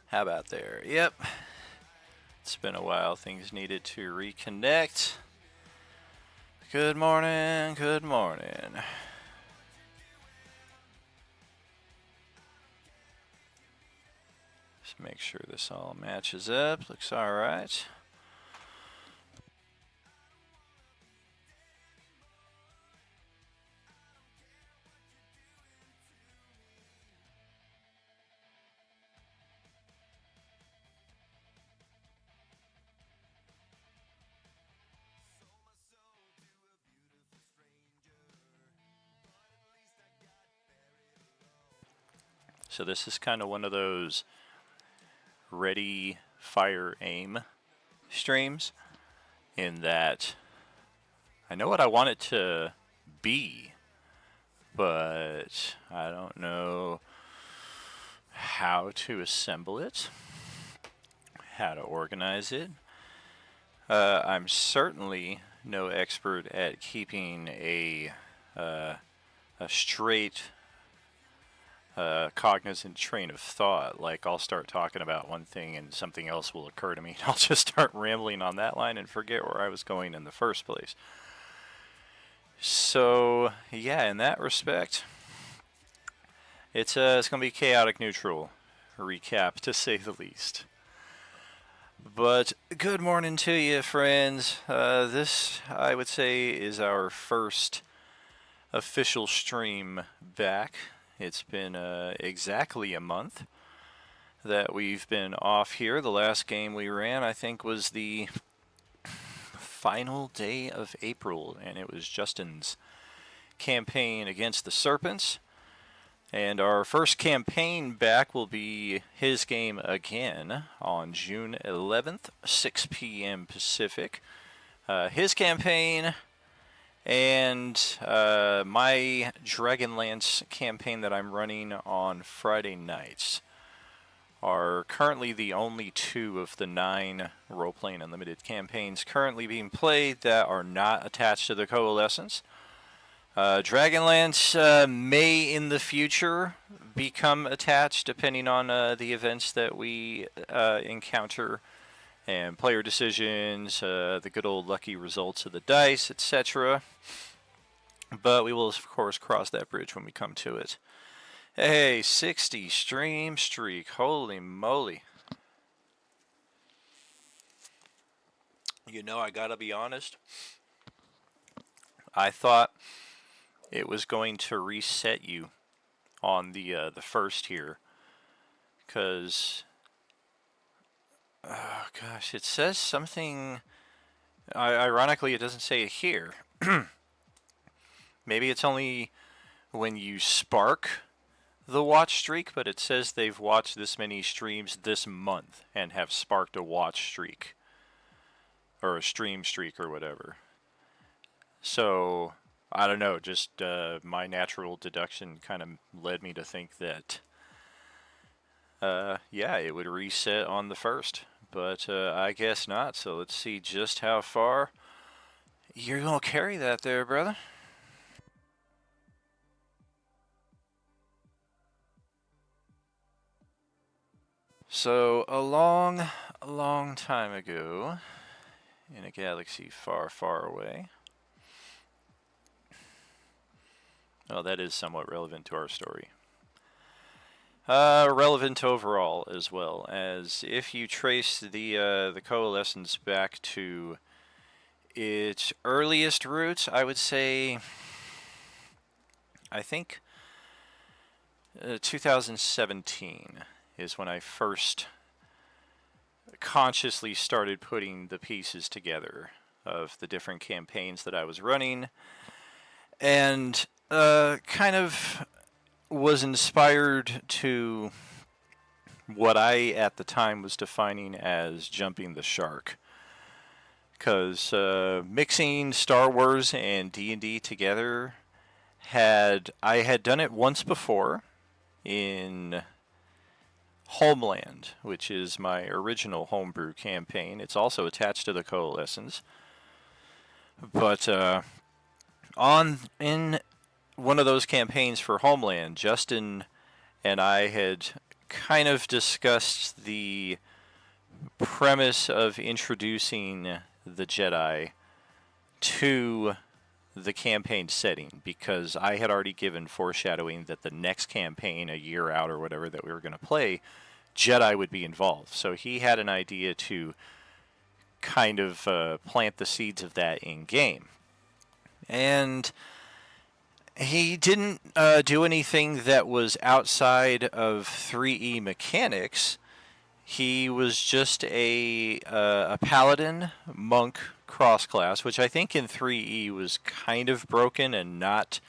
How about there? Yep. It's been a while. Things needed to reconnect. Good morning. Good morning. Just make sure this all matches up. Looks alright. So this is kind of one of those ready, fire, aim streams in that I know what I want it to be, but I don't know how to assemble it, how to organize it. I'm certainly no expert at keeping a straight cognizant train of thought. Like, I'll start talking about one thing and something else will occur to me, and I'll just start rambling on that line and forget where I was going in the first place. So, yeah, in that respect, it's going to be chaotic neutral recap, to say the least. But good morning to you, friends. This, I would say, is our first official stream back. It's been exactly a month that we've been off here. The last game we ran, I think, was the final day of April, and it was Justin's campaign against the Serpents. And our first campaign back will be his game again on June 11th, 6 p.m. Pacific. His campaign and my Dragonlance campaign that I'm running on Friday nights are currently the only two of the 9 Role-Playing Unlimited campaigns currently being played that are not attached to the Coalescence. Dragonlance may in the future become attached depending on the events that we encounter and player decisions, the good old lucky results of the dice, etc. But we will, of course, cross that bridge when we come to it. Hey, 60 stream streak. Holy moly. You know, I gotta be honest. I thought it was going to reset you on the first here, because oh gosh, it says something. Ironically, it doesn't say it here. Maybe it's only when you spark the watch streak, but it says they've watched this many streams this month and have sparked a watch streak or a stream streak or whatever. So I don't know, just my natural deduction kind of led me to think that, yeah, it would reset on the first. But I guess not, so let's see just how far you're going to carry that there, brother. So, a long time ago, in a galaxy far, far away. Oh, that is somewhat relevant to our story. Relevant overall, as well, as if you trace the Coalescence back to its earliest roots, I would say, I think 2017 is when I first consciously started putting the pieces together of the different campaigns that I was running, and kind of was inspired to what I at the time was defining as jumping the shark, because mixing Star Wars and D&D together, I had done it once before in Homeland, which is my original homebrew campaign. It's also attached to the Coalescence. But in one of those campaigns for Homeland, Justin and I had kind of discussed the premise of introducing the Jedi to the campaign setting, because I had already given foreshadowing that the next campaign, a year out or whatever, that we were going to play, Jedi would be involved. So he had an idea to kind of plant the seeds of that in game. And he didn't do anything that was outside of 3E mechanics. He was just a paladin monk cross class, which I think in 3E was kind of broken and not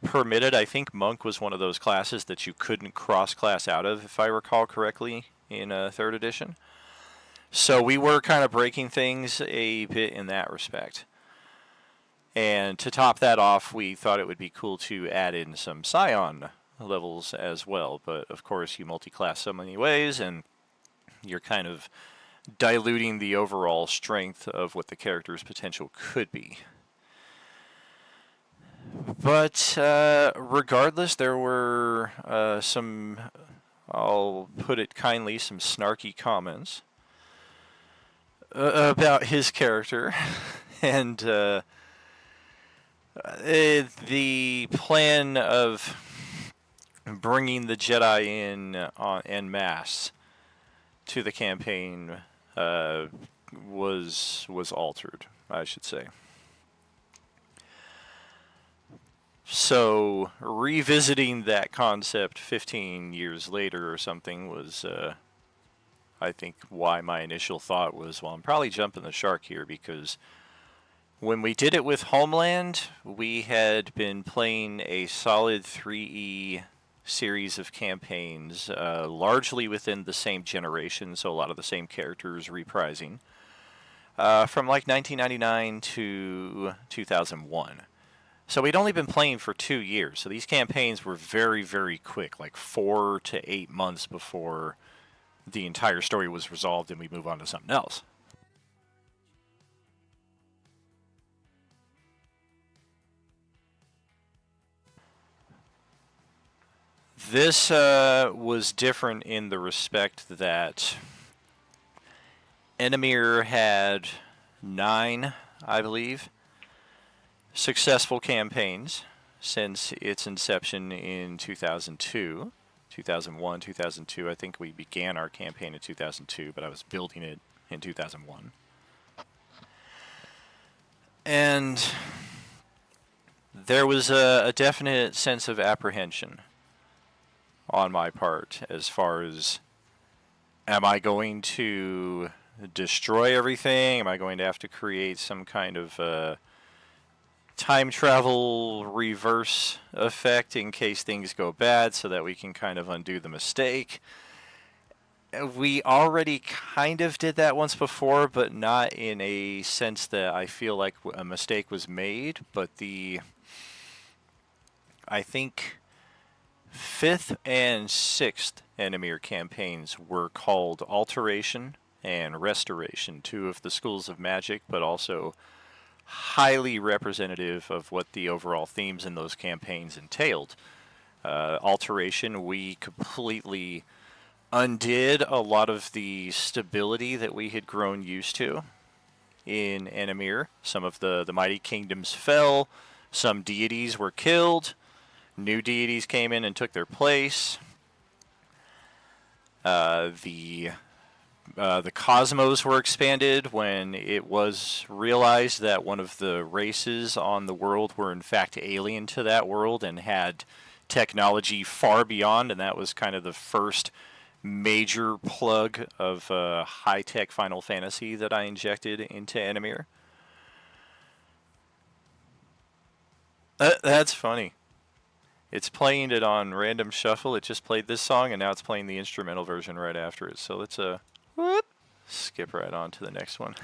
permitted. I think monk was one of those classes that you couldn't cross class out of, if I recall correctly, in 3rd edition. So we were kind of breaking things a bit in that respect. And to top that off, we thought it would be cool to add in some Scion levels as well. But of course, you multi-class so many ways, and you're kind of diluting the overall strength of what the character's potential could be. But regardless, there were some, I'll put it kindly, some snarky comments about his character. And the plan of bringing the Jedi in en masse to the campaign was altered, I should say. So revisiting that concept 15 years later or something was, I think, why my initial thought was, well, I'm probably jumping the shark here, because when we did it with Homeland, we had been playing a solid 3E series of campaigns, largely within the same generation, so a lot of the same characters reprising, from like 1999 to 2001. So we'd only been playing for 2 years, so these campaigns were very, very quick, like 4 to 8 months before the entire story was resolved and we move on to something else. This was different in the respect that Enemir had 9, I believe, successful campaigns since its inception in 2002. 2001, 2002. I think we began our campaign in 2002, but I was building it in 2001. And there was a definite sense of apprehension on my part as far as, am I going to destroy everything? Am I going to have to create some kind of time travel reverse effect in case things go bad so that we can kind of undo the mistake? We already kind of did that once before, but not in a sense that I feel like a mistake was made. But I think 5th and 6th Enemir campaigns were called Alteration and Restoration, 2 of the schools of magic, but also highly representative of what the overall themes in those campaigns entailed. Alteration, we completely undid a lot of the stability that we had grown used to in Enemir. Some of the mighty kingdoms fell, some deities were killed, new deities came in and took their place. The cosmos were expanded when it was realized that one of the races on the world were in fact alien to that world and had technology far beyond, and that was kind of the first major plug of high-tech Final Fantasy that I injected into Enemir. That's funny. It's playing it on random shuffle. It just played this song, and now it's playing the instrumental version right after it. So let's skip right on to the next one.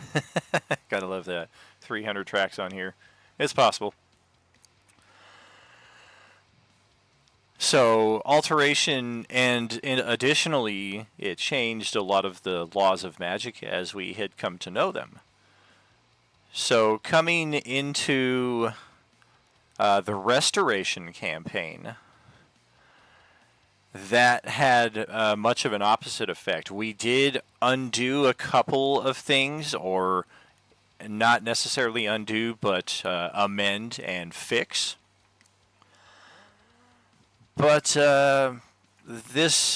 Gotta love that. 300 tracks on here. It's possible. So, alteration, and additionally, it changed a lot of the laws of magic as we had come to know them. So, coming into the Restoration campaign, that had much of an opposite effect. We did undo a couple of things, or not necessarily undo, but amend and fix. But this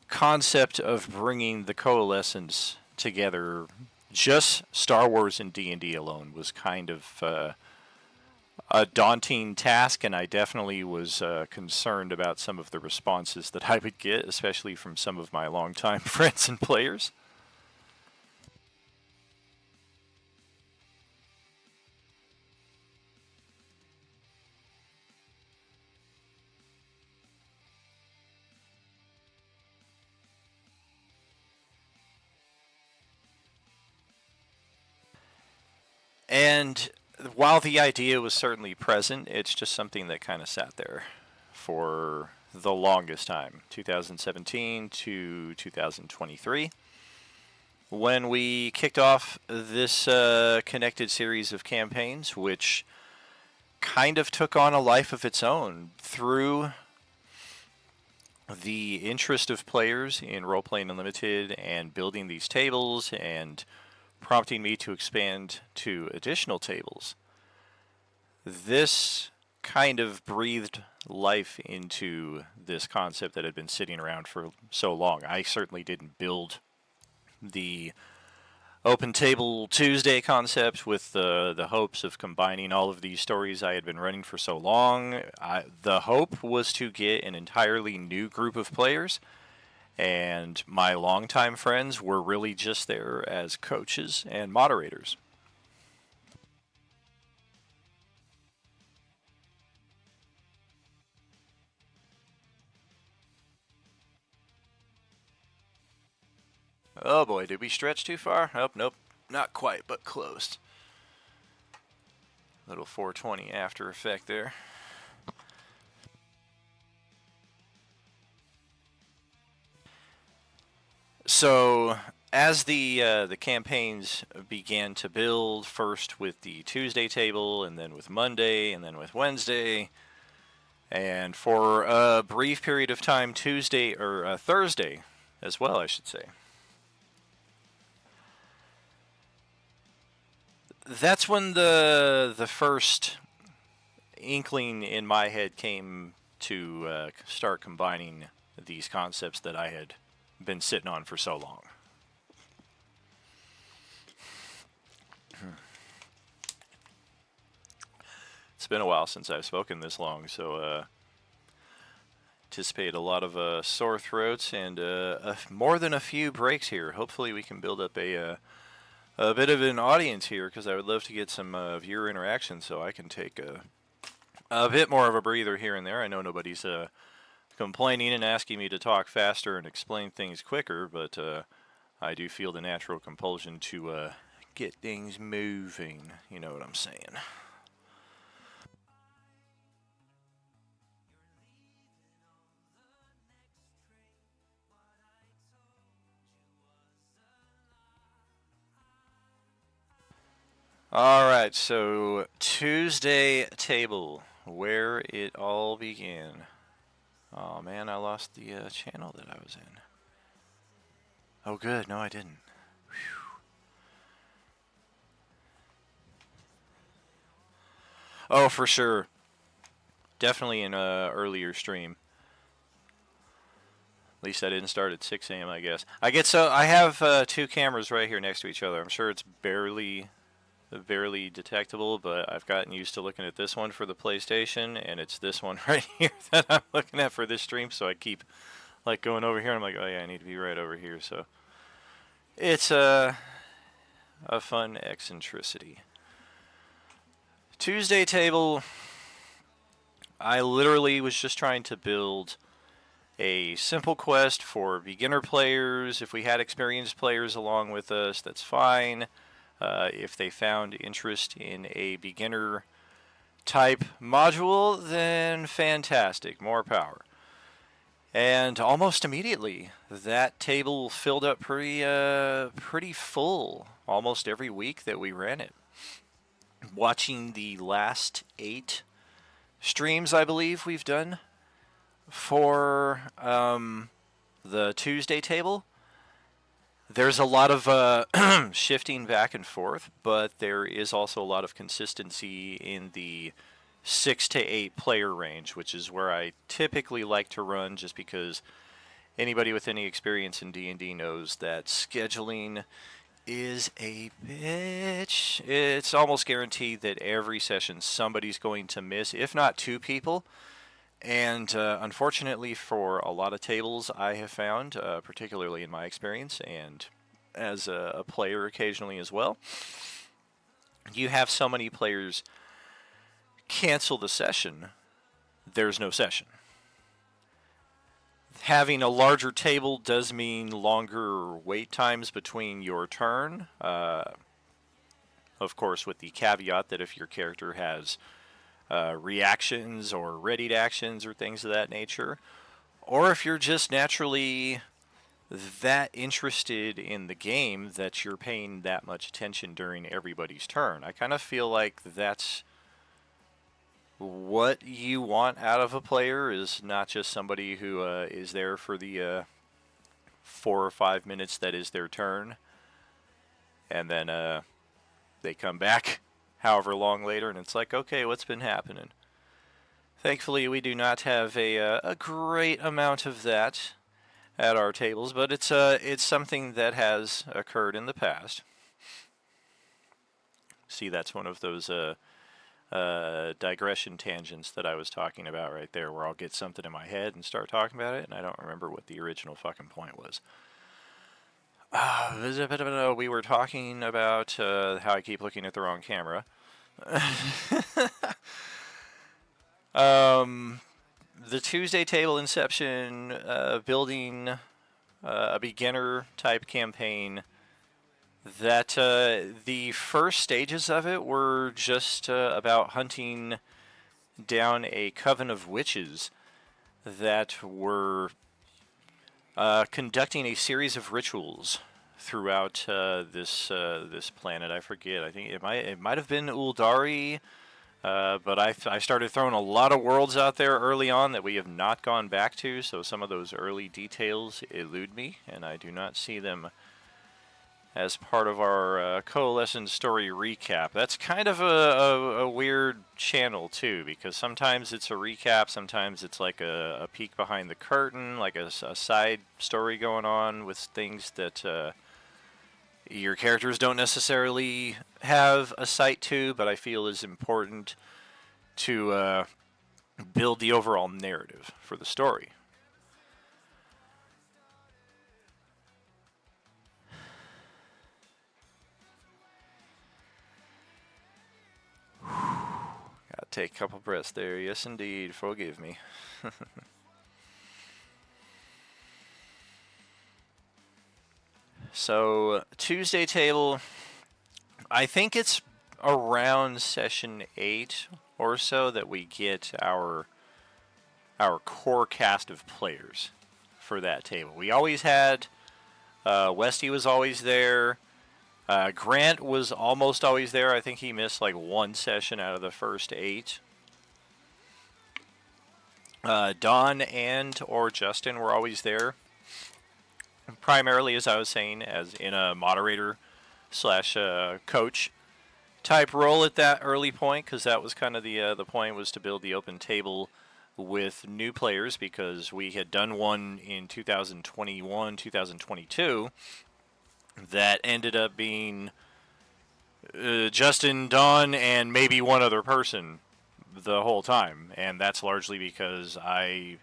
concept of bringing the Coalescence together, just Star Wars and D&D alone, was kind of a daunting task, and I definitely was concerned about some of the responses that I would get, especially from some of my longtime friends and players. And while the idea was certainly present, it's just something that kind of sat there for the longest time, 2017 to 2023. When we kicked off this connected series of campaigns, which kind of took on a life of its own through the interest of players in Role Playing Unlimited and building these tables and prompting me to expand to additional tables. This kind of breathed life into this concept that had been sitting around for so long. I certainly didn't build the Open Table Tuesday concept with the hopes of combining all of these stories I had been running for so long. The hope was to get an entirely new group of players, and my longtime friends were really just there as coaches and moderators. Oh boy, did we stretch too far? Oh, nope, not quite, but close. Little 420 after effect there. So, as the campaigns began to build, first with the Tuesday table, and then with Monday, and then with Wednesday, and for a brief period of time, Tuesday or Thursday as well, I should say. That's when the first inkling in my head came to start combining these concepts that I had been sitting on for so long. It's been a while since I've spoken this long, so anticipate a lot of sore throats and more than a few breaks here. Hopefully, we can build up a bit of an audience here, because I would love to get some viewer interaction so I can take a bit more of a breather here and there. I know nobody's complaining and asking me to talk faster and explain things quicker, but I do feel the natural compulsion to get things moving. You know what I'm saying? Alright, so Tuesday table, where it all began. Oh man, I lost the channel that I was in. Oh good, no I didn't. Whew. Oh, for sure. Definitely in an earlier stream. At least I didn't start at 6 a.m. I guess. I have two cameras right here next to each other. I'm sure it's barely detectable, but I've gotten used to looking at this one for the PlayStation, and it's this one right here that I'm looking at for this stream, so I keep like going over here and I'm like, oh yeah, I need to be right over here. So it's a fun eccentricity. Tuesday table, I literally was just trying to build a simple quest for beginner players. If we had experienced players along with us, that's fine. If they found interest in a beginner type module, then fantastic, more power. And almost immediately, that table filled up pretty full almost every week that we ran it. Watching the last 8 streams, I believe we've done For the Tuesday table, there's a lot of shifting back and forth, but there is also a lot of consistency in the 6 to 8 player range, which is where I typically like to run, just because anybody with any experience in D&D knows that scheduling is a bitch. It's almost guaranteed that every session somebody's going to miss, if not two people. And unfortunately, for a lot of tables, I have found, particularly in my experience and as a player occasionally as well, you have so many players cancel the session, there's no session. Having a larger table does mean longer wait times between your turn. Of course, with the caveat that if your character has reactions or readied actions or things of that nature, or if you're just naturally that interested in the game that you're paying that much attention during everybody's turn. I kind of feel like that's what you want out of a player, is not just somebody who is there for the 4 or 5 minutes that is their turn, and then they come back however long later, and it's like, okay, what's been happening? Thankfully, we do not have a great amount of that at our tables, but it's something that has occurred in the past. See, that's one of those digression tangents that I was talking about right there, where I'll get something in my head and start talking about it, and I don't remember what the original fucking point was. We were talking about how I keep looking at the wrong camera. The Tuesday table inception, building a beginner type campaign. That the first stages of it were just about hunting down a coven of witches that were conducting a series of rituals throughout this planet. I forget. I think it might have been Uldari, but I started throwing a lot of worlds out there early on that we have not gone back to. So some of those early details elude me, and I do not see them as part of our Coalescence story recap. That's kind of a weird channel too, because sometimes it's a recap, sometimes it's like a peek behind the curtain, like a side story going on with things that your characters don't necessarily have a sight to, but I feel is important to build the overall narrative for the story. Gotta take a couple breaths there. Yes, indeed. Forgive me. So, Tuesday table, I think it's around session 8 or so that we get our core cast of players for that table. We always had Westy was always there. Grant was almost always there. I think he missed like one session out of the first 8. Don and or Justin were always there. Primarily, as I was saying, as in a moderator slash coach type role at that early point, because that was kind of the point, was to build the open table with new players, because we had done one in 2021, 2022 that ended up being Justin, Don, and maybe one other person the whole time, and that's largely because I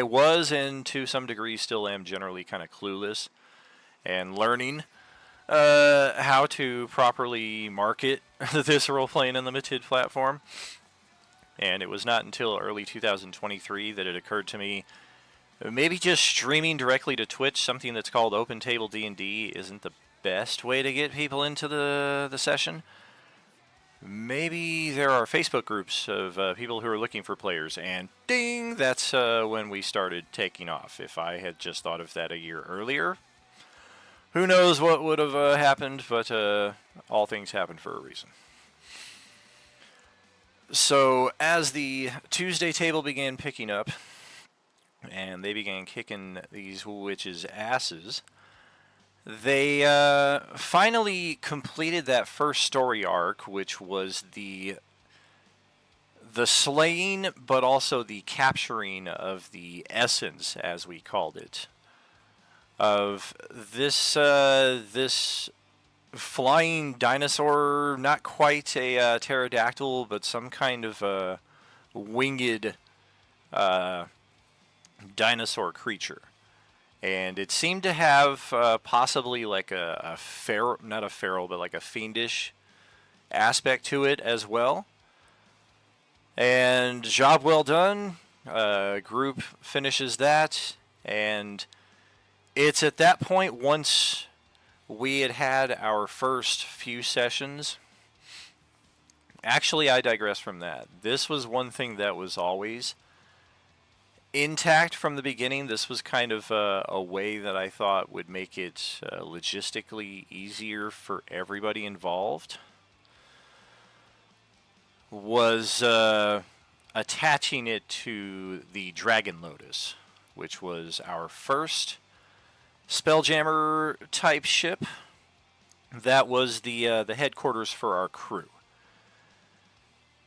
was, and to some degree still am, generally kind of clueless and learning how to properly market this role-playing unlimited platform. And it was not until early 2023 that it occurred to me, maybe just streaming directly to Twitch, something that's called Open Table D&D, isn't the best way to get people into the session. Maybe there are Facebook groups of people who are looking for players, and ding, that's when we started taking off. If I had just thought of that a year earlier, who knows what would have happened, but all things happen for a reason. So as the Tuesday table began picking up, and they began kicking these witches' asses, they finally completed that first story arc, which was the slaying, but also the capturing of the essence, as we called it, of this flying dinosaur, not quite a pterodactyl, but some kind of winged uh, dinosaur creature. And it seemed to have possibly like a feral, not a feral, but like a fiendish aspect to it as well. And job well done. Group finishes that, and it's at that point, once we had had our first few sessions. Actually, I digress from that. This was one thing that was always intact from the beginning. This was kind of a way that I thought would make it logistically easier for everybody involved. Was attaching it to the Dragon Lotus, which was our first Spelljammer type ship. That was the headquarters for our crew.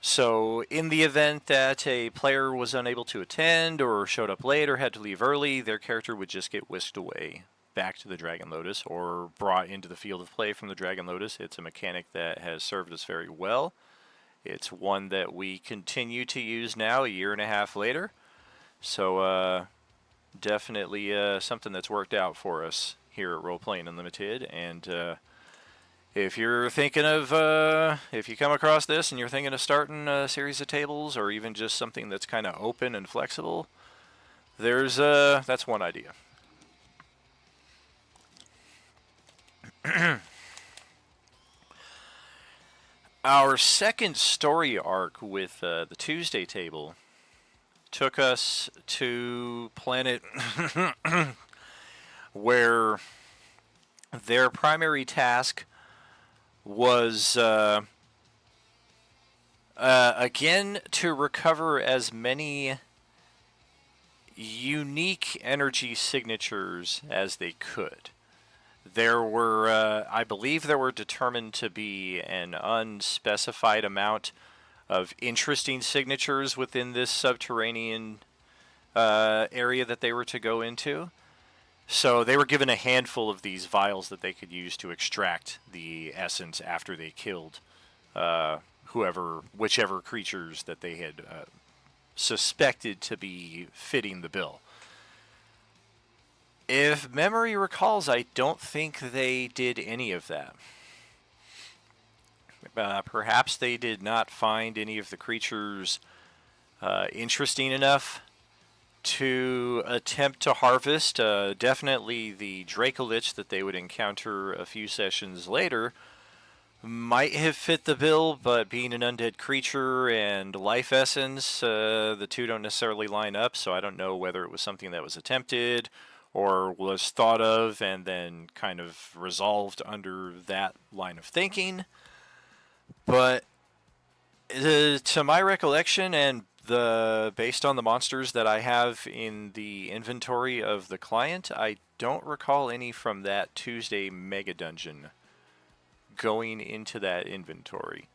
So in the event that a player was unable to attend or showed up late or had to leave early, their character would just get whisked away back to the Dragon Lotus or brought into the field of play from the Dragon Lotus. It's a mechanic that has served us very well. It's one that we continue to use now, a year and a half later. So definitely something that's worked out for us here at Role Playing Unlimited. And if you're thinking of, if you come across this and you're thinking of starting a series of tables or even just something that's kind of open and flexible, that's one idea. Our second story arc with the Tuesday table took us to planet where their primary task was again to recover as many unique energy signatures as they could. There were, I believe, there were determined to be an unspecified amount of interesting signatures within this subterranean area that they were to go into. So they were given a handful of these vials that they could use to extract the essence after they killed whichever creatures that they had suspected to be fitting the bill. If memory recalls, I don't think they did any of that. Perhaps they did not find any of the creatures interesting enough to attempt to harvest. Definitely the Dracolich that they would encounter a few sessions later might have fit the bill, but being an undead creature and life essence, the two don't necessarily line up, so I don't know whether it was something that was attempted or was thought of and then kind of resolved under that line of thinking. But to my recollection, and based on the monsters that I have in the inventory of the client, I don't recall any from that Tuesday mega dungeon going into that inventory.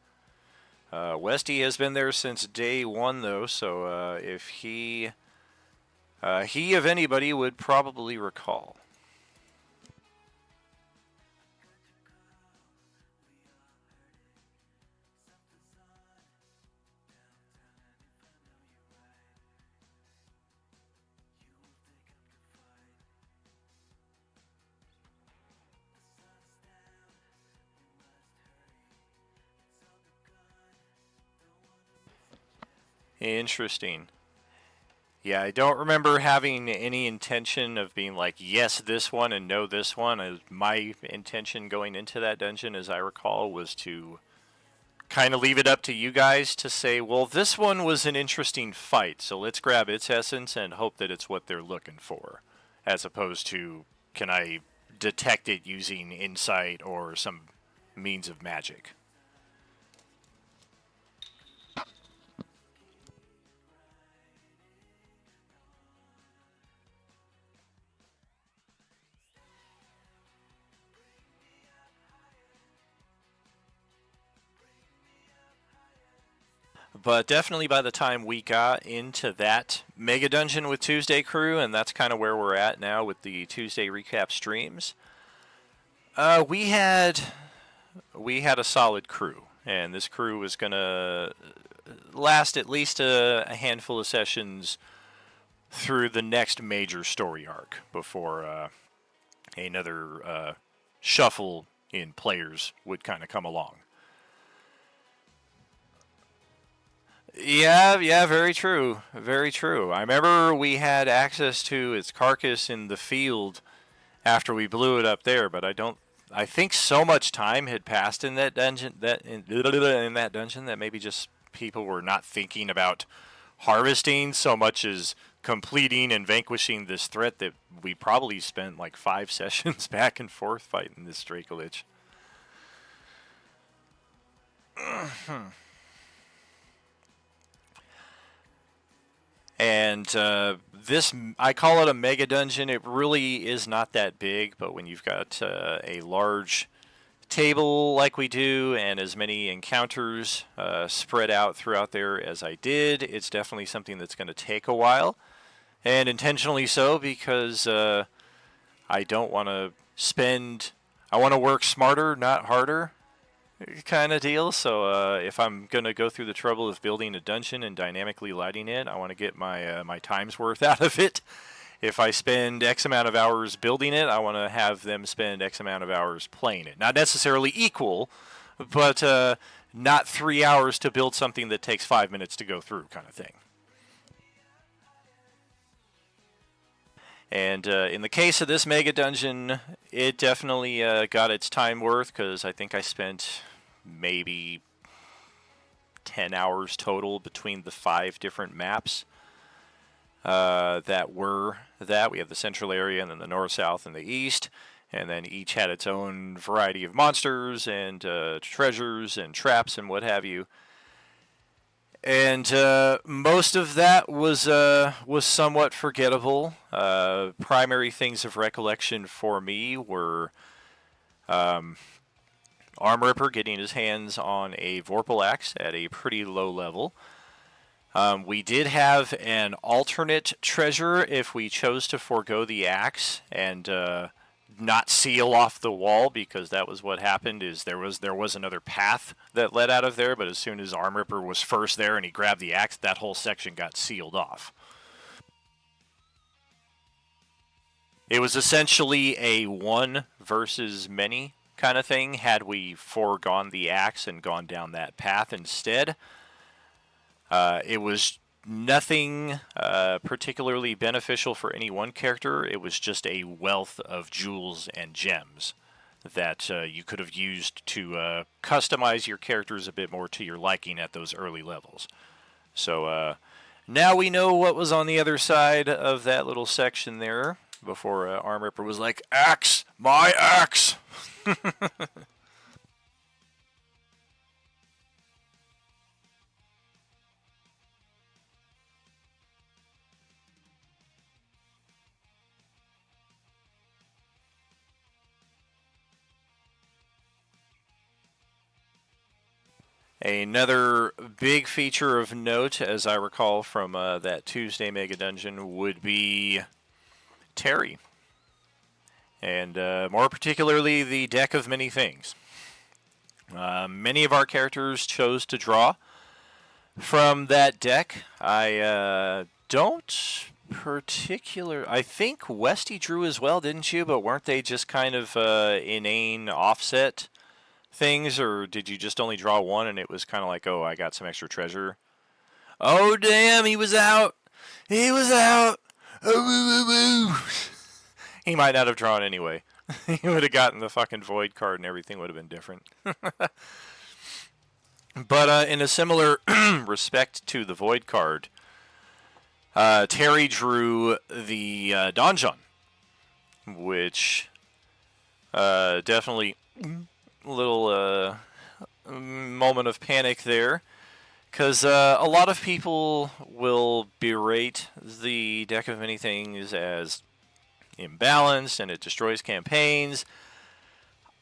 Westy has been there since day one, though, so if he of anybody would probably recall. Interesting. Yeah, I don't remember having any intention of being like, yes, this one and no, this one. My intention going into that dungeon, as I recall, was to kind of leave it up to you guys to say, well, this one was an interesting fight, so let's grab its essence and hope that it's what they're looking for, as opposed to, can I detect it using insight or some means of magic? But definitely by the time we got into that mega dungeon with Tuesday Crew, and that's kind of where we're at now with the Tuesday recap streams, we had a solid crew, and this crew was gonna last at least a handful of sessions through the next major story arc before another shuffle in players would kind of come along. Yeah, very true. Very true. I remember we had access to its carcass in the field after we blew it up there, but I think so much time had passed in that dungeon that maybe just people were not thinking about harvesting so much as completing and vanquishing this threat that we probably spent like 5 sessions back and forth fighting this Dracolich. And this, I call it a mega dungeon. It really is not that big, but when you've got a large table like we do and as many encounters spread out throughout there as I did, it's definitely something that's going to take a while. And intentionally so, because I don't want to I want to work smarter, not harder, kind of deal. So if I'm gonna go through the trouble of building a dungeon and dynamically lighting it, I want to get my time's worth out of it. If I spend X amount of hours building it, I want to have them spend X amount of hours playing it. Not necessarily equal, but not 3 hours to build something that takes 5 minutes to go through, kind of thing. And in the case of this mega dungeon, it definitely got its time worth, because I think I spent maybe 10 hours total between the 5 different maps that were that. We have the central area, and then the north, south, and the east, and then each had its own variety of monsters and treasures and traps and what have you. And most of that was somewhat forgettable. Primary things of recollection for me were Arm Ripper getting his hands on a Vorpal axe at a pretty low level. We did have an alternate treasure if we chose to forego the axe and not seal off the wall, because that was what happened. Is there was another path that led out of there, but as soon as Arm Ripper was first there and he grabbed the axe, that whole section got sealed off. It was essentially a one versus many kind of thing. Had we foregone the axe and gone down that path instead, it was nothing particularly beneficial for any one character. It was just a wealth of jewels and gems that you could have used to customize your characters a bit more to your liking at those early levels. So now we know what was on the other side of that little section there before Arm Ripper was like, "Axe! My axe!" Another big feature of note, as I recall from that Tuesday Mega Dungeon, would be Terry. And more particularly, the deck of many things. Many of our characters chose to draw from that deck. I don't I think Westy drew as well, didn't you? But weren't they just kind of inane offset things, or did you just only draw one and it was kind of like, oh, I got some extra treasure? Oh, damn, he was out! He was out! He might not have drawn anyway. He would have gotten the fucking Void card and everything would have been different. But in a similar respect to the Void card, Terry drew the Donjon, which definitely a little moment of panic there, because a lot of people will berate the deck of many things as imbalanced and it destroys campaigns.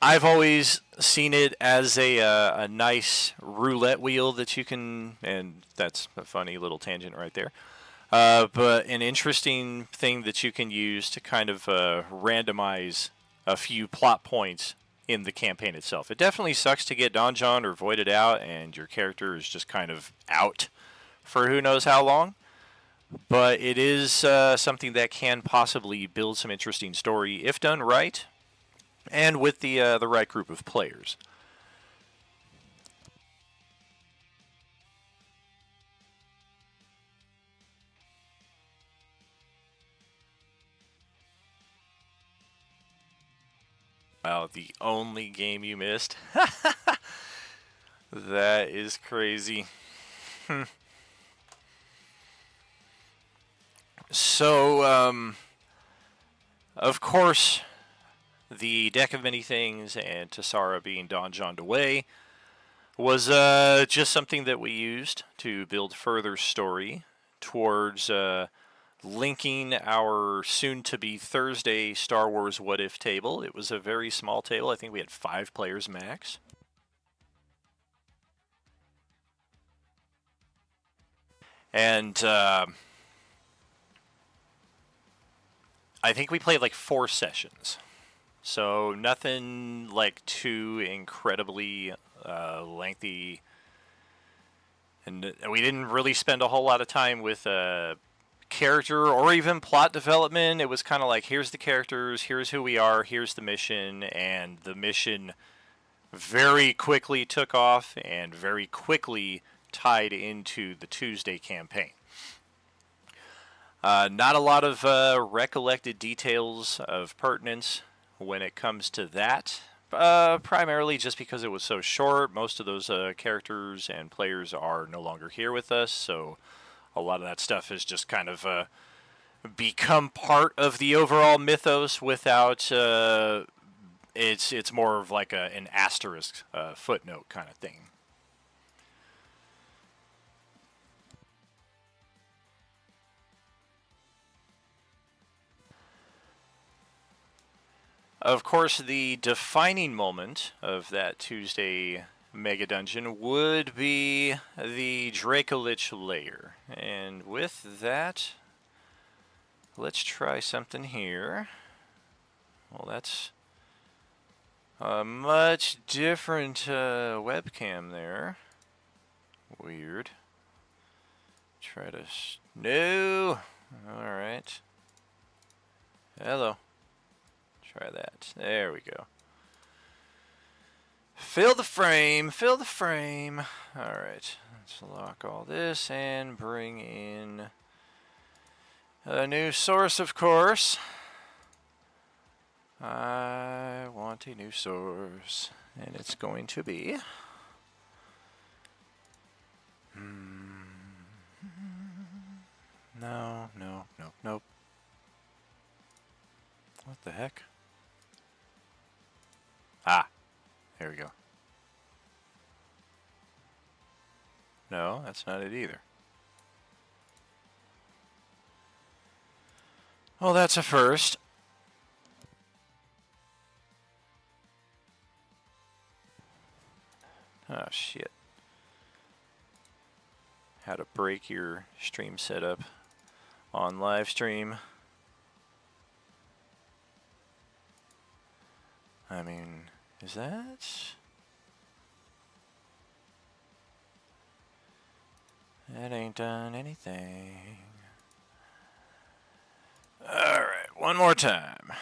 I've always seen it as a nice roulette wheel that you can, and that's a funny little tangent right there. But an interesting thing that you can use to kind of randomize a few plot points in the campaign itself. It definitely sucks to get donjon or voided out, and your character is just kind of out for who knows how long. But it is something that can possibly build some interesting story if done right, and with the right group of players. Wow, the only game you missed? That is crazy. So, of course, the Deck of Many Things and Tassara being donjoned away was just something that we used to build further story towards linking our soon-to-be Thursday Star Wars What If table. It was a very small table. I think we had 5 players max. And I think we played like 4 sessions. So nothing like too incredibly lengthy. And we didn't really spend a whole lot of time with character or even plot development. It was kind of like, here's the characters, here's who we are, here's the mission, and the mission very quickly took off and very quickly tied into the Tuesday campaign. Not a lot of recollected details of pertinence when it comes to that. Primarily just because it was so short. Most of those characters and players are no longer here with us, so a lot of that stuff has just kind of become part of the overall mythos without. It's more of like an asterisk footnote kind of thing. Of course, the defining moment of that Tuesday Mega Dungeon would be the Dracolich layer. And with that, let's try something here. Well, that's a much different webcam there. Weird. Try to... No! Alright. Hello. Try that. There we go. Fill the frame, fill the frame. Alright, let's lock all this and bring in a new source, of course. I want a new source, and it's going to be... No, no, no, nope. What the heck? Ah, there we go. No, that's not it either. Well, that's a first. Oh, shit. How to break your stream setup on live stream. I mean, is that... That ain't done anything. Alright, one more time.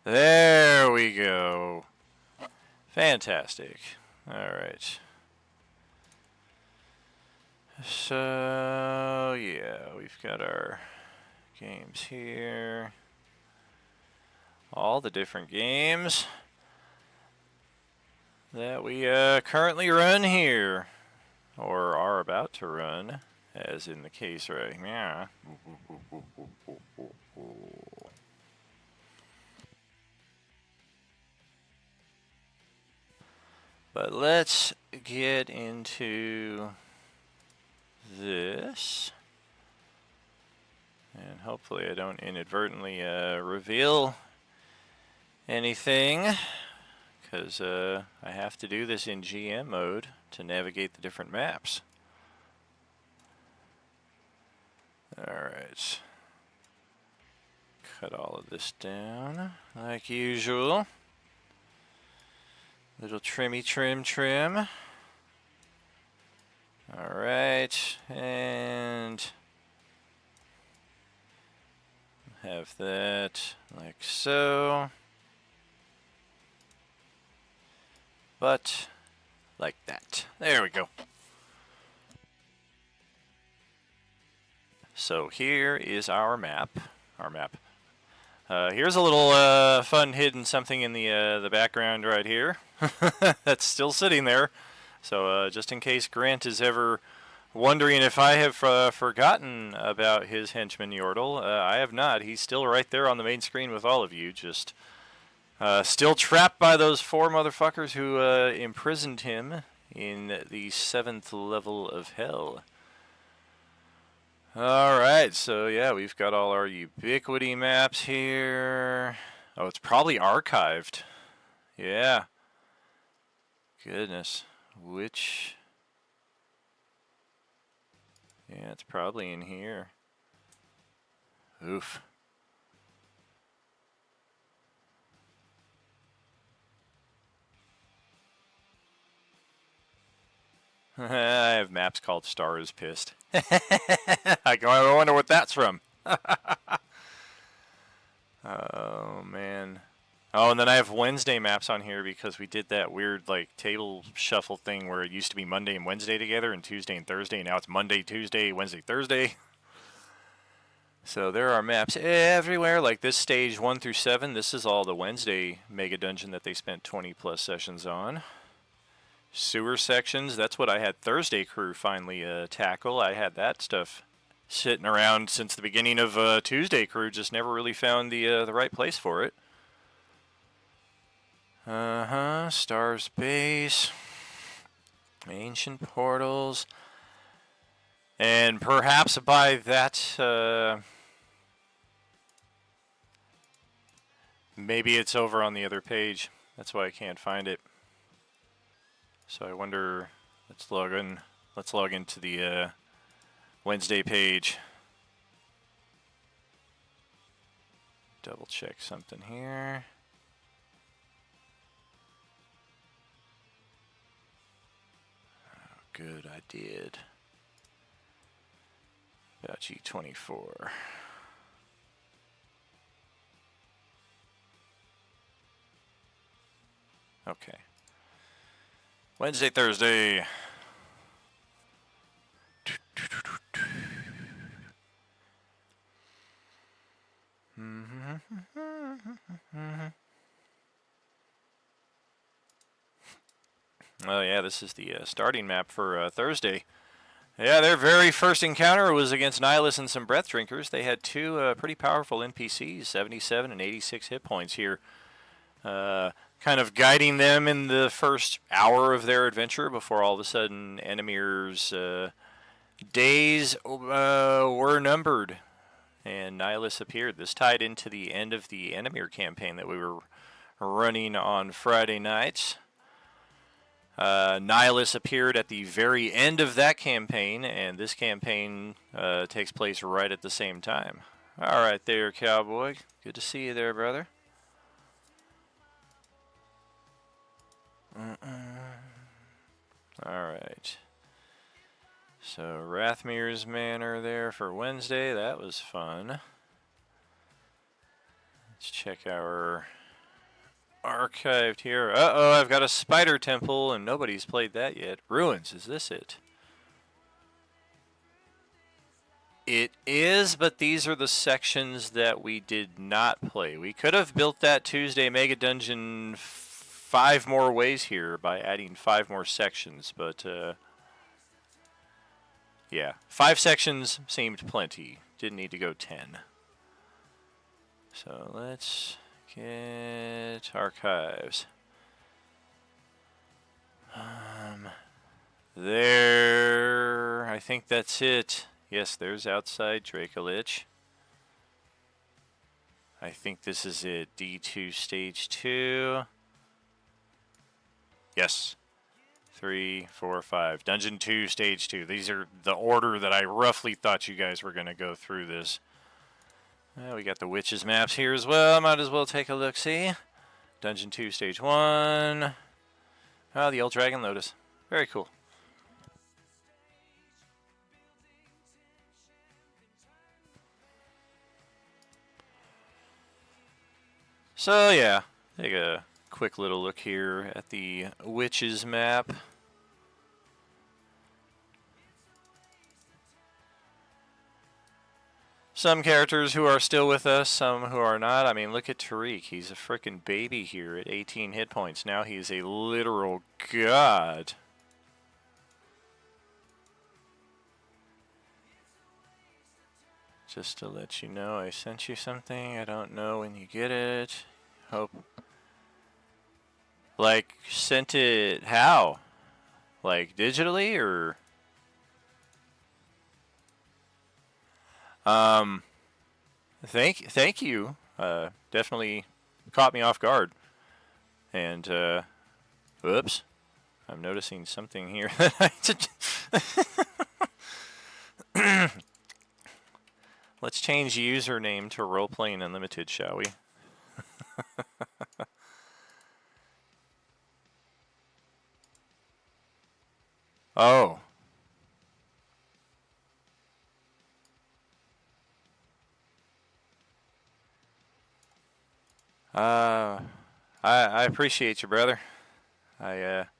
There we go. Fantastic. Alright. So, yeah, we've got our games here. All the different games that we currently run here, or are about to run, as in the case right here. But let's get into this. And hopefully I don't inadvertently reveal anything, because I have to do this in GM mode to navigate the different maps. Alright. Cut all of this down like usual. Little trimmy trim. Alright, and have that like so. But like that. There we go. So here is our map. Here's a little fun hidden something in the background right here. That's still sitting there. So just in case Grant is ever wondering if I have forgotten about his henchman Yordle, I have not. He's still right there on the main screen with all of you, just still trapped by those 4 motherfuckers who imprisoned him in the 7th level of hell. Alright, so yeah, we've got all our ubiquity maps here. Oh, it's probably archived. Yeah. Goodness. Which... Yeah, it's probably in here. Oof. I have maps called Star is Pissed. I wonder what that's from. Oh, man. Oh, and then I have Wednesday maps on here because we did that weird, like, table shuffle thing where it used to be Monday and Wednesday together and Tuesday and Thursday, and now it's Monday, Tuesday, Wednesday, Thursday. So there are maps everywhere, like this stage 1 through 7. This is all the Wednesday mega dungeon that they spent 20 plus sessions on. Sewer sections, that's what I had Thursday crew finally tackle. I had that stuff sitting around since the beginning of Tuesday crew, just never really found the right place for it. Stars Base, Ancient Portals, and perhaps by that, maybe it's over on the other page. That's why I can't find it. So I wonder, let's log into the Wednesday page. Double check something here. Oh, good, I did. About G24. Okay. Wednesday, Thursday. Oh yeah, this is the starting map for Thursday. Yeah, their very first encounter was against Nihilus and some Breath Drinkers. They had 2 pretty powerful NPCs, 77 and 86 hit points here. Kind of guiding them in the first hour of their adventure before all of a sudden Enimir's days were numbered and Nihilus appeared. This tied into the end of the Enimir campaign that we were running on Friday nights. Nihilus appeared at the very end of that campaign, and this campaign takes place right at the same time. Alright there, Cowboy. Good to see you there, brother. Alright. So, Rathmir's Manor there for Wednesday. That was fun. Let's check our archived here. Uh-oh, I've got a spider temple, and nobody's played that yet. Ruins, is this it? It is, but these are the sections that we did not play. We could have built that Tuesday Mega Dungeon 5 more ways here by adding 5 more sections, but yeah, 5 sections seemed plenty. Didn't need to go 10. So let's get archives. There, I think that's it. Yes, there's outside Dracolich. I think this is it. D2 stage 2. Yes. 3, 4, 5. Dungeon 2 stage 2. These are the order that I roughly thought you guys were going to go through this. We got the witches maps here as well. Might as well take a look. See? Dungeon 2 stage 1. Oh, the old Dragon Lotus. Very cool. So yeah, take a quick little look here at the witches map. Some characters who are still with us, some who are not. I mean, look at Tariq. He's a freaking baby here at 18 hit points. Now he's a literal god. Just to let you know, I sent you something. I don't know when you get it. Hope. Like, sent it how? Like, digitally, or? Thank you. Definitely caught me off guard. And, whoops. I'm noticing something here that I Let's change username to Roleplaying Unlimited, shall we? Oh. I appreciate you, brother. I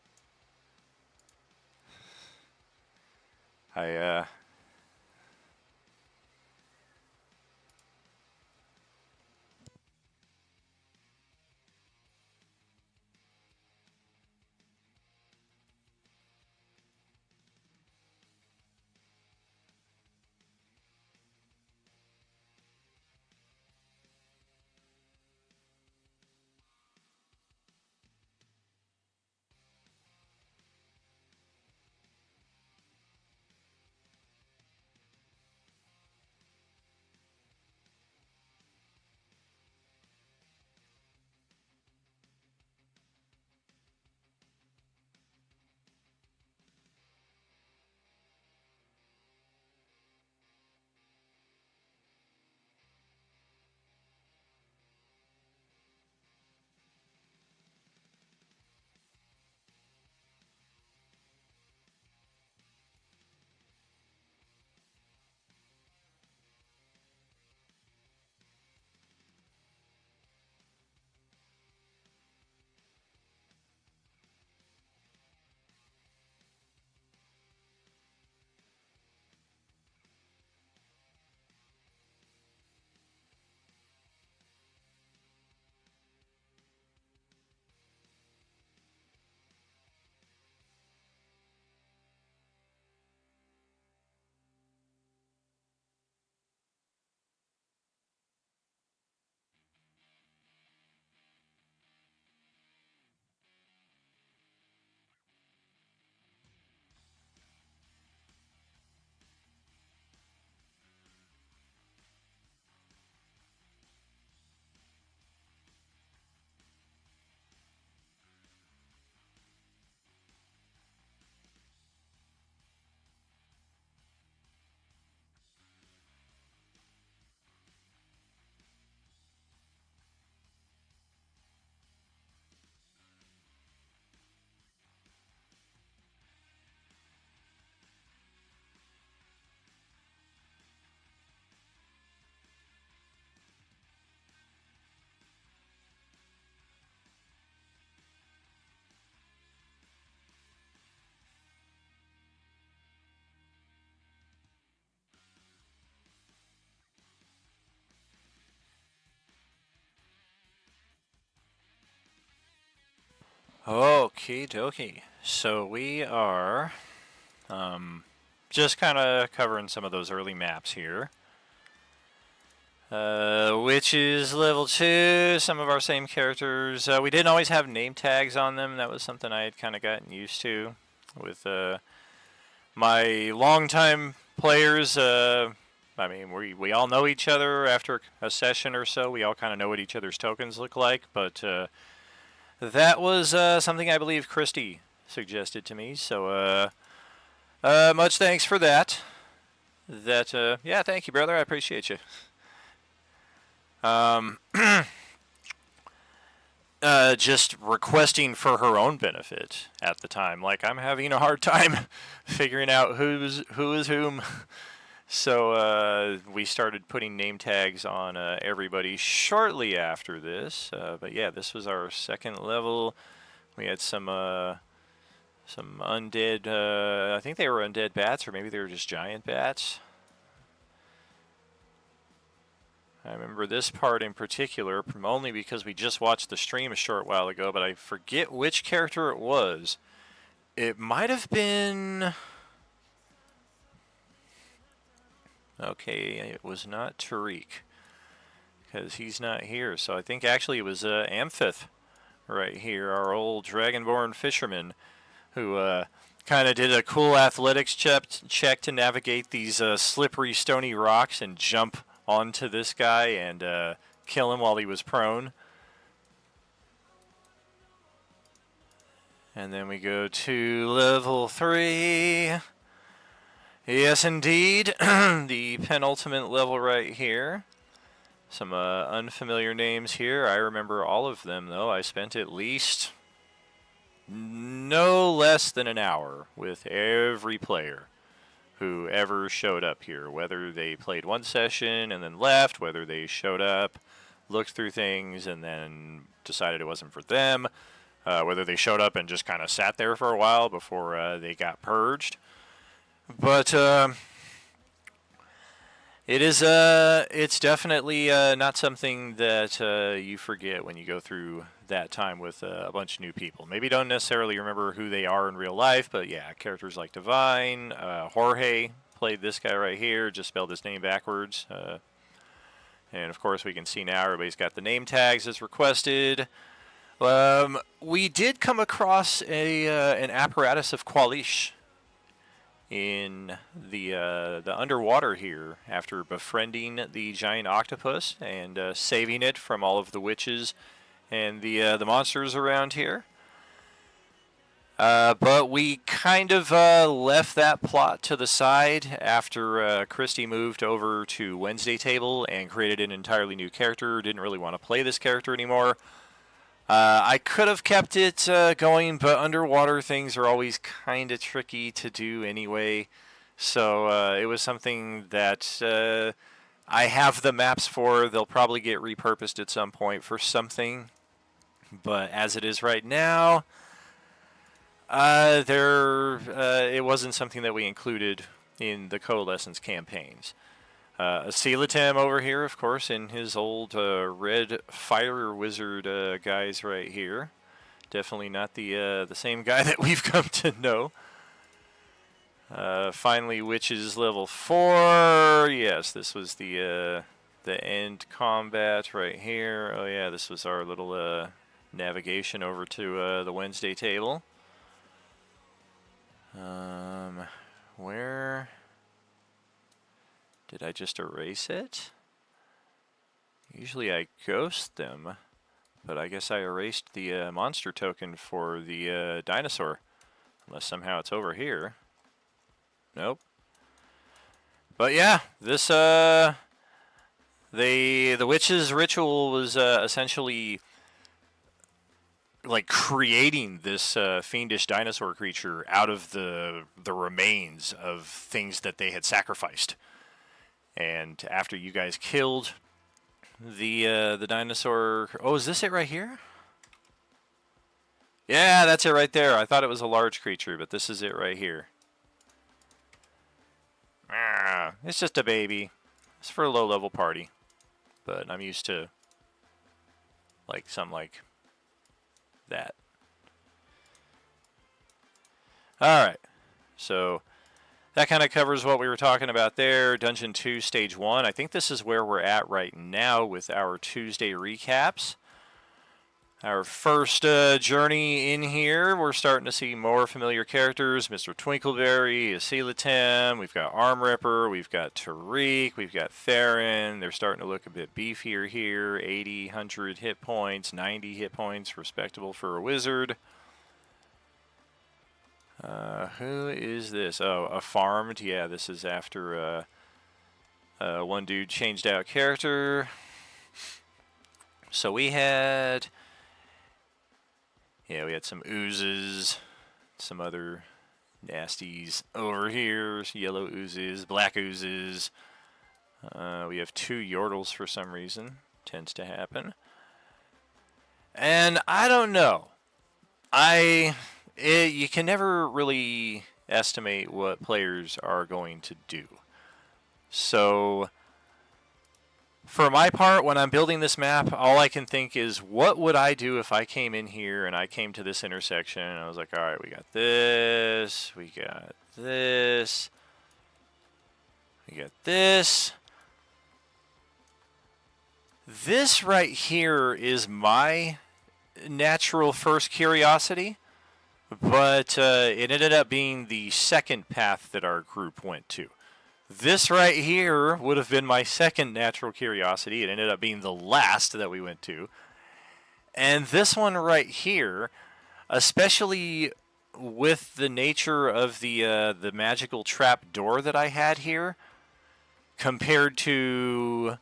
Okie dokie. So we are just kind of covering some of those early maps here. Which is level 2, some of our same characters. We didn't always have name tags on them. That was something I had kind of gotten used to with my longtime players. I mean, we all know each other after a session or so. We all kind of know what each other's tokens look like, but that was something I believe Christy suggested to me. So much thanks for that. Yeah, thank you, brother. I appreciate you. Just requesting for her own benefit at the time. Like, I'm having a hard time figuring out who is whom. So we started putting name tags on everybody shortly after this. But yeah, this was our second level. We had some undead. I think they were undead bats, or maybe they were just giant bats. I remember this part in particular, only because we just watched the stream a short while ago, but I forget which character it was. It might have been... Okay, it was not Tariq, because he's not here. So I think actually it was Amphith right here, our old Dragonborn fisherman, who kind of did a cool athletics check to navigate these slippery, stony rocks and jump onto this guy and kill him while he was prone. And then we go to level 3. Yes, indeed. The penultimate level right here. Some unfamiliar names here. I remember all of them, though. I spent at least no less than an hour with every player who ever showed up here, whether they played one session and then left, whether they showed up, looked through things, and then decided it wasn't for them, whether they showed up and just kind of sat there for a while before they got purged. But it's definitely not something that you forget when you go through that time with a bunch of new people. Maybe don't necessarily remember who they are in real life, but yeah, characters like Divine, Jorge played this guy right here, just spelled his name backwards. And of course we can see now everybody's got the name tags as requested. We did come across an apparatus of Qualish in the underwater here after befriending the giant octopus and saving it from all of the witches and the monsters around here. But we kind of left that plot to the side after Christy moved over to Wednesday Table and created an entirely new character. Didn't really want to play this character anymore. I could have kept it going, but underwater things are always kind of tricky to do anyway. So it was something that I have the maps for. They'll probably get repurposed at some point for something. But as it is right now, it wasn't something that we included in the Coalescence campaigns. Coelatem over here, of course, in his old red fire wizard guys right here. Definitely not the same guy that we've come to know. Finally, Witches level 4. Yes, this was the end combat right here. Oh yeah, this was our little navigation over to the Wednesday Table. Where did I just erase it? Usually I ghost them, but I guess I erased the monster token for the dinosaur. Unless somehow it's over here. Nope. But yeah, this the witch's ritual was essentially like creating this fiendish dinosaur creature out of the remains of things that they had sacrificed. And after you guys killed the dinosaur... Oh, is this it right here? Yeah, that's it right there. I thought it was a large creature, but this is it right here. It's just a baby. It's for a low-level party. But I'm used to like something like that. Alright. So that kind of covers what we were talking about there. Dungeon 2, Stage 1. I think this is where we're at right now with our Tuesday recaps. Our first journey in here, we're starting to see more familiar characters. Mr. Twinkleberry, Asilatem, we've got Arm Ripper, we've got Tariq, we've got Theron. They're starting to look a bit beefier here. 80, 100 hit points, 90 hit points, respectable for a wizard. Who is this? Oh, a farmed. Yeah, this is after one dude changed out character. So we had... Yeah, we had some oozes, some other nasties over here. Yellow oozes, black oozes. We have 2 Yordles for some reason. Tends to happen. And I don't know. You can never really estimate what players are going to do. So... For my part, when I'm building this map, all I can think is, what would I do if I came in here and I came to this intersection and I was like, alright, we got this, we got this, we got this. This right here is my natural first curiosity, but it ended up being the second path that our group went to. This right here would have been my second natural curiosity. It ended up being the last that we went to. And this one right here, especially with the nature of the magical trap door that I had here, compared to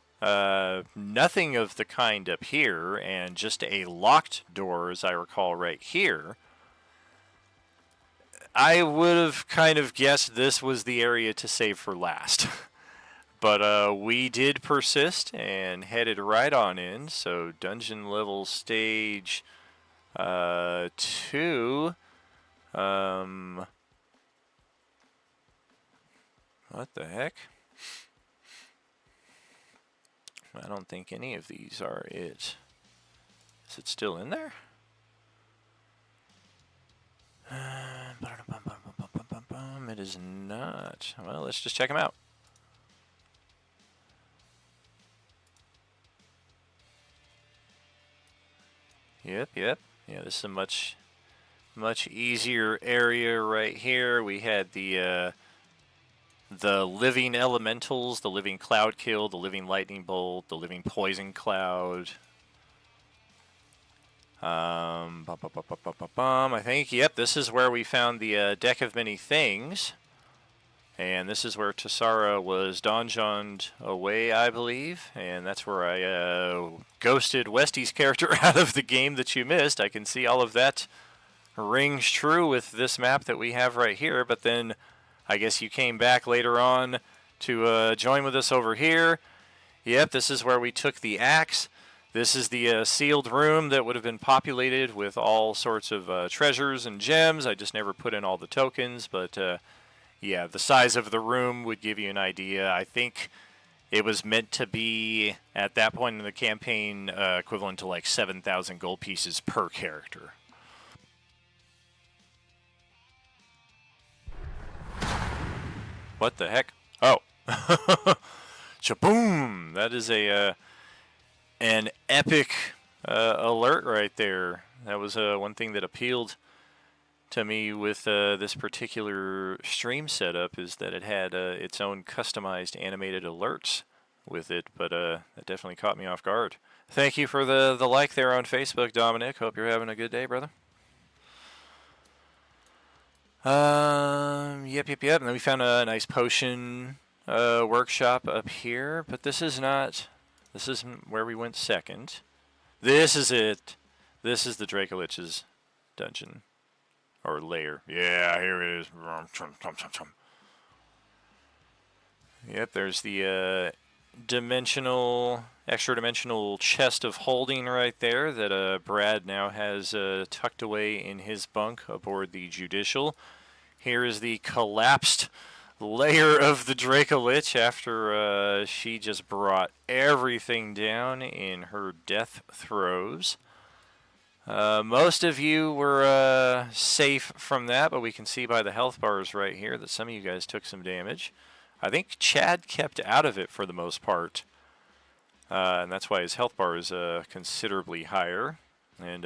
nothing of the kind up here, and just a locked door, as I recall, right here, I would have kind of guessed this was the area to save for last. But we did persist and headed right on in. So dungeon level stage 2. What the heck? I don't think any of these are it. Is it still in there? It is not. Well, let's just check them out. Yep. Yeah, this is a much easier area right here. We had the living elementals, the living cloud kill, the living lightning bolt, the living poison cloud. I think, yep, this is where we found the deck of many things. And this is where Tassara was donjoned away, I believe. And that's where I ghosted Westy's character out of the game that you missed. I can see all of that rings true with this map that we have right here. But then I guess you came back later on to join with us over here. Yep, this is where we took the axe. This is the sealed room that would have been populated with all sorts of treasures and gems. I just never put in all the tokens, but yeah, the size of the room would give you an idea. I think it was meant to be, at that point in the campaign, equivalent to like 7,000 gold pieces per character. What the heck? Oh. Shaboom! That is an epic alert right there. That was one thing that appealed to me with this particular stream setup, is that it had its own customized animated alerts with it, but that definitely caught me off guard. Thank you for the like there on Facebook, Dominic. Hope you're having a good day, brother. Yep. And then we found a nice potion workshop up here, but this isn't where we went second. This is it. This is the Dracolich's dungeon. Or lair. Yeah, here it is. Yep, there's the extra dimensional chest of holding right there that Brad now has tucked away in his bunk aboard the Judicial. Here is the collapsed layer of the Dracolich after she just brought everything down in her death throes. Most of you were safe from that, but we can see by the health bars right here that some of you guys took some damage. I think Chad kept out of it for the most part, and that's why his health bar is considerably higher. And,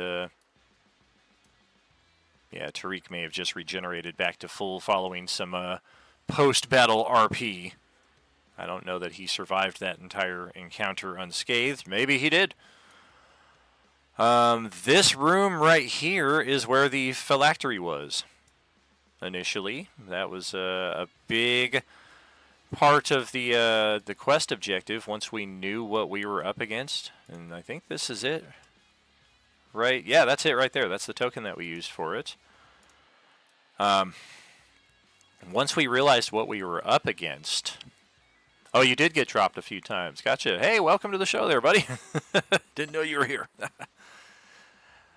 yeah, Tariq may have just regenerated back to full following some post-battle RP. I don't know that he survived that entire encounter unscathed. Maybe he did. This room right here is where the phylactery was initially. That was a big part of the quest objective once we knew what we were up against. And I think this is it. Right? Yeah, that's it right there. That's the token that we used for it. Once we realized what we were up against... Oh, you did get dropped a few times. Gotcha. Hey, welcome to the show there, buddy. Didn't know you were here.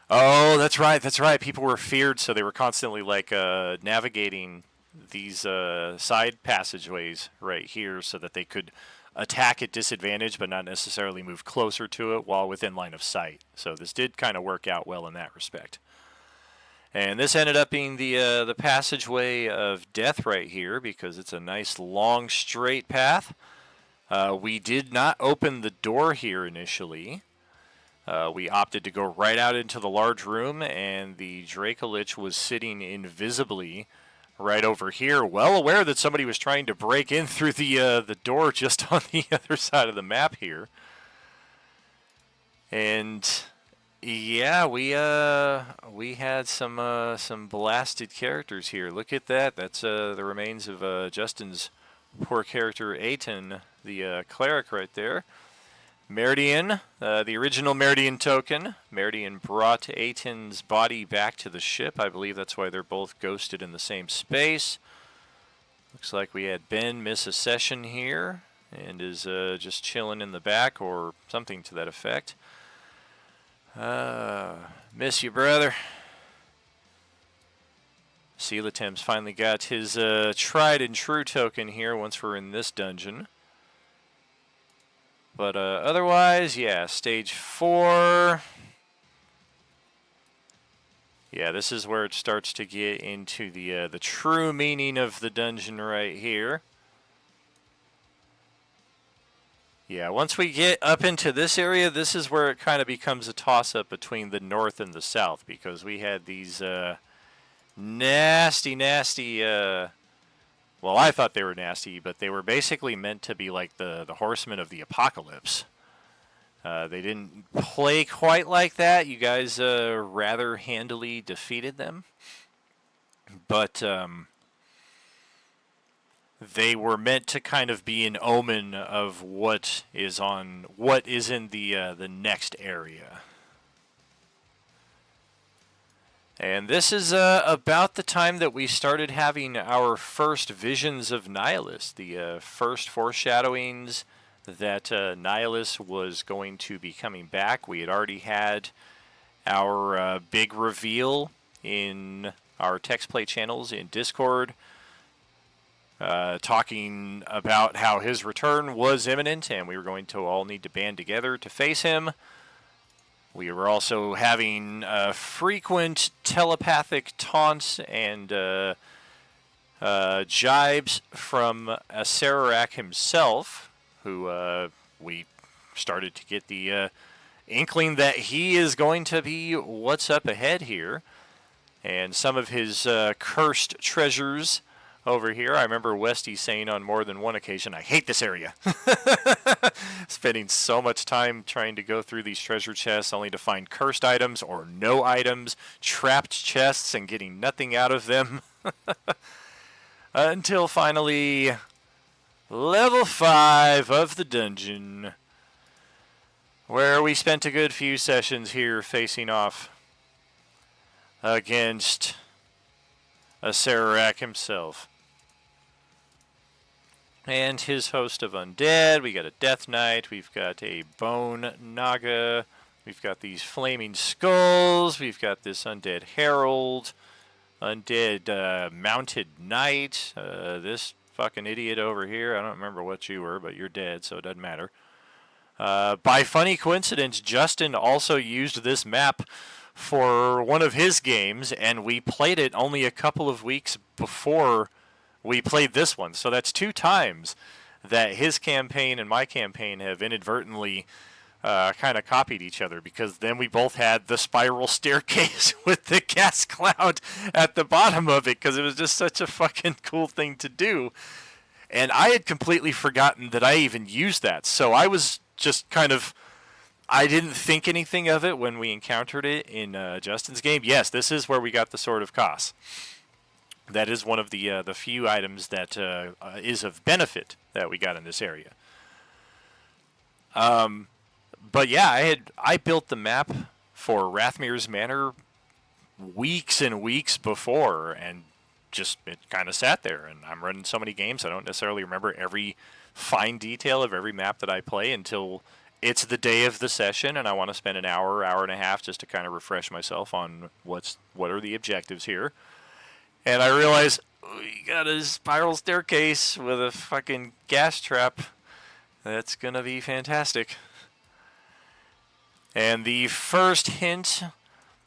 Oh, that's right. That's right. People were feared, so they were constantly like navigating these side passageways right here so that they could attack at disadvantage but not necessarily move closer to it while within line of sight. So this did kind of work out well in that respect. And this ended up being the passageway of death right here because it's a nice long straight path. We did not open the door here initially. We opted to go right out into the large room, and the Dracolich was sitting invisibly right over here, well aware that somebody was trying to break in through the door just on the other side of the map here. And yeah, we had some blasted characters here. Look at that. That's the remains of Justin's poor character Aiton, the cleric right there. Meridian, the original Meridian token. Meridian brought Aiton's body back to the ship. I believe that's why they're both ghosted in the same space. Looks like we had Ben miss a session here and is just chilling in the back or something to that effect. Miss you, brother. Sealatem's finally got his tried and true token here once we're in this dungeon. But otherwise, yeah, stage 4. Yeah, this is where it starts to get into the true meaning of the dungeon right here. Yeah, once we get up into this area, this is where it kind of becomes a toss-up between the north and the south, because we had these nasty, well, I thought they were nasty, but they were basically meant to be like the horsemen of the apocalypse. They didn't play quite like that. You guys rather handily defeated them. But they were meant to kind of be an omen of what is in the next area. And this is about the time that we started having our first visions of Nihilus, the first foreshadowings that Nihilus was going to be coming back. We had already had our big reveal in our text play channels in Discord, talking about how his return was imminent and we were going to all need to band together to face him. We were also having frequent telepathic taunts and jibes from Acererak himself, who we started to get the inkling that he is going to be what's up ahead here. And some of his cursed treasures over here. I remember Westy saying on more than one occasion, I hate this area. Spending so much time trying to go through these treasure chests only to find cursed items or no items, trapped chests and getting nothing out of them. Until finally, level 5 of the dungeon, where we spent a good few sessions here facing off against Acererak himself and his host of undead. We got a Death Knight, we've got a Bone Naga, we've got these flaming skulls, we've got this undead herald, undead mounted knight, this fucking idiot over here. I don't remember what you were, but you're dead, so it doesn't matter. By funny coincidence, Justin also used this map for one of his games, and we played it only a couple of weeks before we played this one. So that's 2 times that his campaign and my campaign have inadvertently kind of copied each other, because then we both had the spiral staircase with the gas cloud at the bottom of it, because it was just such a fucking cool thing to do. And I had completely forgotten that I even used that. So I was just kind of, I didn't think anything of it when we encountered it in Justin's game. Yes, this is where we got the Sword of Kos. That is one of the few items that is of benefit that we got in this area. But yeah, I built the map for Rathmir's Manor weeks and weeks before, and just it kind of sat there. And I'm running so many games, I don't necessarily remember every fine detail of every map that I play until it's the day of the session, and I want to spend an hour, hour and a half just to kind of refresh myself on what are the objectives here. And I realize we got a spiral staircase with a fucking gas trap. That's gonna be fantastic. And the first hint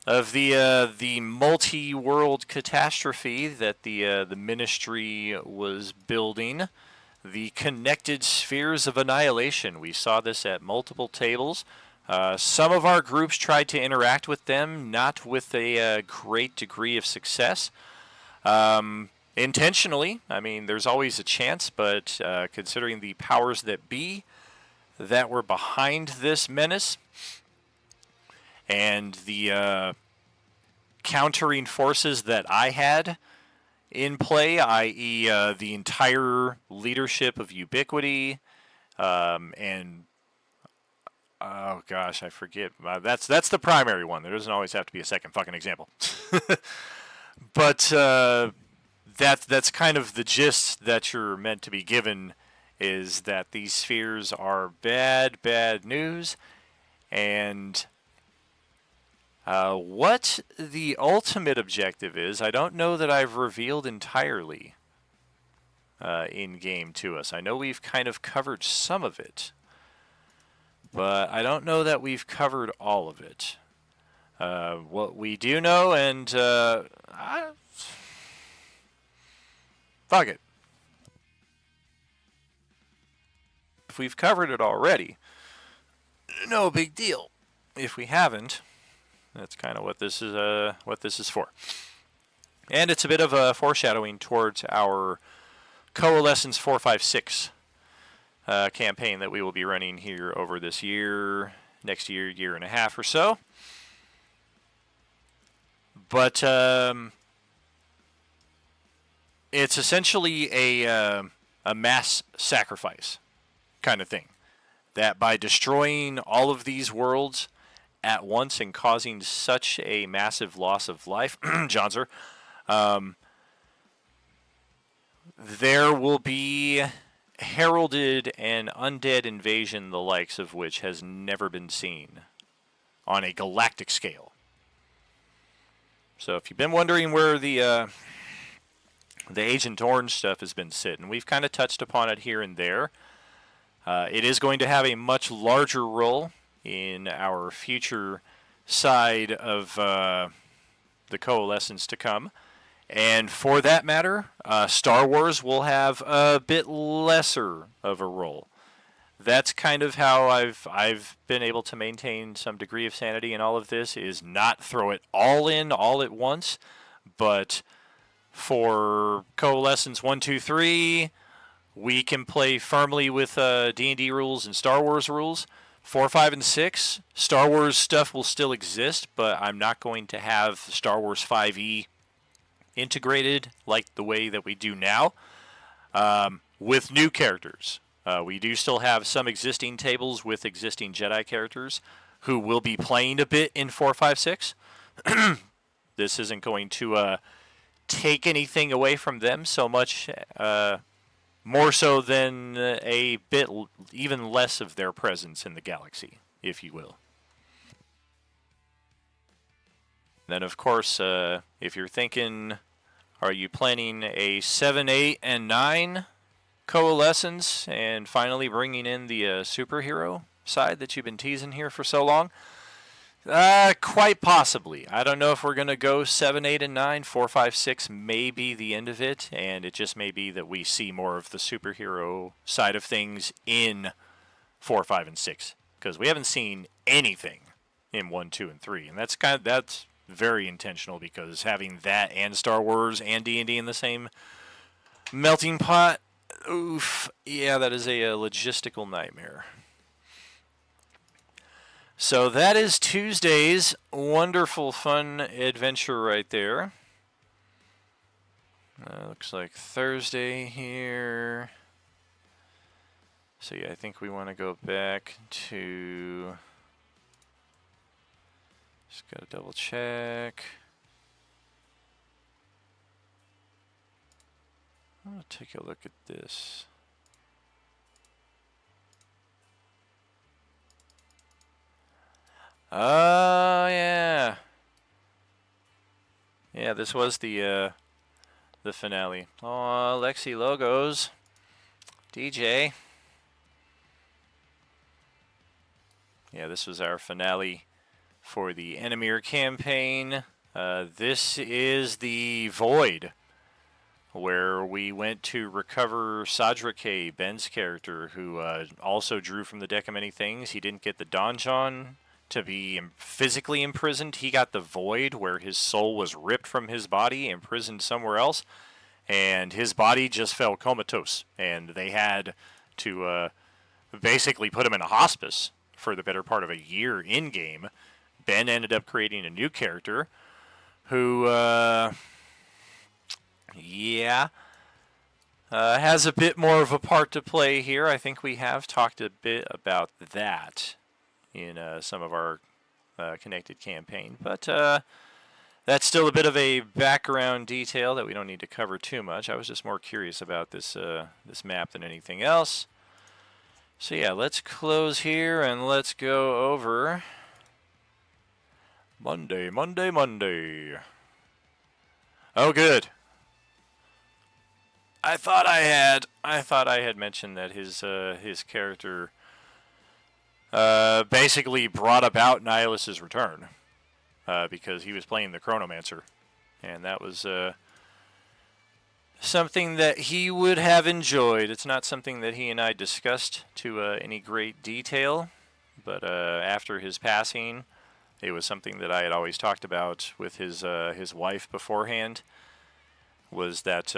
of the multi-world catastrophe that the Ministry was building, the connected spheres of annihilation. We saw this at multiple tables. Some of our groups tried to interact with them, not with a great degree of success. Intentionally, I mean, there's always a chance, but considering the powers that be that were behind this menace, and the countering forces that I had in play, i.e. The entire leadership of Ubiquity, and oh gosh, I forget. That's the primary one. There doesn't always have to be a second fucking example. But that's kind of the gist that you're meant to be given, is that these spheres are bad news, and what the ultimate objective is, I don't know that I've revealed entirely in-game to us. I know we've kind of covered some of it, but I don't know that we've covered all of it. What we do know, and fuck it. If we've covered it already, no big deal. If we haven't, that's kind of what this is for. And it's a bit of a foreshadowing towards our Coalescence 456 campaign that we will be running here over this year, next year, year and a half or so. But it's essentially a mass sacrifice kind of thing. That by destroying all of these worlds at once and causing such a massive loss of life, Johnser, there will be heralded an undead invasion the likes of which has never been seen on a galactic scale. So if you've been wondering where the Agent Orange stuff has been sitting, we've kind of touched upon it here and there. It is going to have a much larger role in our future side of the Coalescence to come. And for that matter, Star Wars will have a bit lesser of a role. That's kind of how I've been able to maintain some degree of sanity in all of this, is not throw it all in all at once, but for Coalescence 1, 2, 3, we can play firmly with D&D rules and Star Wars rules. 4, 5, and 6, Star Wars stuff will still exist, but I'm not going to have Star Wars 5e integrated like the way that we do now, with new characters. We do still have some existing tables with existing Jedi characters who will be playing a bit in 4, 5, 6. This isn't going to take anything away from them so much, more so than a bit even less of their presence in the galaxy, if you will. Then, of course, if you're thinking, are you planning a 7, 8, and 9 Coalescence and finally bringing in the superhero side that you've been teasing here for so long? Quite possibly. I don't know if we're going to go 7, 8, and 9. 4, 5, 6 may be the end of it, and it just may be that we see more of the superhero side of things in 4, 5, and 6. because we haven't seen anything in 1, 2, and 3, and that's very intentional, because having that and Star Wars and D&D in the same melting pot, oof, yeah, that is a logistical nightmare. So that is Tuesday's wonderful, fun adventure right there. Looks like Thursday here. So yeah, I think we want to go back to... Just gotta double check. I'll take a look at this. Oh, yeah. Yeah, this was the finale. Oh, Lexi Logos. DJ. Yeah, this was our finale for the Enemir campaign. This is the Void, where we went to recover Sadrake, Ben's character, who also drew from the deck of many things. He didn't get the donjon to be physically imprisoned. He got the Void, where his soul was ripped from his body, imprisoned somewhere else, and his body just fell comatose. And they had to basically put him in a hospice for the better part of a year in-game. Ben ended up creating a new character who, has a bit more of a part to play here. I think we have talked a bit about that in some of our connected campaign, but that's still a bit of a background detail that we don't need to cover too much. I was just more curious about this map than anything else. So yeah, let's close here and let's go over Monday. Oh, good. I thought I had mentioned that his character basically brought about Nihilus's return because he was playing the Chronomancer, and that was something that he would have enjoyed. It's not something that he and I discussed to any great detail, but after his passing, it was something that I had always talked about with his wife beforehand, was that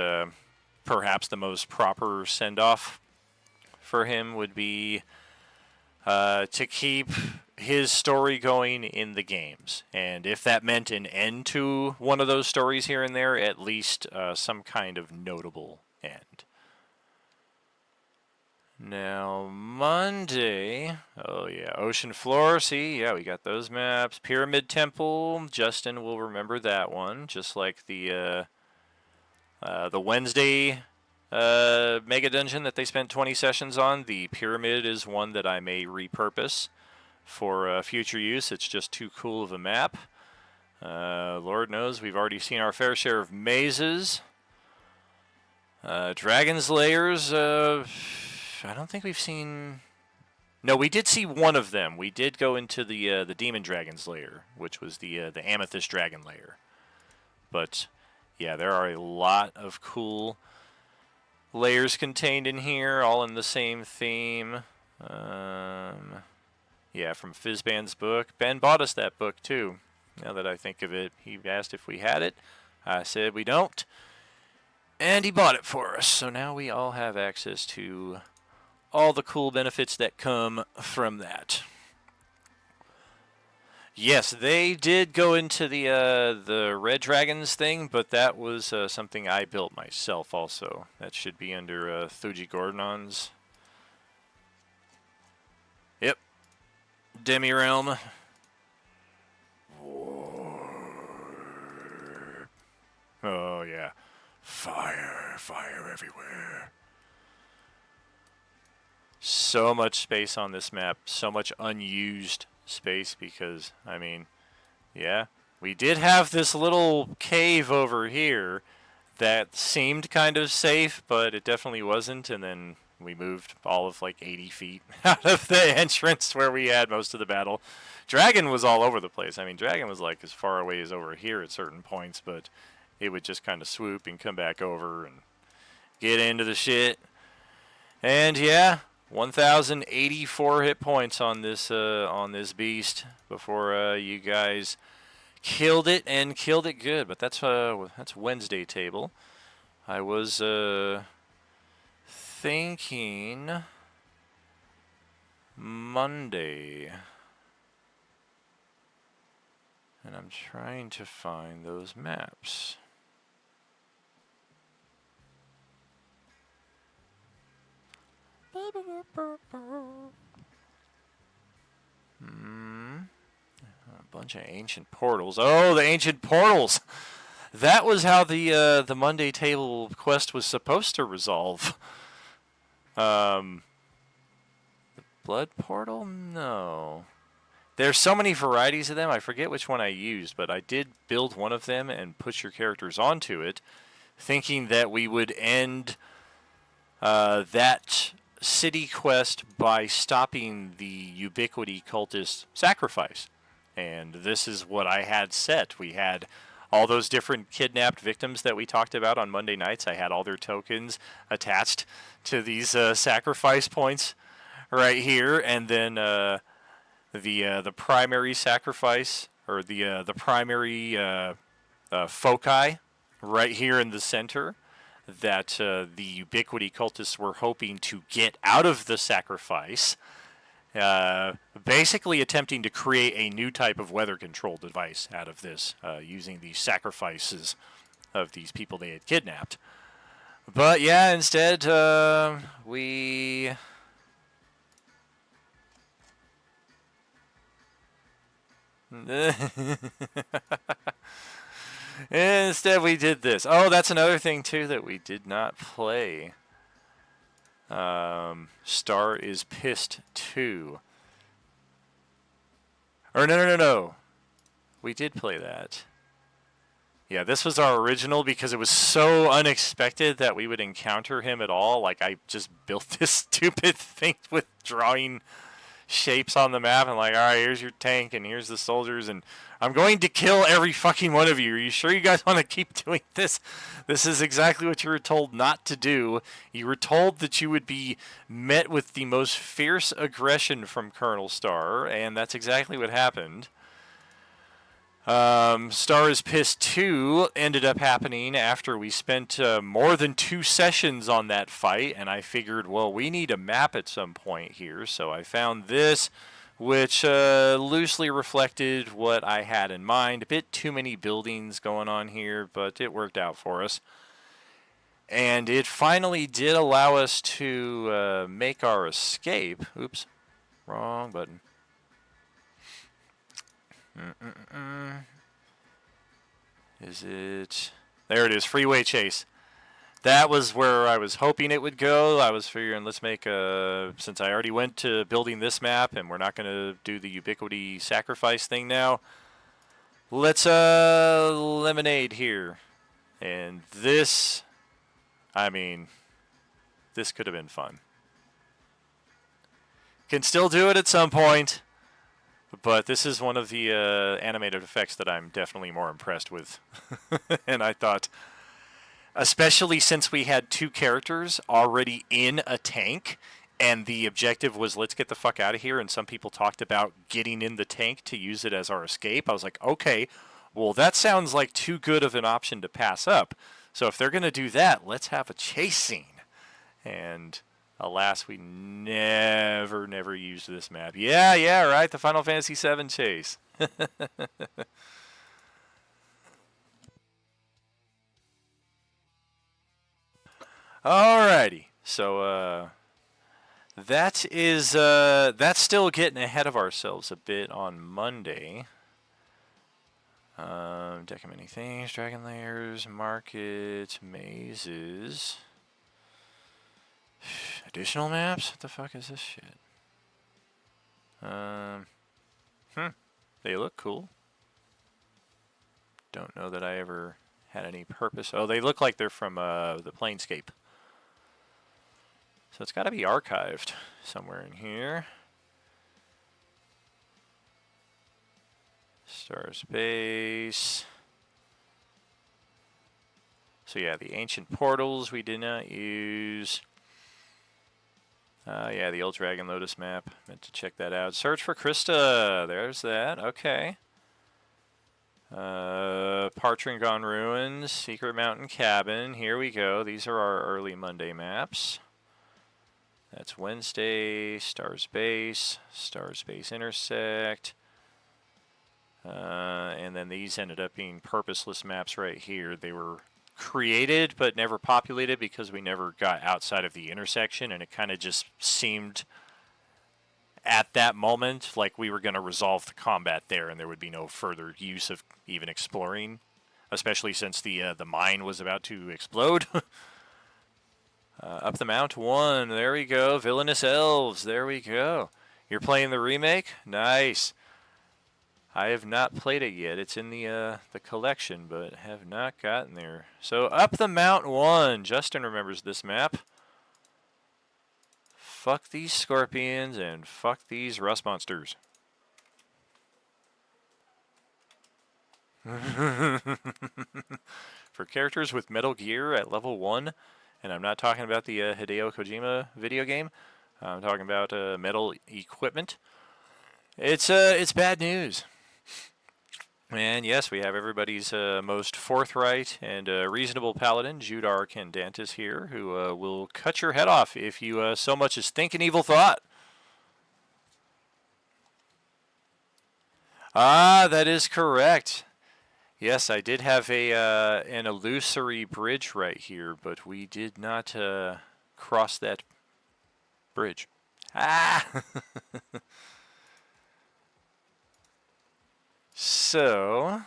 perhaps the most proper send-off for him would be to keep his story going in the games. And if that meant an end to one of those stories here and there, at least some kind of notable end. Now, Monday, oh yeah, Ocean Floor, see, yeah, we got those maps. Pyramid Temple, Justin will remember that one, just like the Wednesday Mega Dungeon that they spent 20 sessions on. The Pyramid is one that I may repurpose for future use. It's just too cool of a map. Lord knows we've already seen our fair share of mazes. Dragon's Lairs, I don't think we've seen... No, we did see one of them. We did go into the Demon Dragon's Lair, which was the Amethyst Dragon Lair. But yeah, there are a lot of cool layers contained in here, all in the same theme. Yeah, from Fizzband's book. Ben bought us that book too. Now that I think of it, he asked if we had it. I said we don't. And he bought it for us. So now we all have access to all the cool benefits that come from that. Yes, they did go into the Red Dragons thing, but that was something I built myself also. That should be under Thuji Gordonon's. Yep. Demi-Realm. Oh, yeah. Fire everywhere. So much space on this map. So much unused space because, I mean, yeah. We did have this little cave over here that seemed kind of safe, but it definitely wasn't, and then we moved all of like 80 feet out of the entrance where we had most of the battle. Dragon was all over the place. I mean, Dragon was like as far away as over here at certain points, but it would just kind of swoop and come back over and get into the shit. And yeah, 1,084 hit points on this beast before you guys killed it and killed it good. But that's Wednesday table. I was thinking Monday, and I'm trying to find those maps. A bunch of ancient portals. Oh, the ancient portals! That was how the Monday table quest was supposed to resolve. The blood portal? No. There's so many varieties of them, I forget which one I used, but I did build one of them and put your characters onto it, thinking that we would end that city quest by stopping the Ubiquity Cultist sacrifice. And this is what I had set. We had all those different kidnapped victims that we talked about on Monday nights. I had all their tokens attached to these sacrifice points right here, and then the primary sacrifice, or the primary foci right here in the center that the Ubiquity Cultists were hoping to get out of the sacrifice, basically attempting to create a new type of weather control device out of this, using the sacrifices of these people they had kidnapped. But yeah, instead, we... Instead, we did this. Oh, that's another thing, too, that we did not play. Star is Pissed 2. Or, no. We did play that. Yeah, this was our original because it was so unexpected that we would encounter him at all. Like, I just built this stupid thing with drawing shapes on the map and like, all right, here's your tank and here's the soldiers and I'm going to kill every fucking one of you. Are you sure you guys want to keep doing this? This is exactly what you were told not to do. You were told that you would be met with the most fierce aggression from Colonel Star, and that's exactly what happened. Star is Pissed 2 ended up happening after we spent more than 2 sessions on that fight, and I figured, well, we need a map at some point here, so I found this, which loosely reflected what I had in mind. A bit too many buildings going on here, but it worked out for us. And it finally did allow us to make our escape. Oops, wrong button. Is it? There it is, Freeway Chase. That was where I was hoping it would go. I was figuring, let's make a, since I already went to building this map and we're not going to do the Ubiquity sacrifice thing now, let's lemonade here. And this, I mean, this could have been fun. Can still do it at some point. But this is one of the animated effects that I'm definitely more impressed with. And I thought, especially since we had 2 characters already in a tank, and the objective was, let's get the fuck out of here, and some people talked about getting in the tank to use it as our escape, I was like, okay, well, that sounds like too good of an option to pass up. So if they're going to do that, let's have a chase scene. And... alas, we never used this map. Yeah, right, the Final Fantasy VII chase. Alrighty, so that's still getting ahead of ourselves a bit on Monday. Deck of many things, dragon layers, market, mazes. Additional maps? What the fuck is this shit? They look cool. Don't know that I ever had any purpose. Oh, they look like they're from the Planescape. So it's got to be archived somewhere in here. Star Space. So yeah, the ancient portals we did not use. Yeah, the old Dragon Lotus map. Meant to check that out. Search for Krista. There's that. Okay. Partringon Ruins, Secret Mountain Cabin. Here we go. These are our early Monday maps. That's Wednesday, Stars Base Intersect. And then these ended up being purposeless maps right here. They were created but never populated because we never got outside of the intersection, and it kind of just seemed at that moment like we were going to resolve the combat there and there would be no further use of even exploring, especially since the mine was about to explode. Up the Mount 1, there we go. Villainous Elves, there we go. You're playing the remake? Nice. I have not played it yet. It's in the collection, but have not gotten there. So Up the Mount 1. Justin remembers this map. Fuck these scorpions and fuck these rust monsters. For characters with Metal Gear at level 1, and I'm not talking about the Hideo Kojima video game, I'm talking about metal equipment. It's bad news. And yes, we have everybody's most forthright and reasonable paladin, Judar Candantis here, who will cut your head off if you so much as think an evil thought. Ah, that is correct. Yes, I did have an illusory bridge right here, but we did not cross that bridge. Ah! So,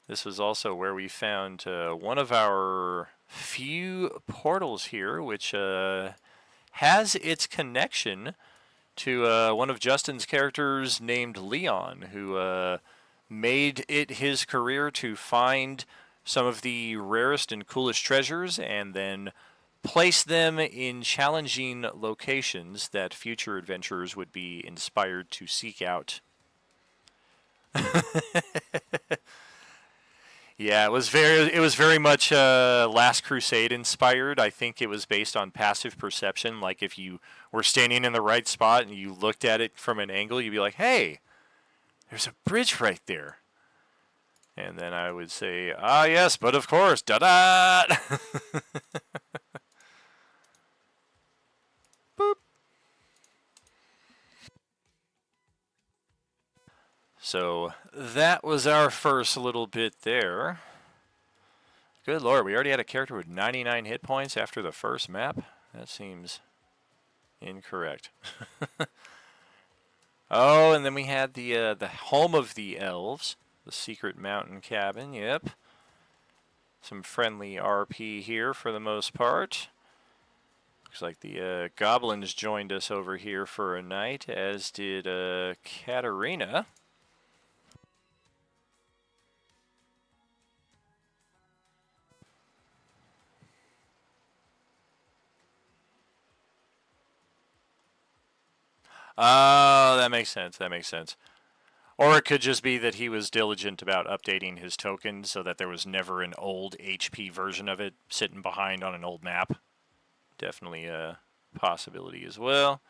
this was also where we found one of our few portals here, which has its connection to one of Justin's characters named Leon, who made it his career to find some of the rarest and coolest treasures and then place them in challenging locations that future adventurers would be inspired to seek out. Yeah, it was very much Last Crusade inspired. I think it was based on passive perception. Like if you were standing in the right spot and you looked at it from an angle, you'd be like, "Hey, there's a bridge right there." And then I would say, "Ah, yes, but of course, da-da!" Boop. So that was our first little bit there. Good lord, we already had a character with 99 hit points after the first map? That seems incorrect. Oh, and then we had the home of the elves, the secret mountain cabin, yep. Some friendly RP here for the most part. Looks like the goblins joined us over here for a night, as did Katarina. Oh, that makes sense. That makes sense. Or it could just be that he was diligent about updating his token so that there was never an old HP version of it sitting behind on an old map. Definitely a possibility as well.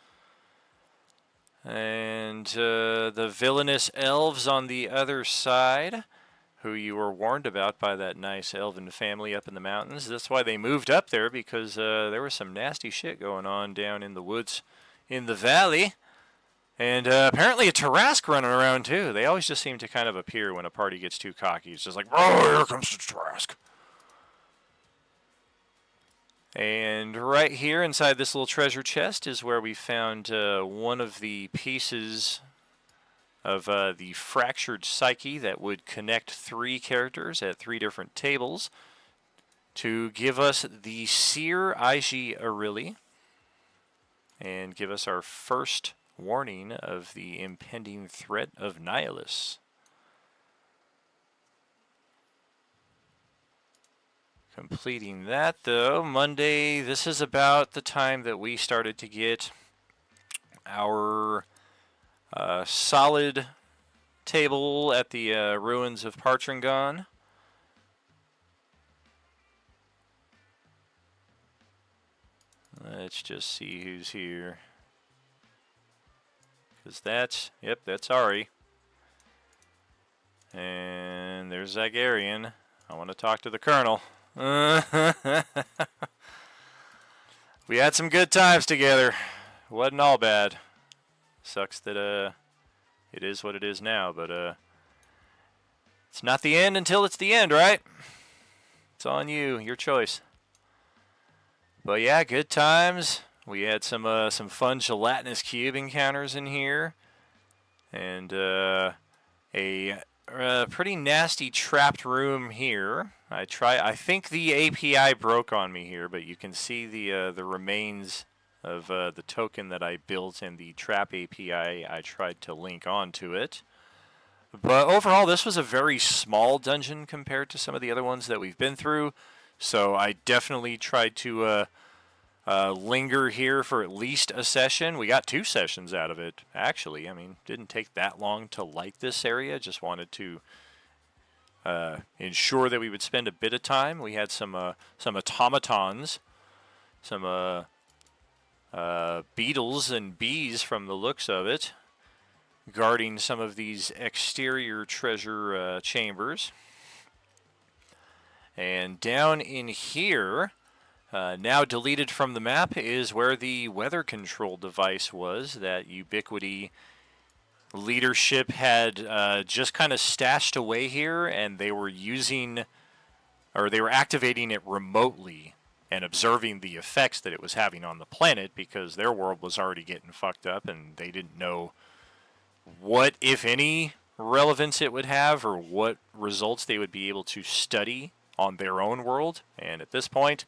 And the villainous elves on the other side, who you were warned about by that nice elven family up in the mountains. That's why they moved up there, because there was some nasty shit going on down in the woods in the valley. And apparently a Tarrasque running around too. They always just seem to kind of appear when a party gets too cocky. It's just like, oh, here comes the Tarrasque. And right here inside this little treasure chest is where we found one of the pieces of the fractured psyche that would connect 3 characters at 3 different tables to give us the Seer Aiji Aurili and give us our first warning of the impending threat of Nihilus. Completing that though, Monday, this is about the time that we started to get our solid table at the ruins of Partringon. Let's just see who's here. Because that's Ari. And there's Zagarian. I want to talk to the Colonel. We had some good times together. Wasn't all bad. Sucks that it is what it is now, but it's not the end until it's the end, right? It's on you, your choice. But yeah, good times. We had some fun gelatinous cube encounters in here, and a pretty nasty trapped room here. I think the API broke on me here, but you can see the remains of the token that I built in the trap API. I tried to link onto it. But overall, this was a very small dungeon compared to some of the other ones that we've been through. So I definitely tried to linger here for at least a session. We got 2 sessions out of it, actually. I mean, didn't take that long to light this area. Just wanted to ensure that we would spend a bit of time. We had some automatons, some beetles and bees from the looks of it, guarding some of these exterior treasure chambers. And down in here, now deleted from the map, is where the weather control device was that Ubiquity leadership had just kind of stashed away here, and they were activating it remotely and observing the effects that it was having on the planet, because their world was already getting fucked up and they didn't know what, if any, relevance it would have or what results they would be able to study on their own world. And at this point,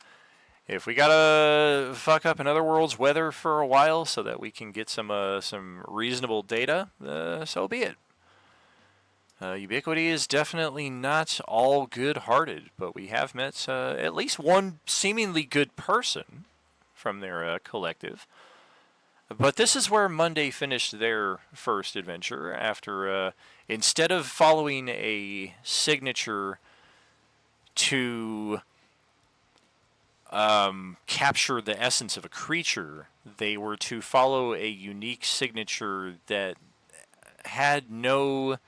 if we gotta fuck up another world's weather for a while so that we can get some reasonable data, so be it. Ubiquity is definitely not all good-hearted, but we have met at least one seemingly good person from their collective. But this is where Monday finished their first adventure after, instead of following a signature to capture the essence of a creature, they were to follow a unique signature that had no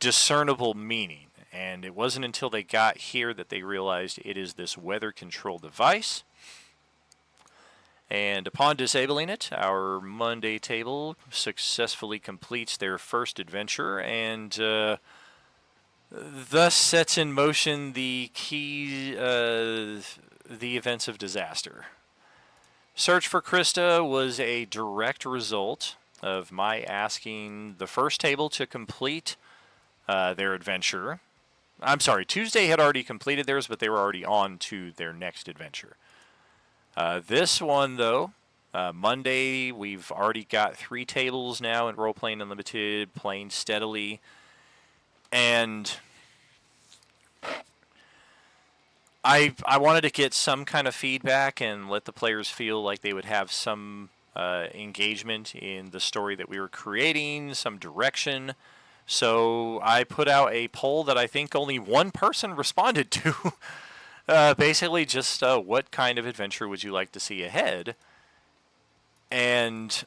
discernible meaning. And it wasn't until they got here that they realized it is this weather control device. And upon disabling it, our Monday table successfully completes their first adventure and thus sets in motion the events of disaster. Search for Krista was a direct result of my asking the first table to complete their adventure. I'm sorry, Tuesday had already completed theirs, but they were already on to their next adventure. This one, though, Monday, we've already got 3 tables now in Role Playing Unlimited, playing steadily. And I wanted to get some kind of feedback and let the players feel like they would have some engagement in the story that we were creating, some direction. So I put out a poll that I think only one person responded to. Basically just what kind of adventure would you like to see ahead? And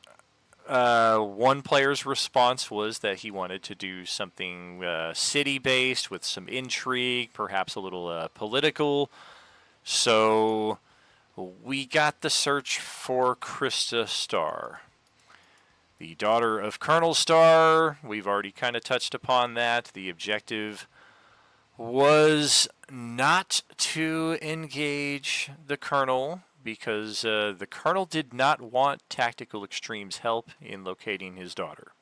one player's response was that he wanted to do something city-based with some intrigue, perhaps a little political. So we got the search for Krista Starr, the daughter of Colonel Starr. We've already kind of touched upon that. The objective was not to engage the Colonel because the Colonel did not want Tactical Extreme's help in locating his daughter.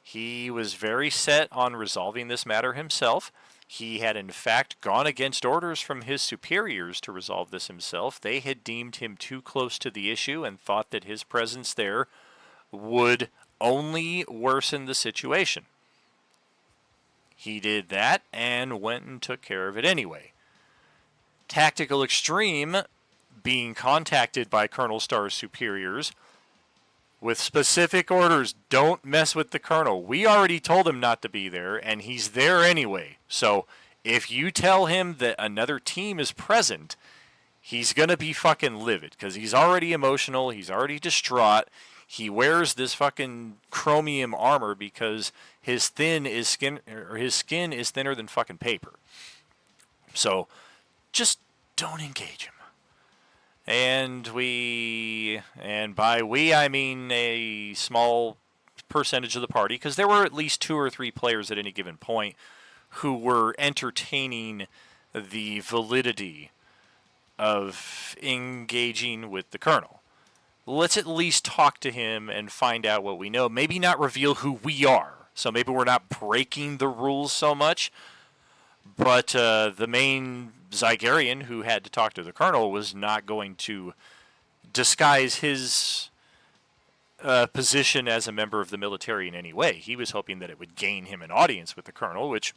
He was very set on resolving this matter himself. He had in fact gone against orders from his superiors to resolve this himself. They had deemed him too close to the issue and thought that his presence there would only worsen the situation. He did that and went and took care of it anyway. Tactical Extreme, being contacted by Colonel Starr's superiors with specific orders, don't mess with the Colonel. We already told him not to be there, and he's there anyway. So if you tell him that another team is present, he's going to be fucking livid because he's already emotional. He's already distraught. He wears this fucking chromium armor because his skin is thinner than fucking paper. So just don't engage him. And by we I mean a small percentage of the party, because there were at least 2 or 3 players at any given point who were entertaining the validity of engaging with the Colonel. Let's at least talk to him and find out what we know. Maybe not reveal who we are. So maybe we're not breaking the rules so much. But the main Zygarian who had to talk to the Colonel was not going to disguise his position as a member of the military in any way. He was hoping that it would gain him an audience with the Colonel, which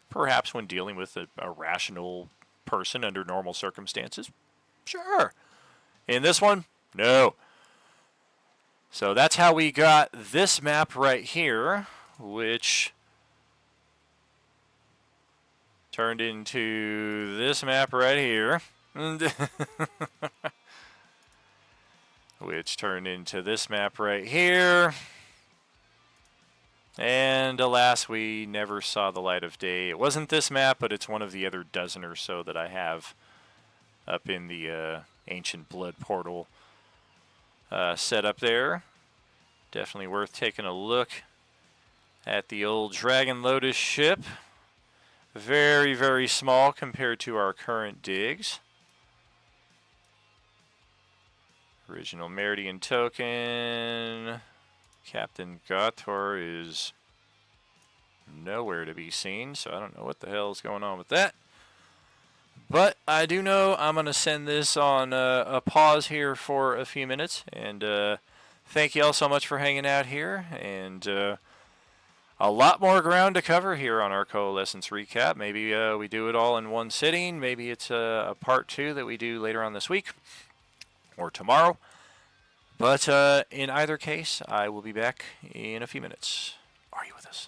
perhaps when dealing with a rational person under normal circumstances, sure. In this one, no. So that's how we got this map right here, which turned into this map right here. Which turned into this map right here. And alas, we never saw the light of day. It wasn't this map, but it's one of the other dozen or so that I have up in the Ancient Blood portal set up there. Definitely worth taking a look at the old Dragon Lotus ship. Very, very small compared to our current digs. Original Meridian token. Captain Gator is nowhere to be seen, so I don't know what the hell is going on with that. But I do know I'm going to send this on a pause here for a few minutes. And thank you all so much for hanging out here. And a lot more ground to cover here on our Coalescence Recap. Maybe we do it all in one sitting. Maybe it's a part 2 that we do later on this week or tomorrow. But in either case, I will be back in a few minutes. Are you with us?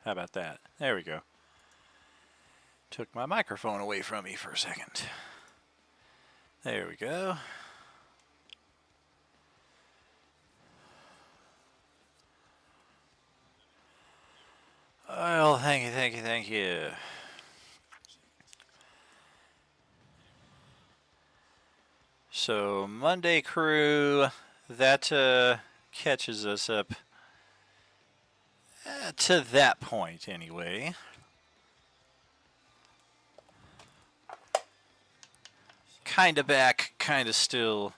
How about that? There we go. Took my microphone away from me for a second. There we go. Well, thank you, thank you, thank you. So, Monday crew, that catches us up to that point anyway. Kinda back, kinda still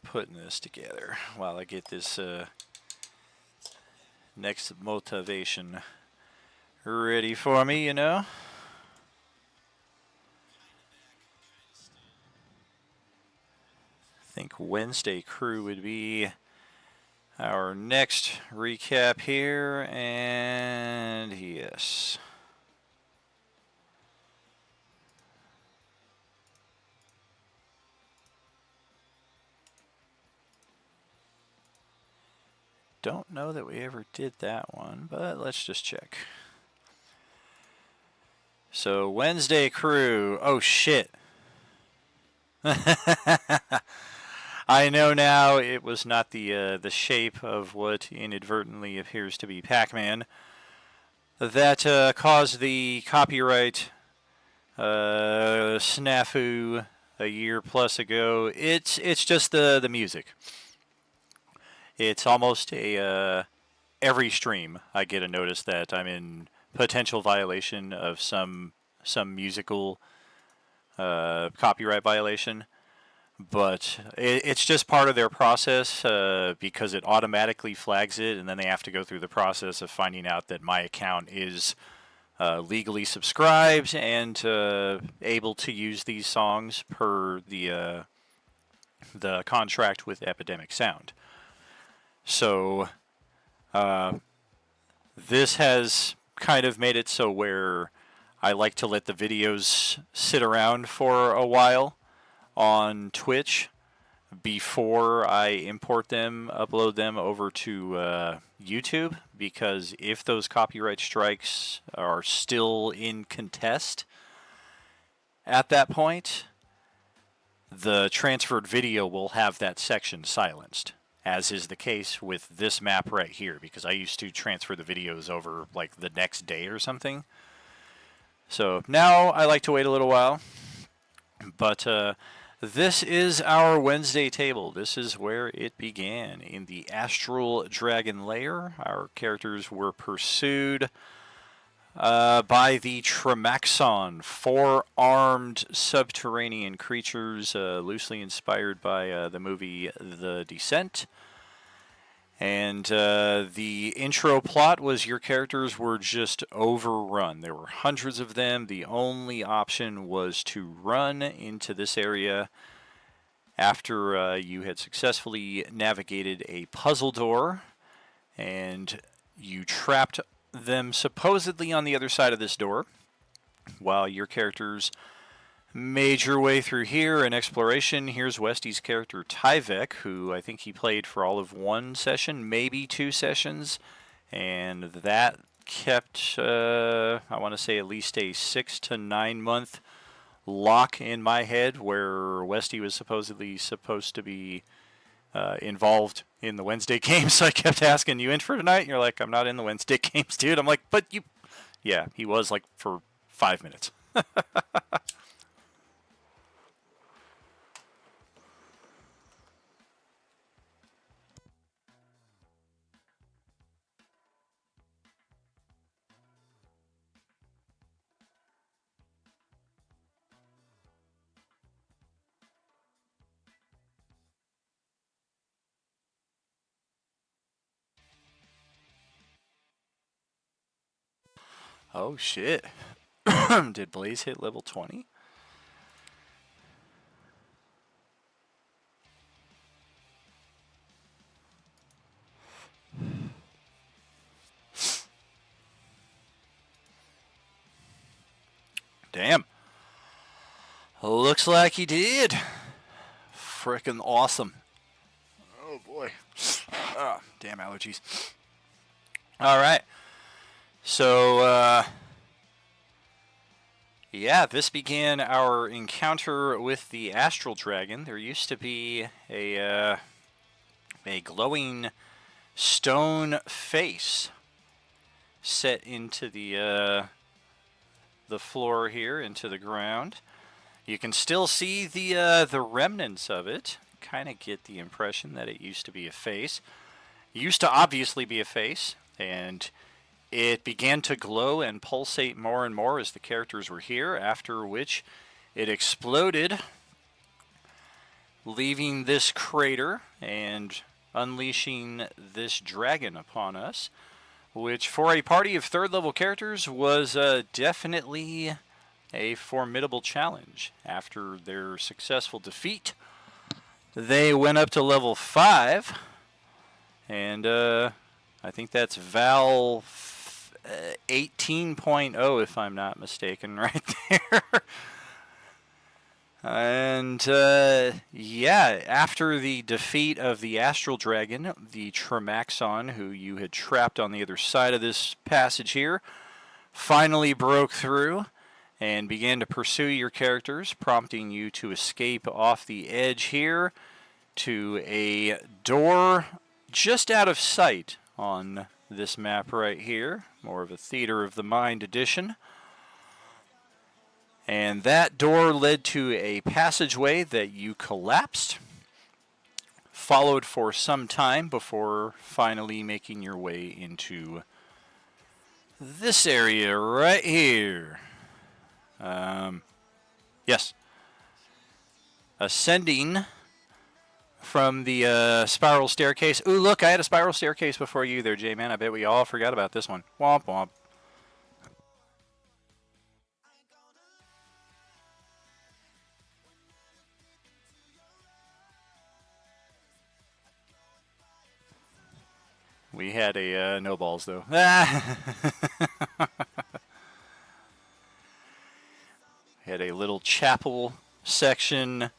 putting this together while I get this next motivation ready for me, you know? I think Wednesday crew would be our next recap here, and yes. Don't know that we ever did that one, but let's just check. So Wednesday crew, oh shit. I know now it was not the shape of what inadvertently appears to be Pac-Man that caused the copyright snafu a year plus ago. It's just the music. It's almost a every stream I get a notice that I'm in potential violation of some musical copyright violation. But it's just part of their process because it automatically flags it, and then they have to go through the process of finding out that my account is legally subscribed and able to use these songs per the contract with Epidemic Sound. So this has kind of made it so where I like to let the videos sit around for a while on Twitch before I import them, upload them over to YouTube, because if those copyright strikes are still in contest at that point, the transferred video will have that section silenced, as is the case with this map right here, because I used to transfer the videos over like the next day or something. So now I like to wait a little while, but this is our Wednesday table. This is where it began. In the Astral Dragon Lair, our characters were pursued by the Tremaxon, four-armed subterranean creatures, loosely inspired by the movie The Descent. And the intro plot was your characters were just overrun. There were hundreds of them. The only option was to run into this area after you had successfully navigated a puzzle door, and you trapped them supposedly on the other side of this door, while your characters made your way through here in exploration. Here's Westy's character Tyvek, who I think he played for all of one session, maybe two sessions, and that kept, I want to say, at least a 6 to 9 month lock in my head, where Westy was supposedly supposed to be involved in the Wednesday games. So I kept asking, you in for tonight? And you're like, I'm not in the Wednesday games, dude. I'm like, but you... Yeah, he was like for 5 minutes. Oh, shit. Did Blaze hit level 20? Damn. Looks like he did. Frickin' awesome. Oh, boy. Oh, damn allergies. All right. So, yeah, this began our encounter with the Astral Dragon. There used to be a glowing stone face set into the floor here, into the ground. You can still see the remnants of it. Kind of get the impression that it used to be a face. It used to obviously be a face, and it began to glow and pulsate more and more as the characters were here, after which it exploded, leaving this crater and unleashing this dragon upon us, which for a party of third level characters was definitely a formidable challenge. After their successful defeat, they went up to level 5, and I think that's Val 18.0 if I'm not mistaken right there. And yeah, after the defeat of the Astral Dragon, the Tremaxon, who you had trapped on the other side of this passage here, finally broke through and began to pursue your characters, prompting you to escape off the edge here to a door just out of sight on this map right here, more of a Theater of the Mind edition. And that door led to a passageway that you collapsed, followed for some time before finally making your way into this area right here. Yes. Ascending from the spiral staircase. Ooh, look, I had a spiral staircase before you there, J-Man. I bet we all forgot about this one. Womp womp. We had a no balls, though. Had a little chapel section.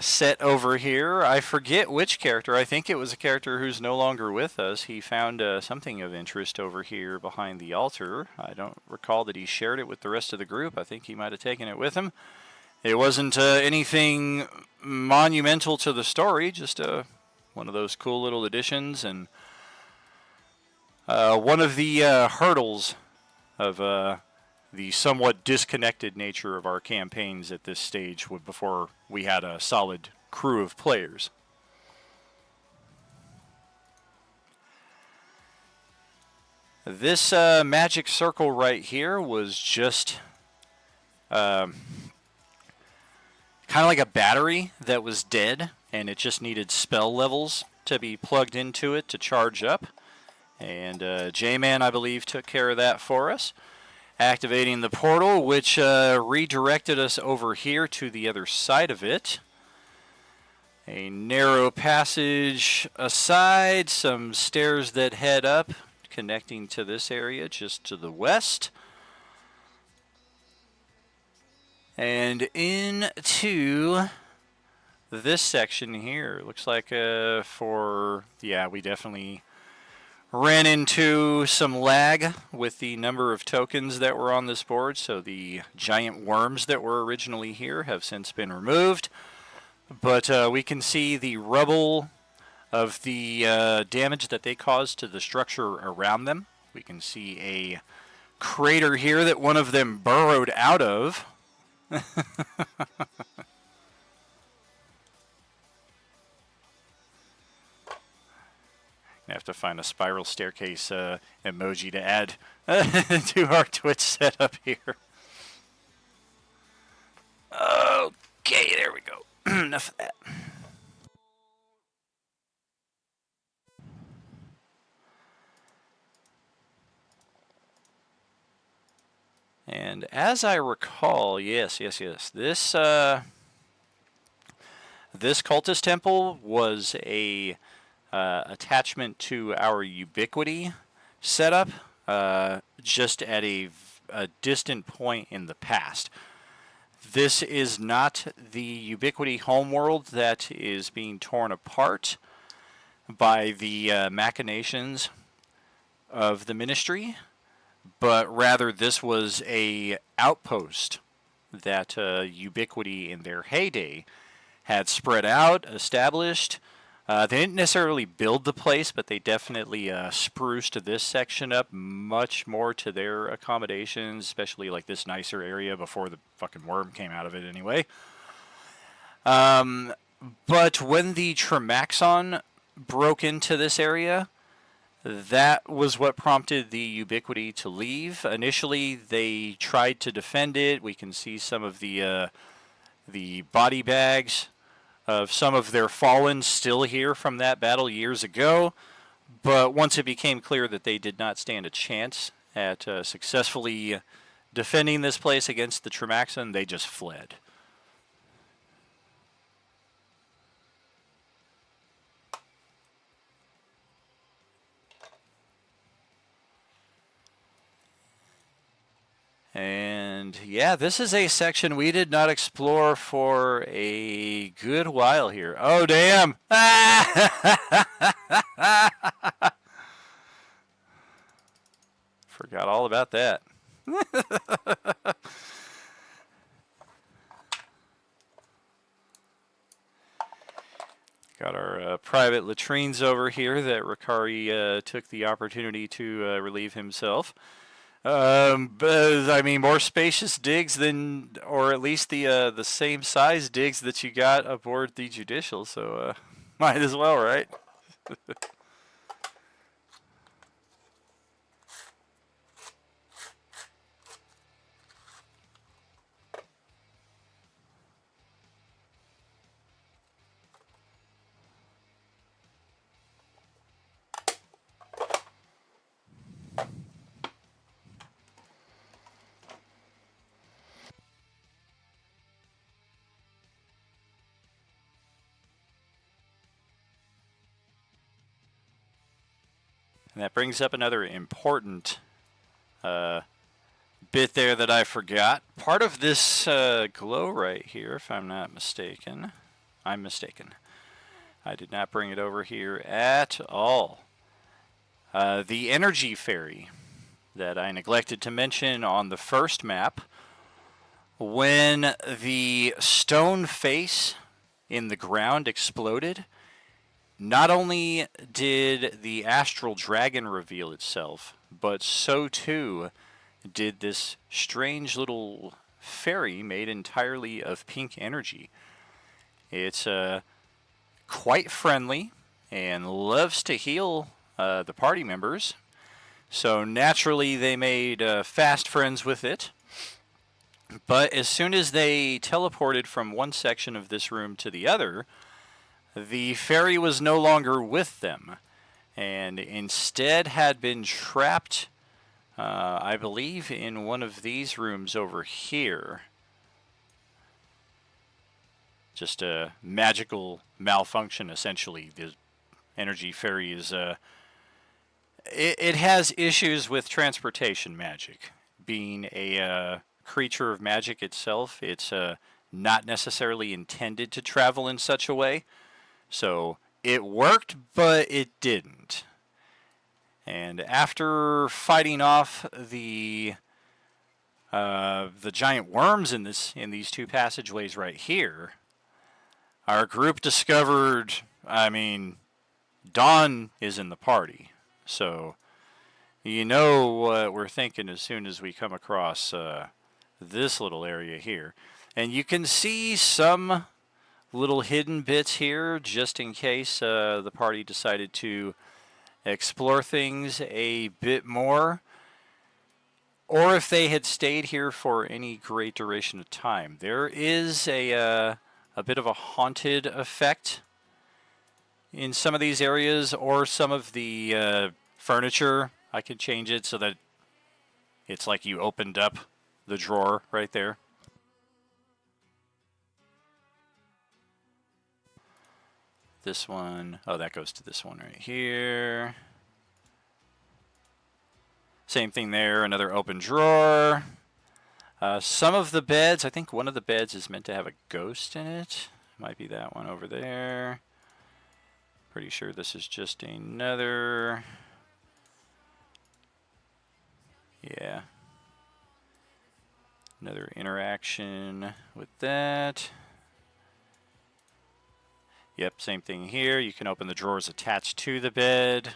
Set over here. I forget which character. I think it was a character who's no longer with us. He found something of interest over here behind the altar. I don't recall that he shared it with the rest of the group. I think he might have taken it with him. It wasn't anything monumental to the story, just one of those cool little additions, and one of the hurdles of the somewhat disconnected nature of our campaigns at this stage before we had a solid crew of players. This magic circle right here was just kind of like a battery that was dead, and it just needed spell levels to be plugged into it to charge up. And J-Man, I believe, took care of that for us, activating the portal, which redirected us over here to the other side of it. A narrow passage aside, some stairs that head up, connecting to this area just to the west. And into this section here. Looks like yeah, we definitely ran into some lag with the number of tokens that were on this board. So the giant worms that were originally here have since been removed. But we can see the rubble of the damage that they caused to the structure around them. We can see a crater here that one of them burrowed out of. I have to find a spiral staircase emoji to add to our Twitch setup here. Okay, there we go. Enough of that. And as I recall, yes, this this cultist temple was a attachment to our ubiquity setup, just at a distant point in the past. This is not the Ubiquity homeworld that is being torn apart by the machinations of the Ministry, but rather this was a outpost that Ubiquity in their heyday had spread out, established. They didn't necessarily build the place, but they definitely spruced this section up much more to their accommodations, especially like this nicer area before the fucking worm came out of it anyway. But when the Tremaxon broke into this area, that was what prompted the Ubiquity to leave. Initially, they tried to defend it. We can see some of the body bags of some of their fallen still here from that battle years ago. But once it became clear that they did not stand a chance at successfully defending this place against the Tremaxon, they just fled. And yeah, this is a section we did not explore for a good while here. Oh, damn! Forgot all about that. Got our private latrines over here that Ricari took the opportunity to relieve himself. But, I mean, more spacious digs than, or at least the same size digs that you got aboard the Judicial, so might as well, right? And that brings up another important bit there that I forgot. Part of this glow right here, if I'm not mistaken, I'm mistaken. I did not bring it over here at all. The energy fairy that I neglected to mention on the first map, when the stone face in the ground exploded, not only did the astral dragon reveal itself, but so too did this strange little fairy made entirely of pink energy. It's quite friendly and loves to heal the party members, so naturally they made fast friends with it. But as soon as they teleported from one section of this room to the other, the fairy was no longer with them, and instead had been trapped, I believe, in one of these rooms over here. Just a magical malfunction, essentially. The energy fairy is, it has issues with transportation magic. Being a creature of magic itself, it's not necessarily intended to travel in such a way. So it worked, but it didn't. And after fighting off the giant worms in these two passageways right here, our group discovered, I mean, Dawn is in the party. So you know what we're thinking as soon as we come across this little area here. And you can see some little hidden bits here just in case the party decided to explore things a bit more, or if they had stayed here for any great duration of time. There is a bit of a haunted effect in some of these areas, or some of the furniture. I could change it so that it's like you opened up the drawer right there. This one, oh, that goes to this one right here. Same thing there, another open drawer. Some of the beds, I think one of the beds is meant to have a ghost in it. Might be that one over there. Pretty sure this is just another... Yeah. Another interaction with that. Yep, same thing here. You can open the drawers attached to the bed.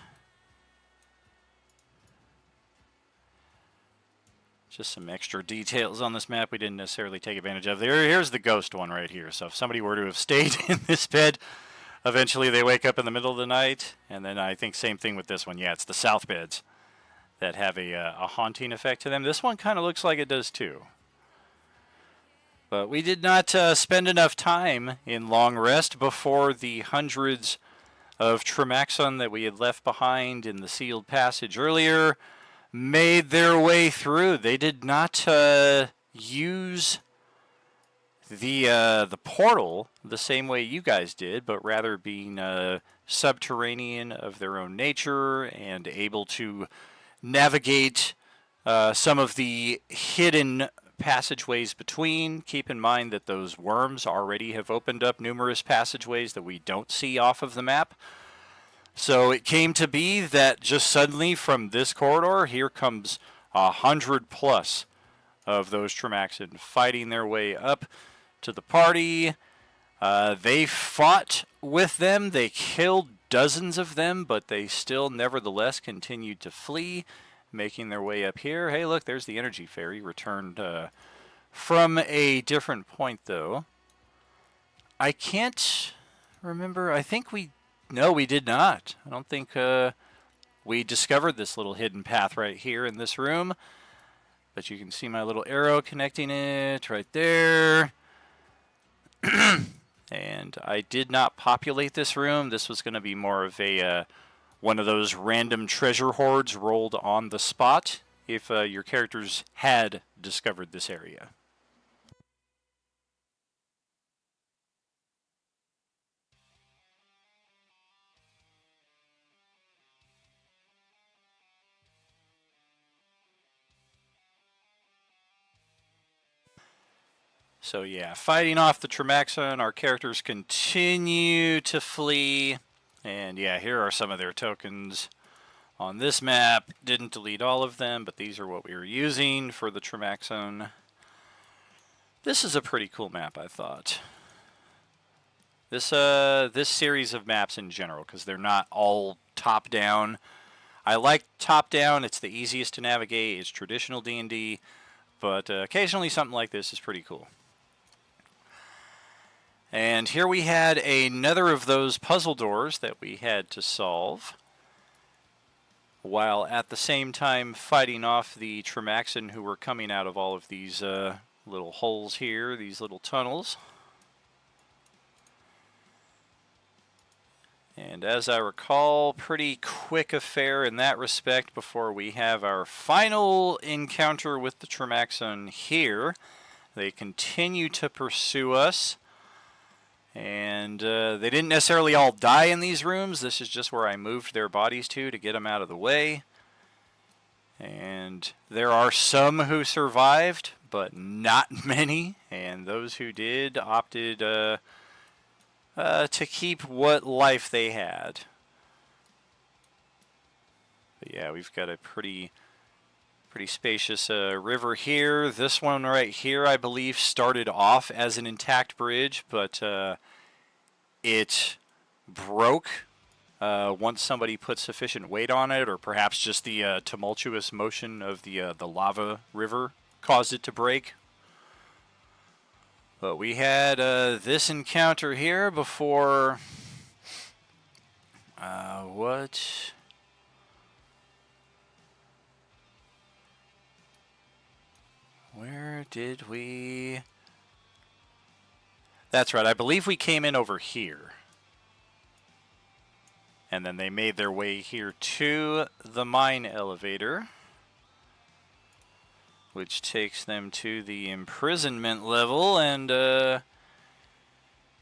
Just some extra details on this map we didn't necessarily take advantage of. Here's the ghost one right here. So if somebody were to have stayed in this bed, eventually they wake up in the middle of the night. And then I think same thing with this one. Yeah, it's the south beds that have a haunting effect to them. This one kind of looks like it does too. But we did not spend enough time in long rest before the hundreds of Tremaxon that we had left behind in the sealed passage earlier made their way through. They did not use the portal the same way you guys did, but rather being subterranean of their own nature and able to navigate some of the hidden passageways between. Keep in mind that those worms already have opened up numerous passageways that we don't see off of the map. So it came to be that just suddenly from this corridor, here comes 100 plus of those Tremaxon fighting their way up to the party. They fought with them. They killed dozens of them, but they still nevertheless continued to flee, making their way up here. Hey, look, there's the energy fairy returned from a different point, though. I can't remember. I think no, we did not. I don't think we discovered this little hidden path right here in this room. But you can see my little arrow connecting it right there. And I did not populate this room. This was going to be more of a one of those random treasure hoards rolled on the spot if your characters had discovered this area. So yeah, fighting off the Tremaxon, our characters continue to flee. And yeah, here are some of their tokens on this map. Didn't delete all of them, but these are what we were using for the Tremaxon. This is a pretty cool map, I thought. This series of maps in general, because they're not all top-down. I like top-down. It's the easiest to navigate. It's traditional D&D. But occasionally something like this is pretty cool. And here we had another of those puzzle doors that we had to solve, while at the same time fighting off the Tremaxon who were coming out of all of these little holes here, these little tunnels. And as I recall, pretty quick affair in that respect before we have our final encounter with the Tremaxon here. They continue to pursue us. And they didn't necessarily all die in these rooms. This is just where I moved their bodies to get them out of the way. And there are some who survived, but not many. And those who did opted to keep what life they had. But yeah, we've got a pretty spacious river here. This one right here, I believe, started off as an intact bridge, but it broke once somebody put sufficient weight on it, or perhaps just the tumultuous motion of the lava river caused it to break. But we had this encounter here before... what... Where did we... That's right, I believe we came in over here. And then they made their way here to the mine elevator, which takes them to the imprisonment level. And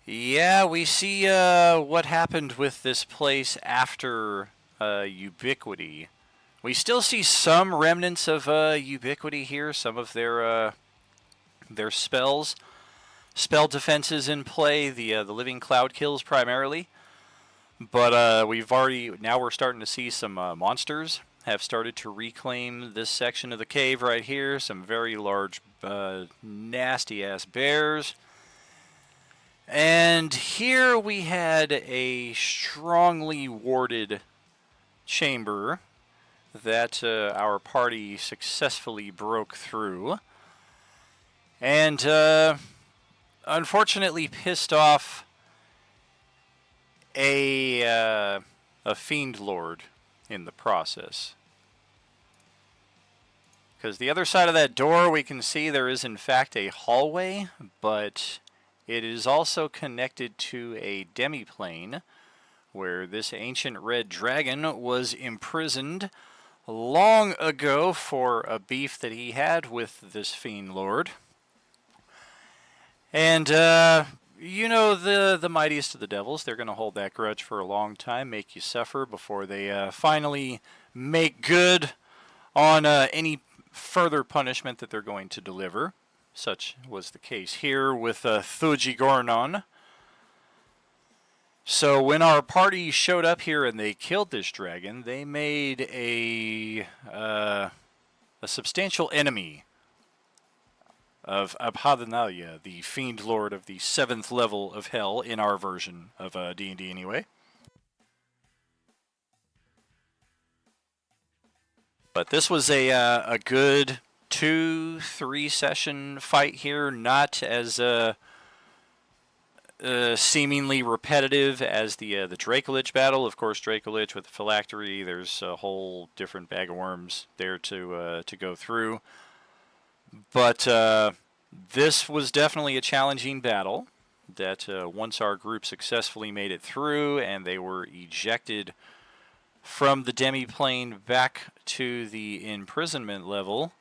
yeah, we see what happened with this place after Ubiquity. We still see some remnants of Ubiquity here. Some of their their spells. Spell defenses in play, the living cloud kills primarily. But now we're starting to see some monsters have started to reclaim this section of the cave right here. Some very large, nasty ass bears. And here we had a strongly warded chamber that our party successfully broke through. And unfortunately pissed off a fiend lord in the process. Because the other side of that door, we can see there is in fact a hallway, but it is also connected to a demiplane where this ancient red dragon was imprisoned long ago for a beef that he had with this fiend lord. And you know, the mightiest of the devils, they're going to hold that grudge for a long time, make you suffer before they finally make good on any further punishment that they're going to deliver. Such was the case here with Thuji Gornon. So when our party showed up here and they killed this dragon, they made a substantial enemy of Abhadanalia, the fiend lord of the 7th level of hell in our version of D&D anyway. But this was a good 2-3 session fight here, not as seemingly repetitive as the Dracolich battle. Of course, Dracolich with the phylactery, there's a whole different bag of worms there to go through. But this was definitely a challenging battle that once our group successfully made it through and they were ejected from the demiplane back to the imprisonment level,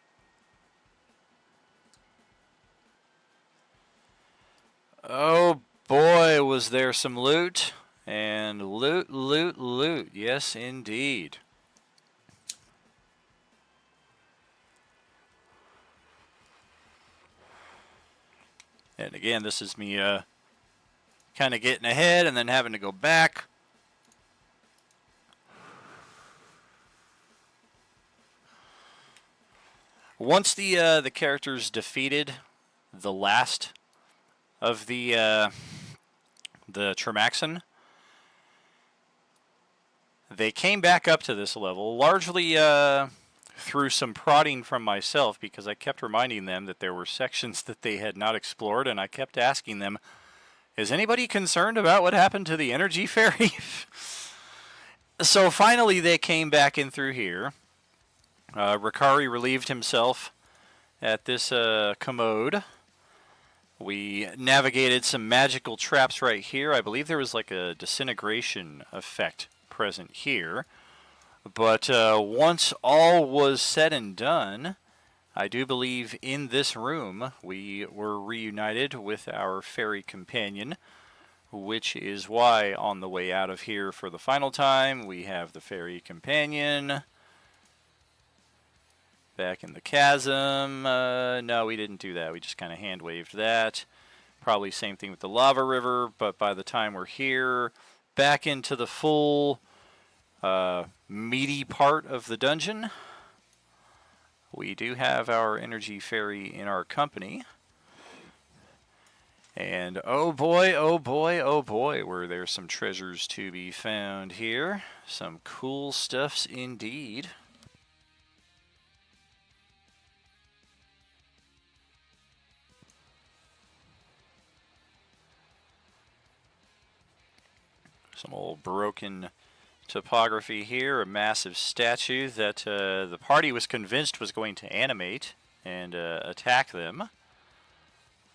oh boy, was there some loot. And loot, loot, loot. Yes, indeed. And again, this is me kind of getting ahead and then having to go back. Once the characters defeated the last of the Tremaxon, they came back up to this level, largely through some prodding from myself, because I kept reminding them that there were sections that they had not explored, and I kept asking them, is anybody concerned about what happened to the energy fairy? So finally they came back in through here. Ricari relieved himself at this commode. We navigated some magical traps right here. I believe there was like a disintegration effect present here. But once all was said and done, I do believe in this room we were reunited with our fairy companion, which is why on the way out of here for the final time we have the fairy companion back in the chasm. No, we didn't do that. We just kind of hand waved that. Probably same thing with the lava river, but by the time we're here, back into the full meaty part of the dungeon, we do have our energy fairy in our company. And oh boy, oh boy, oh boy, were there some treasures to be found here. Some cool stuffs indeed. Some old broken topography here, a massive statue that the party was convinced was going to animate and attack them.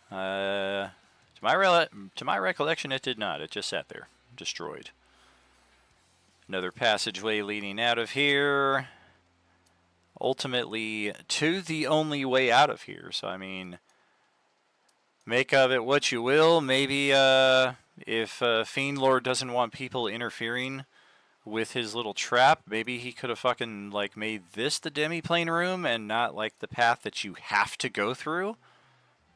To my recollection, it did not. It just sat there, destroyed. Another passageway leading out of here. Ultimately, to the only way out of here. So, I mean, make of it what you will. Maybe if Fiend Lord doesn't want people interfering with his little trap, maybe he could have fucking like made this the demiplane room and not like the path that you have to go through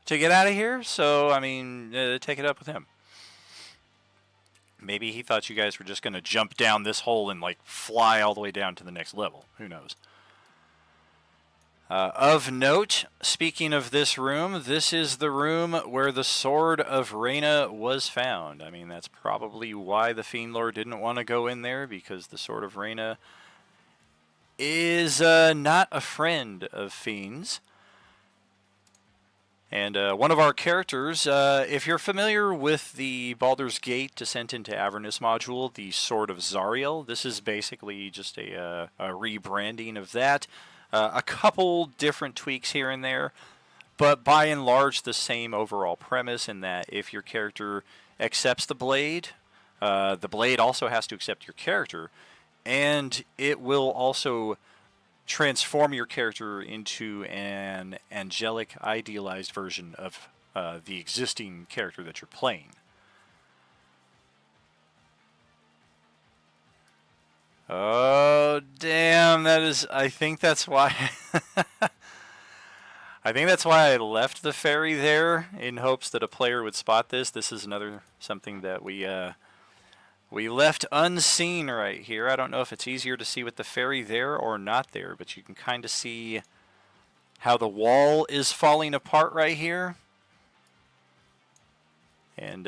to get out of here. So, I mean, take it up with him. Maybe he thought you guys were just going to jump down this hole and, like, fly all the way down to the next level. Who knows? Of note, speaking of this room, this is the room where the Sword of Reyna was found. I mean, that's probably why the Fiend Lord didn't want to go in there, because the Sword of Reyna is not a friend of Fiends. And one of our characters, if you're familiar with the Baldur's Gate Descent into Avernus module, the Sword of Zariel, this is basically just a rebranding of that. A couple different tweaks here and there, but by and large the same overall premise in that if your character accepts the blade also has to accept your character, and it will also transform your character into an angelic, idealized version of the existing character that you're playing. Oh, damn, that is... I think that's why... I think that's why I left the ferry there, in hopes that a player would spot this. This is another something that we left unseen right here. I don't know if it's easier to see with the ferry there or not there, but you can kind of see how the wall is falling apart right here. And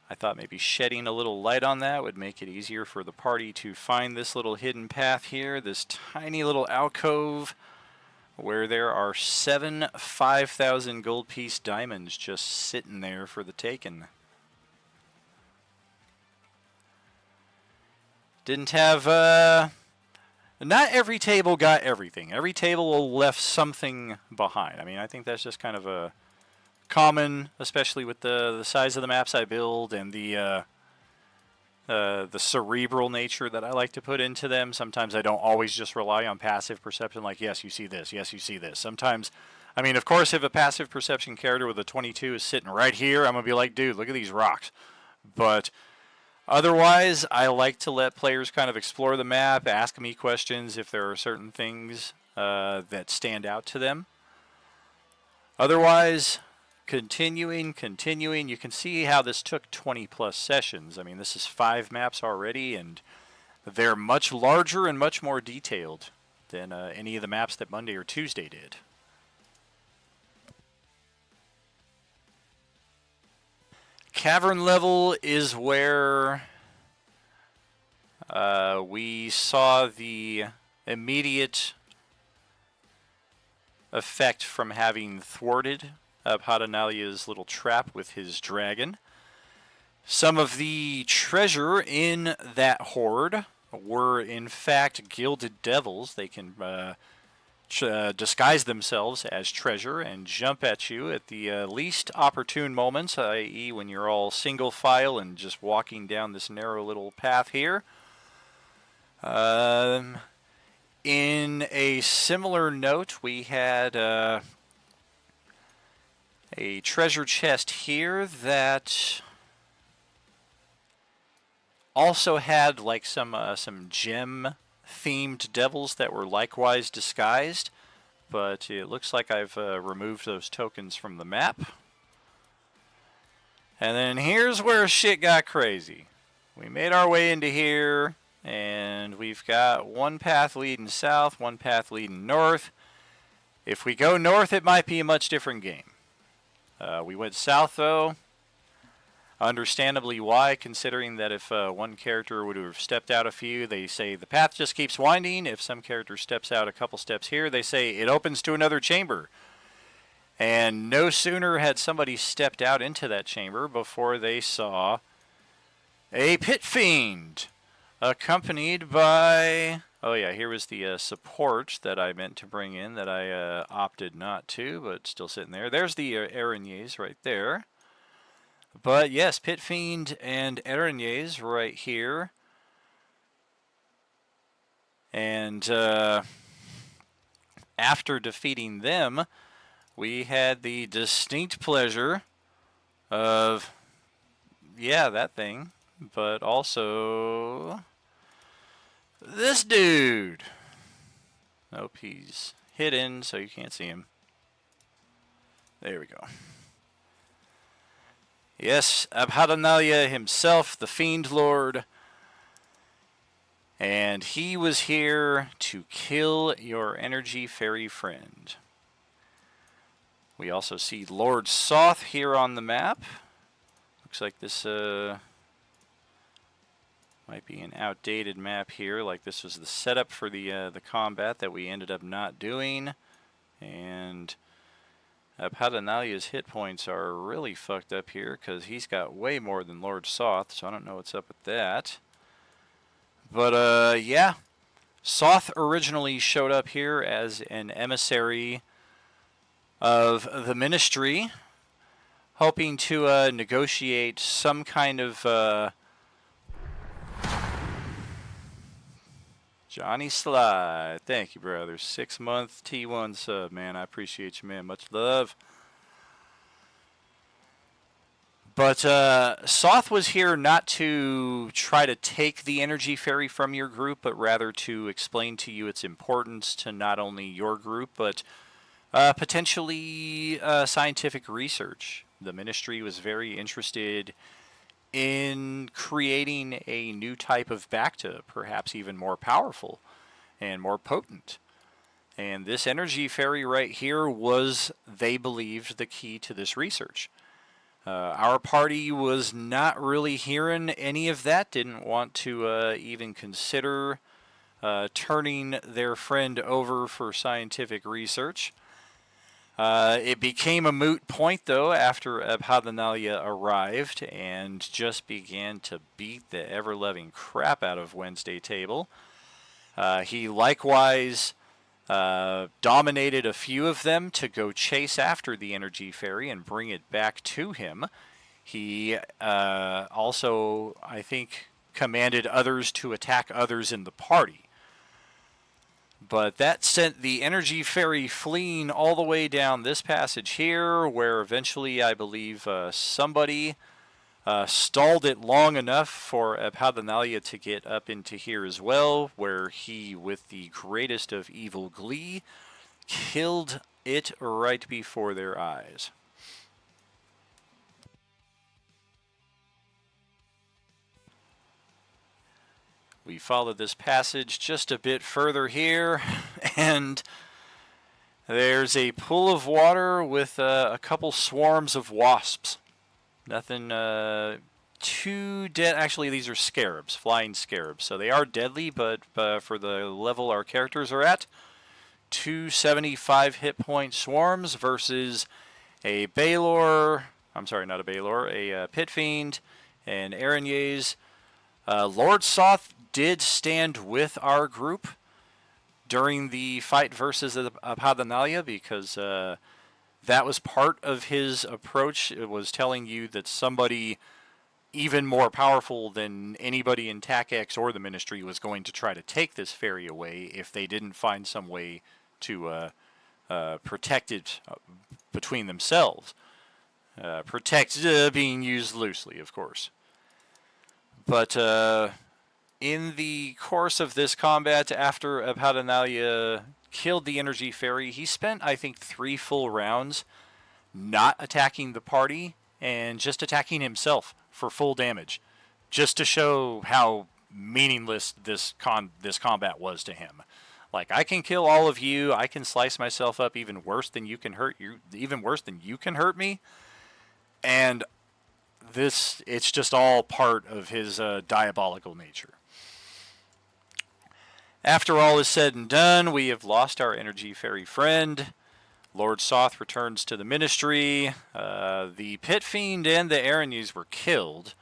I thought maybe shedding a little light on that would make it easier for the party to find this little hidden path here, this tiny little alcove where there are 7 5,000 gold piece diamonds just sitting there for the taking. Didn't have, not every table got everything. Every table left something behind. I mean, I think that's just kind of a common, especially with the size of the maps I build and the cerebral nature that I like to put into them. Sometimes I don't always just rely on passive perception, like, yes, you see this, yes, you see this. Sometimes, I mean, of course, if a passive perception character with a 22 is sitting right here, I'm going to be like, dude, look at these rocks. But otherwise, I like to let players kind of explore the map, ask me questions if there are certain things that stand out to them. Otherwise, continuing, you can see how this took 20 plus sessions. I mean, this is 5 maps already, and they're much larger and much more detailed than any of the maps that Monday or Tuesday did. Cavern level is where we saw the immediate effect from having thwarted Padanalia's little trap with his dragon. Some of the treasure in that hoard were in fact gilded devils. They can disguise themselves as treasure and jump at you at the least opportune moments, i.e. when you're all single file and just walking down this narrow little path here. In a similar note, we had a treasure chest here that also had like some gem themed devils that were likewise disguised, but it looks like I've removed those tokens from the map. And then here's where shit got crazy. We made our way into here, and we've got one path leading south, one path leading north. If we go north, it might be a much different game. We went south, though. Understandably why, considering that if one character would have stepped out a few, they say the path just keeps winding. If some character steps out a couple steps here, they say it opens to another chamber. And no sooner had somebody stepped out into that chamber before they saw a pit fiend, accompanied by... Oh yeah, here was the support that I meant to bring in that I opted not to, but still sitting there. There's the Araignées right there. But yes, Pit Fiend and Araignées right here. And after defeating them, we had the distinct pleasure of, yeah, that thing, but also this dude. Nope, he's hidden, so you can't see him. There we go. Yes, Abhadanalia himself, the Fiend Lord. And he was here to kill your energy fairy friend. We also see Lord Soth here on the map. Looks like this might be an outdated map here, like this was the setup for the combat that we ended up not doing. And Abhadanalia's hit points are really fucked up here because he's got way more than Lord Soth, so I don't know what's up with that. But yeah, Soth originally showed up here as an emissary of the Ministry, hoping to negotiate some kind of Johnny Sly. Thank you, brother. 6-month T1 sub, man. I appreciate you, man. Much love. But Soth was here not to try to take the energy fairy from your group, but rather to explain to you its importance to not only your group, but potentially scientific research. The Ministry was very interested in creating a new type of Bacta, perhaps even more powerful and more potent. And this energy fairy right here was, they believed, the key to this research. Our party was not really hearing any of that, didn't want to even consider turning their friend over for scientific research. It became a moot point, though, after Abhadanalia arrived and just began to beat the ever-loving crap out of Wednesday Table. He likewise dominated a few of them to go chase after the energy fairy and bring it back to him. He also, I think, commanded others to attack others in the party. But that sent the energy fairy fleeing all the way down this passage here, where eventually I believe somebody stalled it long enough for Abhadanalia to get up into here as well, where he, with the greatest of evil glee, killed it right before their eyes. We follow this passage just a bit further here, and there's a pool of water with a couple swarms of wasps. Nothing too dead. Actually, these are scarabs, flying scarabs. So they are deadly, but for the level our characters are at, 275 hit point swarms versus a Baylor. I'm sorry, not a Baylor. A Pit Fiend and Aranya's. Lord Soth did stand with our group during the fight versus Abhadanalia because that was part of his approach. It was telling you that somebody even more powerful than anybody in TACX or the Ministry was going to try to take this fairy away if they didn't find some way to protect it between themselves. Protect being used loosely, of course. But in the course of this combat, after Abhadanalia killed the energy fairy, he spent, I think, 3 full rounds not attacking the party and just attacking himself for full damage, just to show how meaningless this combat was to him. Like, I can kill all of you, I can slice myself up even worse than you can hurt me, and it's just all part of his diabolical nature. After all is said and done, we have lost our energy fairy friend. Lord Soth returns to the Ministry. The Pit Fiend and the Aranyus were killed.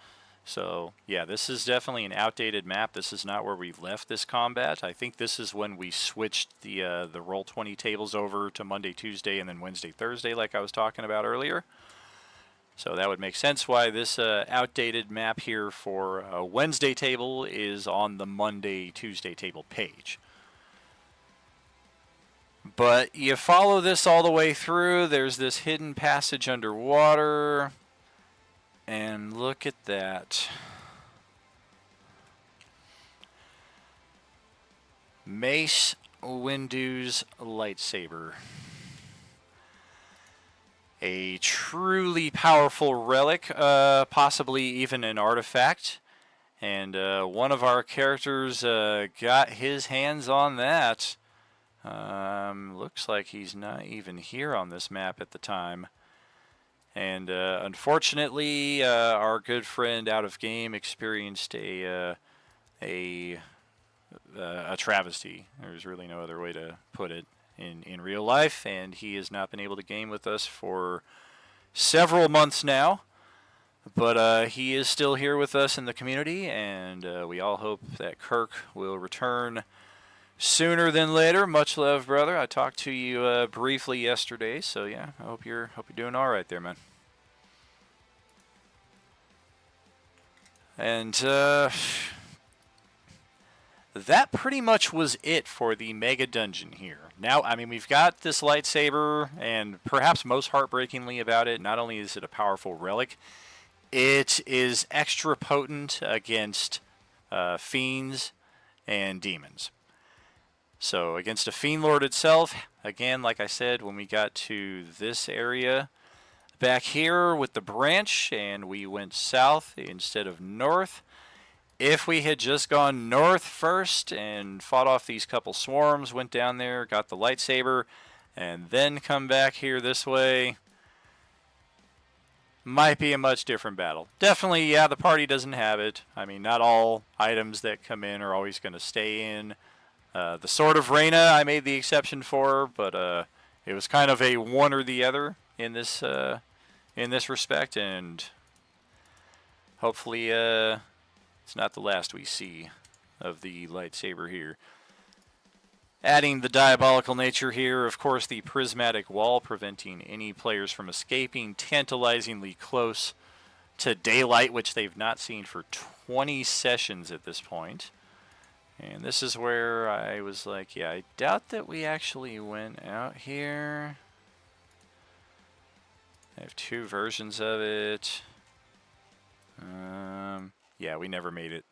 So, yeah, this is definitely an outdated map. This is not where we left this combat. I think this is when we switched the Roll20 tables over to Monday, Tuesday, and then Wednesday, Thursday, like I was talking about earlier. So that would make sense why this outdated map here for Wednesday table is on the Monday, Tuesday table page. But you follow this all the way through. There's this hidden passage underwater. And look at that. Mace Windu's lightsaber. a truly powerful relic, possibly even an artifact. And one of our characters got his hands on that. Looks like he's not even here on this map at the time. And unfortunately, our good friend Out of Game experienced a travesty. There's really no other way to put it in real life, and he has not been able to game with us for several months now. But he is still here with us in the community, and we all hope that Kirk will return sooner than later. Much love, brother. I talked to you briefly yesterday, so yeah, I hope you're doing all right there, man. And that pretty much was it for the mega dungeon here. Now, I mean, we've got this lightsaber, and perhaps most heartbreakingly about it, not only is it a powerful relic, it is extra potent against fiends and demons. So against a Fiend Lord itself, again, like I said, when we got to this area back here with the branch and we went south instead of north, if we had just gone north first and fought off these couple swarms, went down there, got the lightsaber, and then come back here this way, might be a much different battle. Definitely, yeah, the party doesn't have it. I mean, not all items that come in are always going to stay in. The Sword of Reyna I made the exception for, but it was kind of a one or the other in this respect, and hopefully it's not the last we see of the lightsaber here. Adding the diabolical nature here, of course, the prismatic wall preventing any players from escaping tantalizingly close to daylight, which they've not seen for 20 sessions at this point. And this is where I was like, yeah, I doubt that we actually went out here. I have two versions of it. Yeah, we never made it.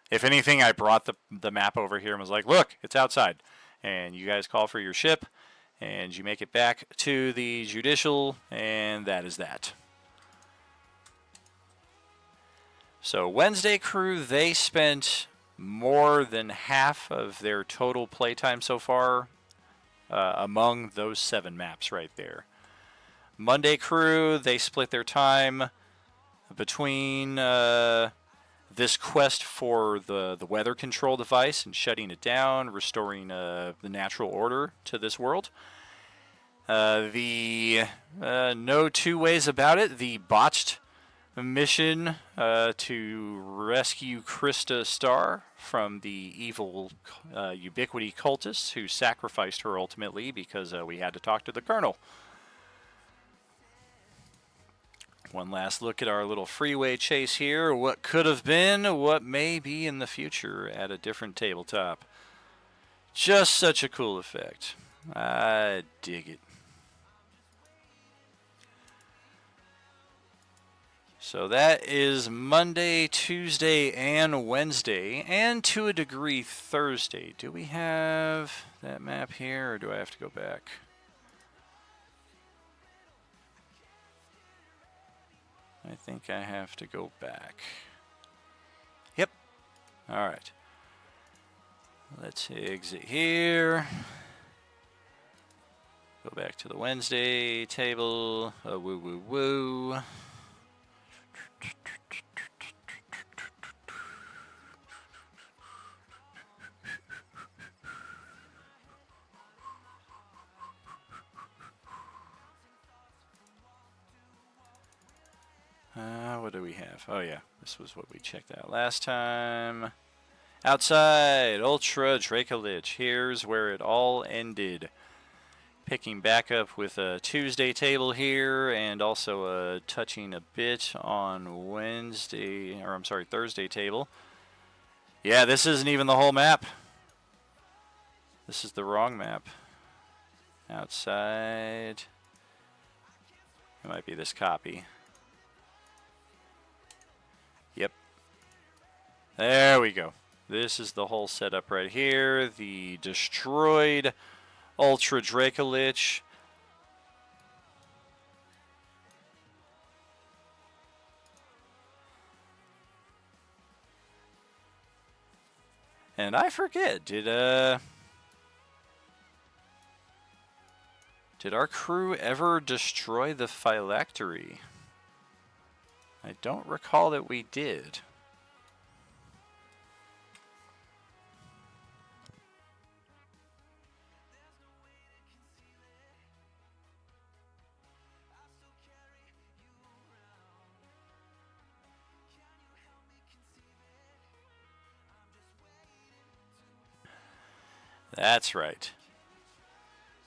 If anything, I brought the map over here and was like, look, it's outside. And you guys call for your ship, and you make it back to the Judicial, and that is that. So Wednesday crew, they spent more than half of their total playtime so far among those 7 maps right there. Monday crew, they split their time between this quest for the weather control device and shutting it down, restoring the natural order to this world. No two ways about it, the botched mission to rescue Krista Starr from the evil Ubiquity cultists who sacrificed her ultimately because we had to talk to the Colonel. One last look at our little freeway chase here. What could have been, what may be in the future at a different tabletop. Just such a cool effect. I dig it. So that is Monday, Tuesday, and Wednesday, and to a degree Thursday. Do we have that map here, or do I have to go back? I think I have to go back. Yep. All right. Let's exit here. Go back to the Wednesday table. Woo, woo, woo. What do we have? Oh yeah, this was what we checked out last time. Outside, Ultra Dracolich. Here's where it all ended. Picking back up with a Tuesday table here, and also touching a bit on Thursday table. Yeah, this isn't even the whole map. This is the wrong map. Outside. It might be this copy. Yep. There we go. This is the whole setup right here. The destroyed Ultra Dracolich. And I forget, did our crew ever destroy the phylactery? I don't recall that we did. That's right.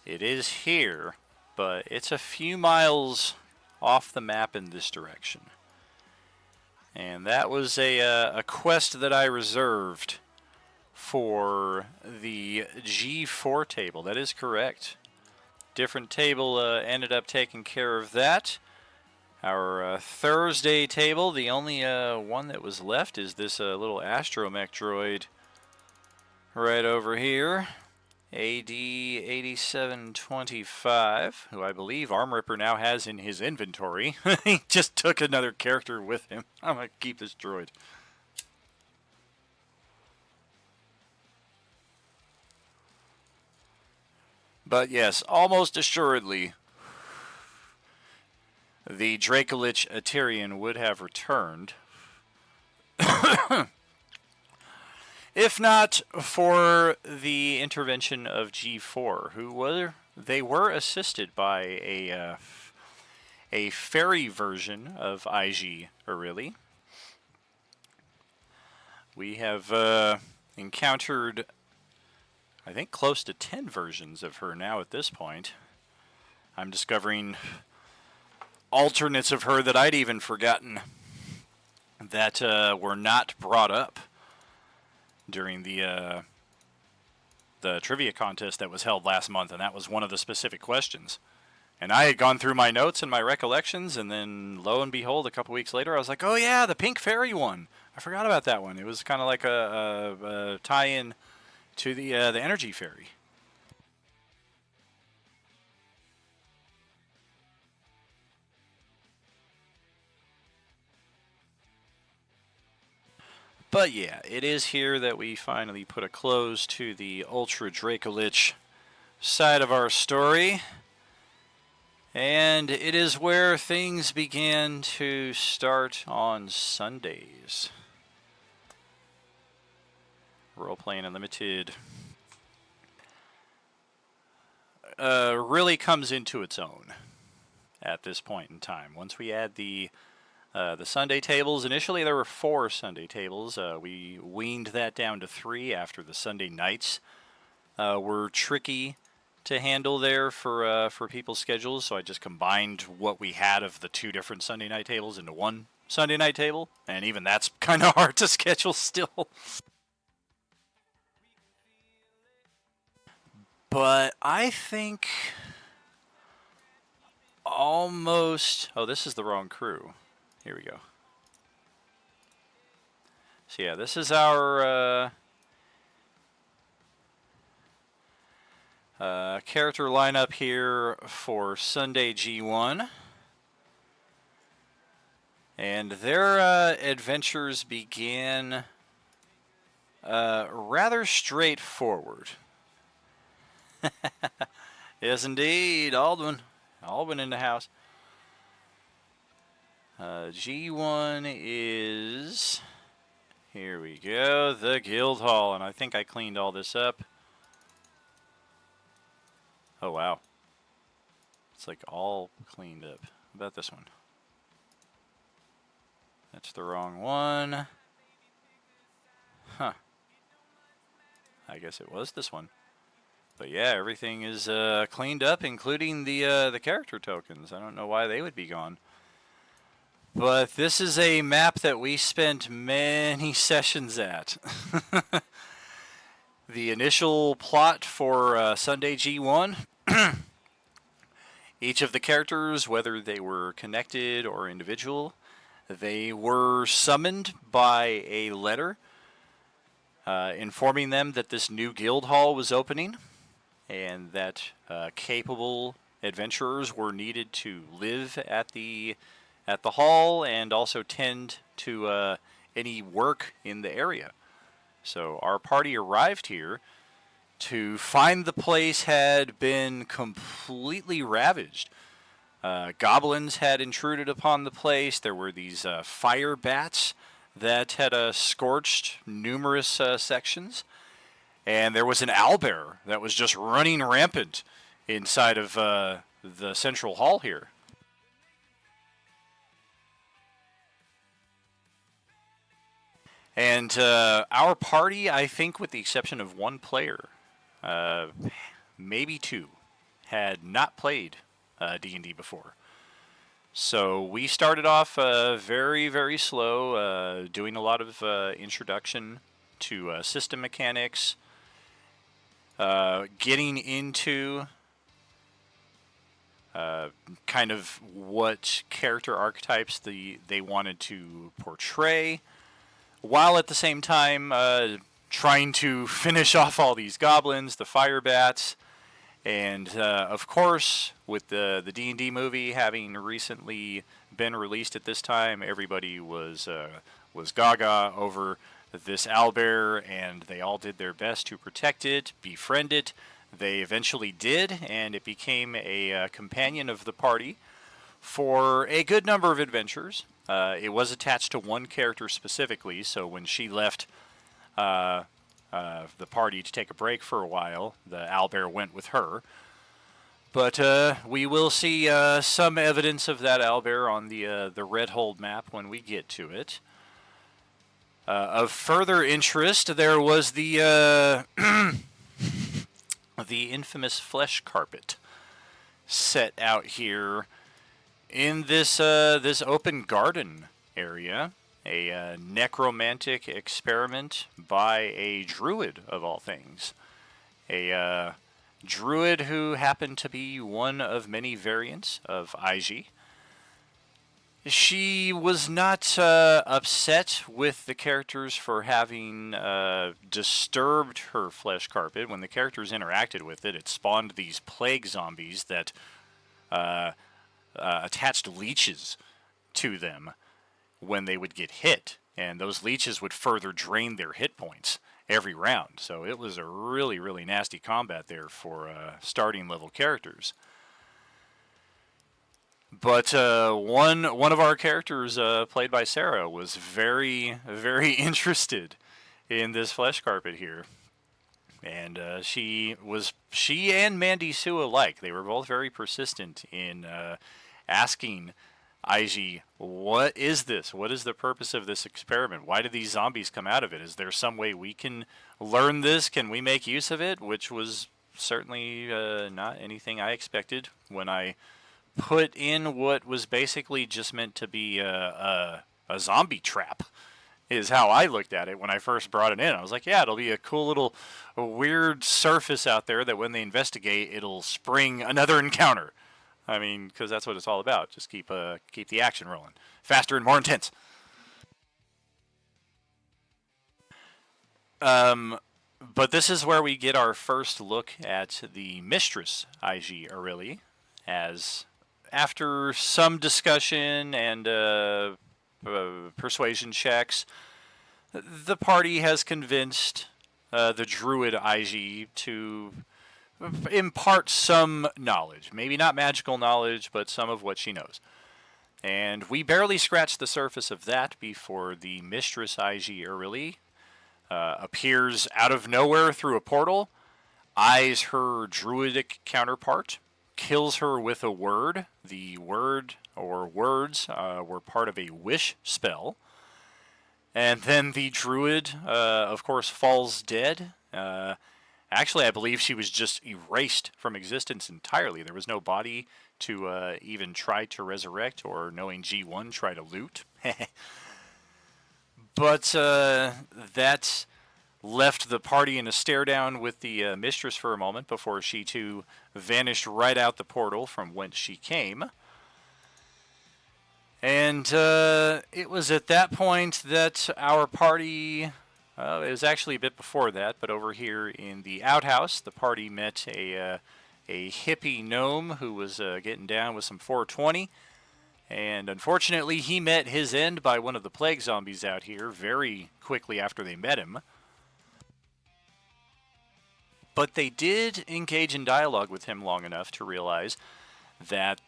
It is here, but it's a few miles off the map in this direction. And that was a quest that I reserved for the G4 table. That is correct. Different table ended up taking care of that. Our Thursday table, the only one that was left is this little astromech droid right over here. AD 8725, who I believe Arm Ripper now has in his inventory. He just took another character with him. I'm going to keep this droid. But yes, almost assuredly, the Dracolich Aterian would have returned. If not for the intervention of G4, they were assisted by a fairy version of IG Aurelie. We have encountered, I think, close to 10 versions of her now at this point. I'm discovering alternates of her that I'd even forgotten that were not brought up during the trivia contest that was held last month, and that was one of the specific questions. And I had gone through my notes and my recollections, and then lo and behold, a couple weeks later, I was like, oh yeah, the Pink Fairy one. I forgot about that one. It was kind of like a tie-in to the Energy Fairy. But yeah, it is here that we finally put a close to the Ultra Dracolich side of our story. And it is where things began to start on Sundays. Role-playing Unlimited really comes into its own at this point in time. Once we add the Sunday tables, initially there were 4 Sunday tables. We weaned that down to 3 after the Sunday nights were tricky to handle there for people's schedules. So I just combined what we had of the 2 different Sunday night tables into one Sunday night table, and even that's kind of hard to schedule still. But I think almost... Oh, this is the wrong crew. Here we go. So yeah, this is our character lineup here for Sunday G1. And their adventures began rather straightforward. Yes, indeed, Aldwin. Aldwin in the house. G1 is... Here we go, the Guild Hall. And I think I cleaned all this up. Oh, wow. It's like all cleaned up. How about this one? That's the wrong one. Huh. I guess it was this one. But yeah, everything is cleaned up, including the character tokens. I don't know why they would be gone. But this is a map that we spent many sessions at. The initial plot for Sunday G1, each of the characters, whether they were connected or individual, they were summoned by a letter informing them that this new guild hall was opening and that capable adventurers were needed to live at the hall and also tend to any work in the area. So our party arrived here to find the place had been completely ravaged. Goblins had intruded upon the place. There were these fire bats that had scorched numerous sections. And there was an owlbear that was just running rampant inside of the central hall here. And our party, I think with the exception of one player, uh, maybe two, had not played D&D before. So we started off very, very slow, doing a lot of introduction to system mechanics, getting into kind of what character archetypes they wanted to portray, while at the same time trying to finish off all these goblins, the fire bats, and of course, with the D&D movie having recently been released at this time, everybody was gaga over this owlbear, and they all did their best to protect it, befriend it. They eventually did, and it became a companion of the party for a good number of adventures. It was attached to one character specifically, so when she left the party to take a break for a while, the owlbear went with her. But we will see some evidence of that owlbear on the Red Hold map when we get to it. Of further interest, there was the the infamous flesh carpet set out here in this this open garden area, a necromantic experiment by a druid of all things, a druid who happened to be one of many variants of IG. She was not upset with the characters for having disturbed her flesh carpet. When the characters interacted with it, it spawned these plague zombies that attached leeches to them when they would get hit, and those leeches would further drain their hit points every round. So it was a really, really nasty combat there for starting level characters. But one of our characters, played by Sarah, was very, very interested in this flesh carpet here. And she and Mandy Sue alike, they were both very persistent in asking IG, what is this? What is the purpose of this experiment? Why did these zombies come out of it? Is there some way we can learn this? Can we make use of it? Which was certainly not anything I expected when I put in what was basically just meant to be a zombie trap, is how I looked at it when I first brought it in. I was like, yeah, it'll be a cool little weird surface out there that when they investigate, it'll spring another encounter. I mean, because that's what it's all about. Just keep the action rolling. Faster and more intense. But this is where we get our first look at the Mistress IG Aurelie, as after some discussion and persuasion checks, the party has convinced the druid IG to impart some knowledge. Maybe not magical knowledge, but some of what she knows. And we barely scratched the surface of that before the Mistress IG Aurelie appears out of nowhere through a portal, eyes her druidic counterpart, kills her with a word. The word or words were part of a wish spell. And then the druid, of course, falls dead. Actually, I believe she was just erased from existence entirely. There was no body to even try to resurrect, or, knowing G1, try to loot. But that left the party in a stare down with the mistress for a moment before she too vanished right out the portal from whence she came. And it was at that point that our party, it was actually a bit before that, but over here in the outhouse, the party met a hippie gnome who was getting down with some 420. And unfortunately, he met his end by one of the plague zombies out here very quickly after they met him. But they did engage in dialogue with him long enough to realize that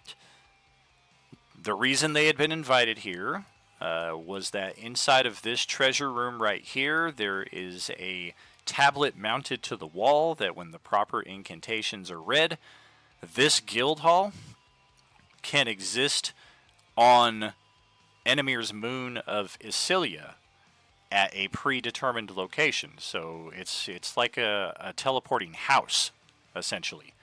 the reason they had been invited here was that inside of this treasure room right here, there is a tablet mounted to the wall that when the proper incantations are read, this guild hall can exist on Enomir's moon of Isilia at a predetermined location. So it's like a teleporting house, essentially.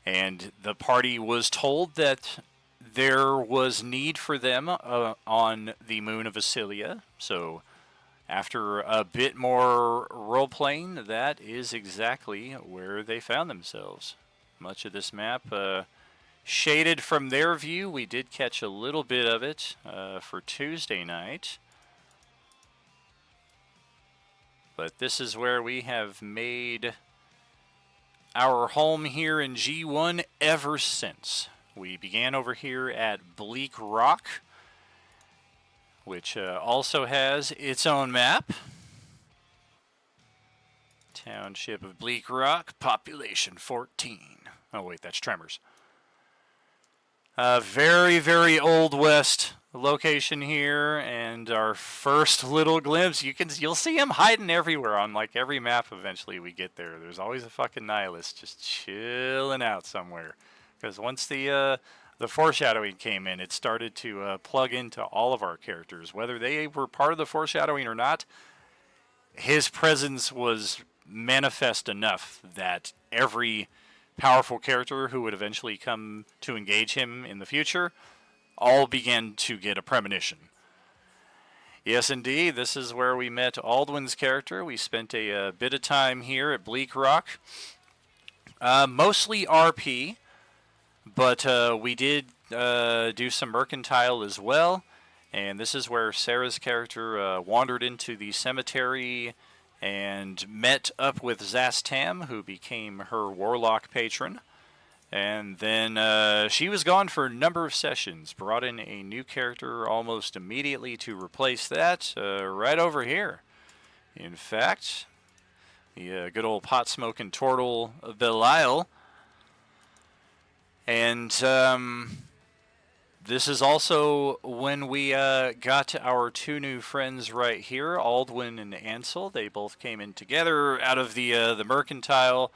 And the party was told that there was need for them on the moon of Isilia. So after a bit more role-playing, that is exactly where they found themselves. Much of this map shaded from their view. We did catch a little bit of it for Tuesday night. But this is where we have made our home here in G1 ever since. We began over here at Bleak Rock, which also has its own map. Township of Bleak Rock, population 14. Oh wait, that's Tremors. Very, very Old West location here, and our first little glimpse. You'll see him hiding everywhere on like every map. Eventually, we get there. There's always a fucking nihilist just chilling out somewhere. Because once the foreshadowing came in, it started to plug into all of our characters, whether they were part of the foreshadowing or not. His presence was manifest enough that every powerful character who would eventually come to engage him in the future all began to get a premonition. Yes, indeed, this is where we met Aldwin's character. We spent a bit of time here at Bleak Rock. Mostly RP, but we did do some mercantile as well. And this is where Sarah's character wandered into the cemetery and met up with Zastam, who became her warlock patron. And then she was gone for a number of sessions, brought in a new character almost immediately to replace that, right over here. In fact, the good old pot-smoking turtle Belial. And this is also when we got our two new friends right here, Aldwin and Ansel. They both came in together out of the mercantile.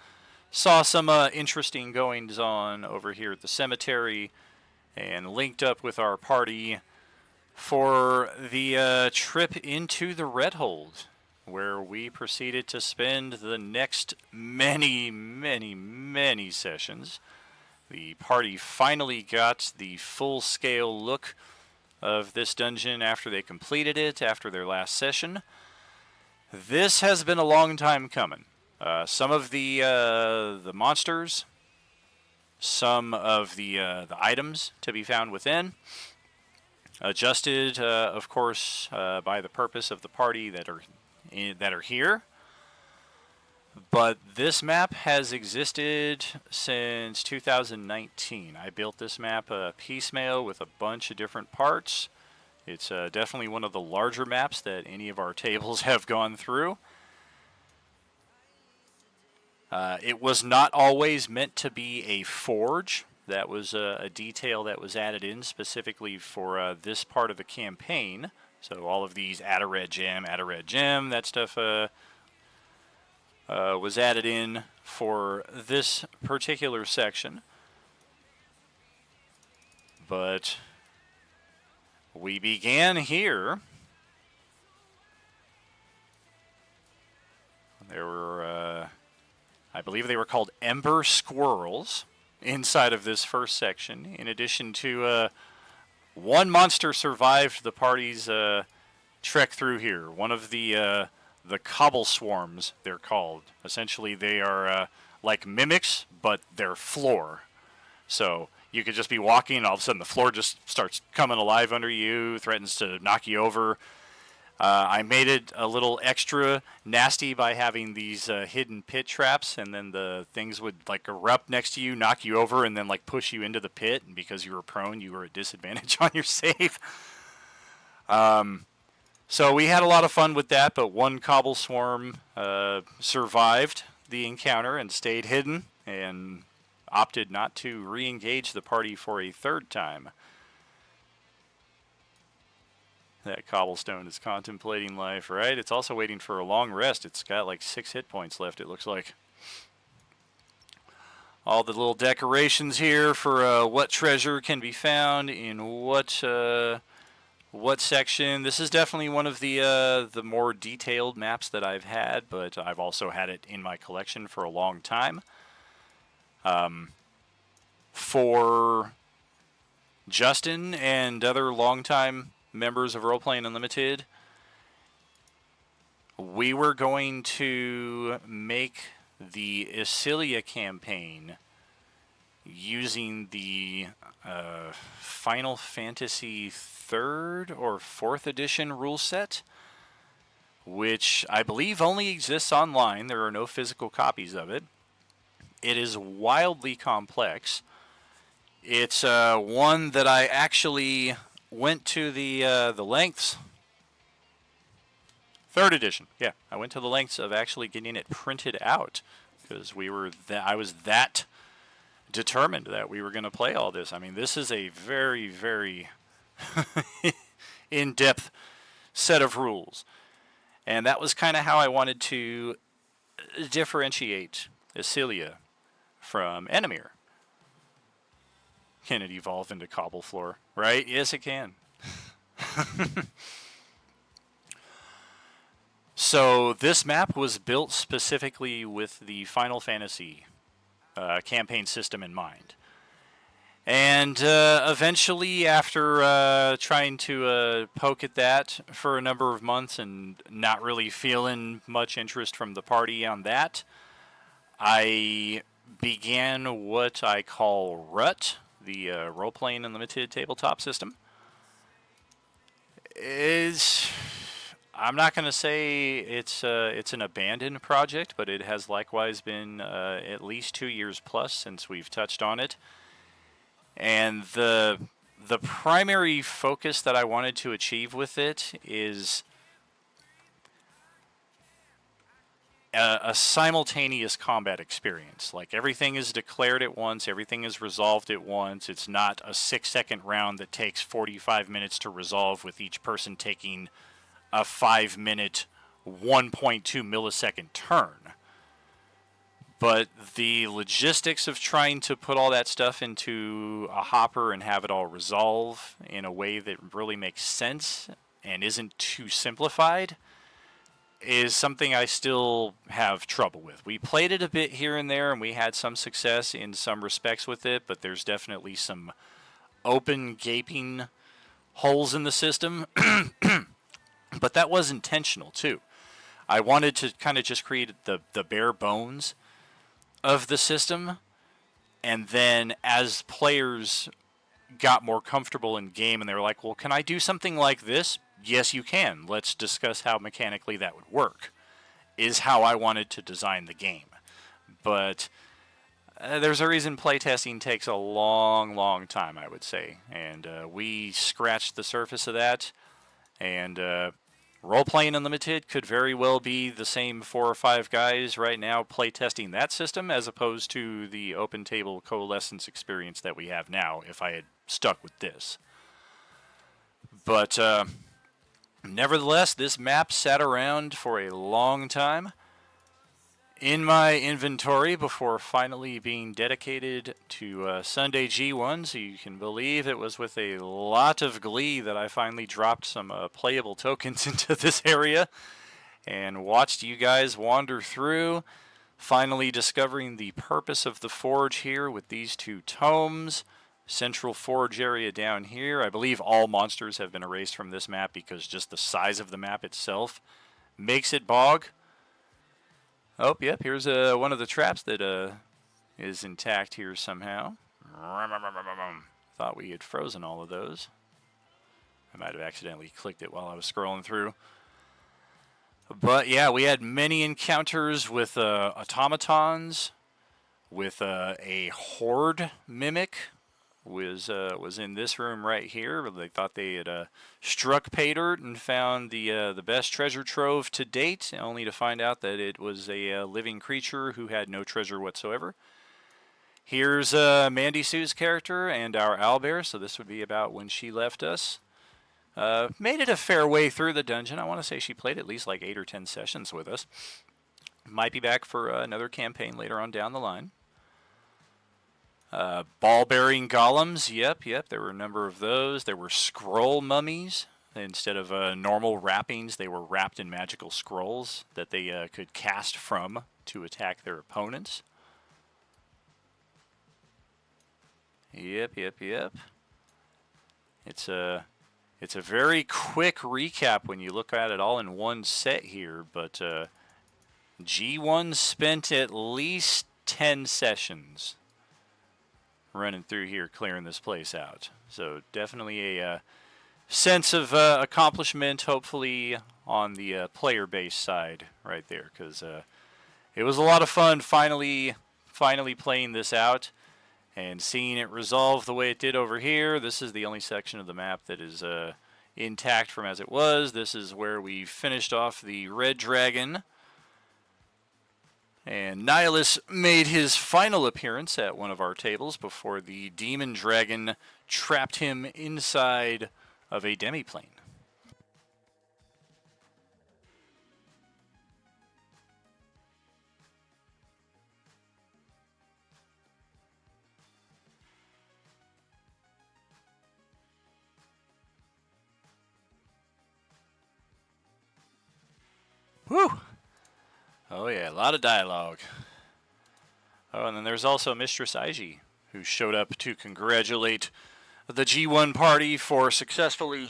Saw some interesting goings-on over here at the cemetery and linked up with our party for the trip into the Red Hold, where we proceeded to spend the next many, many, many sessions. The party finally got the full-scale look of this dungeon after they completed it, after their last session. This has been a long time coming. Some of the monsters, some of the items to be found within, adjusted, of course, by the purpose of the party that are here. But this map has existed since 2019. I built this map piecemeal with a bunch of different parts. It's definitely one of the larger maps that any of our tables have gone through. It was not always meant to be a forge. That was a detail that was added in specifically for this part of the campaign. So all of these add a red gem, that stuff was added in for this particular section. But we began here. There were, I believe they were called Ember Squirrels inside of this first section. In addition to one monster survived the party's trek through here. One of the cobble swarms, they're called. Essentially, they are like mimics, but they're floor. So you could just be walking, and all of a sudden the floor just starts coming alive under you, threatens to knock you over. I made it a little extra nasty by having these hidden pit traps, and then the things would like erupt next to you, knock you over, and then like push you into the pit. And because you were prone, you were at disadvantage on your save. So we had a lot of fun with that, but one Cobble Swarm survived the encounter and stayed hidden and opted not to re-engage the party for a third time. That Cobblestone is contemplating life, right? It's also waiting for a long rest. It's got like 6 hit points left, it looks like. All the little decorations here for what treasure can be found in what section. This is definitely one of the more detailed maps that I've had, but I've also had it in my collection for a long time. For Justin and other longtime members of Roleplaying Unlimited, we were going to make the Isilia campaign using the Final Fantasy 3rd or 4th edition rule set, which I believe only exists online. There are no physical copies of it. It is wildly complex. It's one that I actually went to the lengths. 3rd edition, yeah. I went to the lengths of actually getting it printed out because I was that determined that we were going to play all this. I mean, this is a very, very in-depth set of rules. And that was kind of how I wanted to differentiate Isilia from Enemir. Can it evolve into Cobblefloor? Right? Yes, it can. So this map was built specifically with the Final Fantasy campaign system in mind. And eventually, after trying to poke at that for a number of months and not really feeling much interest from the party on that, I began what I call RUT, the Roleplaying Unlimited tabletop system. I'm not going to say it's an abandoned project, but it has likewise been at least 2 years plus since we've touched on it. And the primary focus that I wanted to achieve with it is a simultaneous combat experience. Like, everything is declared at once, everything is resolved at once. It's not a 6-second round that takes 45 minutes to resolve, with each person taking a 5-minute, 1.2 millisecond turn. But the logistics of trying to put all that stuff into a hopper and have it all resolve in a way that really makes sense and isn't too simplified is something I still have trouble with. We played it a bit here and there, and we had some success in some respects with it, but there's definitely some open, gaping holes in the system. But that was intentional, too. I wanted to kind of just create the bare bones of the system, and then as players got more comfortable in game and they were like, well, can I do something like this? Yes, you can. Let's discuss how mechanically that would work, is how I wanted to design the game. But there's a reason playtesting takes a long, long time, I would say. And we scratched the surface of that. And Roleplaying Unlimited could very well be the same 4 or 5 guys right now playtesting that system, as opposed to the open table Coalescence experience that we have now, if I had stuck with this. But nevertheless, this map sat around for a long time in my inventory before finally being dedicated to Sunday G1, so you can believe it was with a lot of glee that I finally dropped some playable tokens into this area and watched you guys wander through, finally discovering the purpose of the forge here with these 2 tomes. Central forge area down here. I believe all monsters have been erased from this map because just the size of the map itself makes it bog. Oh, yep, here's one of the traps that is intact here somehow. Thought we had frozen all of those. I might have accidentally clicked it while I was scrolling through. But yeah, we had many encounters with automatons, with a horde mimic, was in this room right here. They thought they had struck pay dirt and found the best treasure trove to date, only to find out that it was a living creature who had no treasure whatsoever. Here's Mandy Sue's character and our owlbear, so this would be about when she left us. Made it a fair way through the dungeon. I want to say she played at least like 8 or 10 sessions with us. Might be back for another campaign later on down the line. Ball-bearing golems, yep, there were a number of those. There were scroll mummies. Instead of normal wrappings, they were wrapped in magical scrolls that they could cast from to attack their opponents. Yep. It's a very quick recap when you look at it all in one set here, but G1 spent at least 10 sessions running through here, clearing this place out. So definitely a sense of accomplishment, hopefully on the player-based side right there, because it was a lot of fun finally playing this out and seeing it resolve the way it did over here. This is the only section of the map that is intact from as it was. This is where we finished off the red dragon. And Nihilus made his final appearance at one of our tables before the demon dragon trapped him inside of a demiplane. Whew! Oh yeah, a lot of dialogue. Oh, and then there's also Mistress Aiji, who showed up to congratulate the G1 party for successfully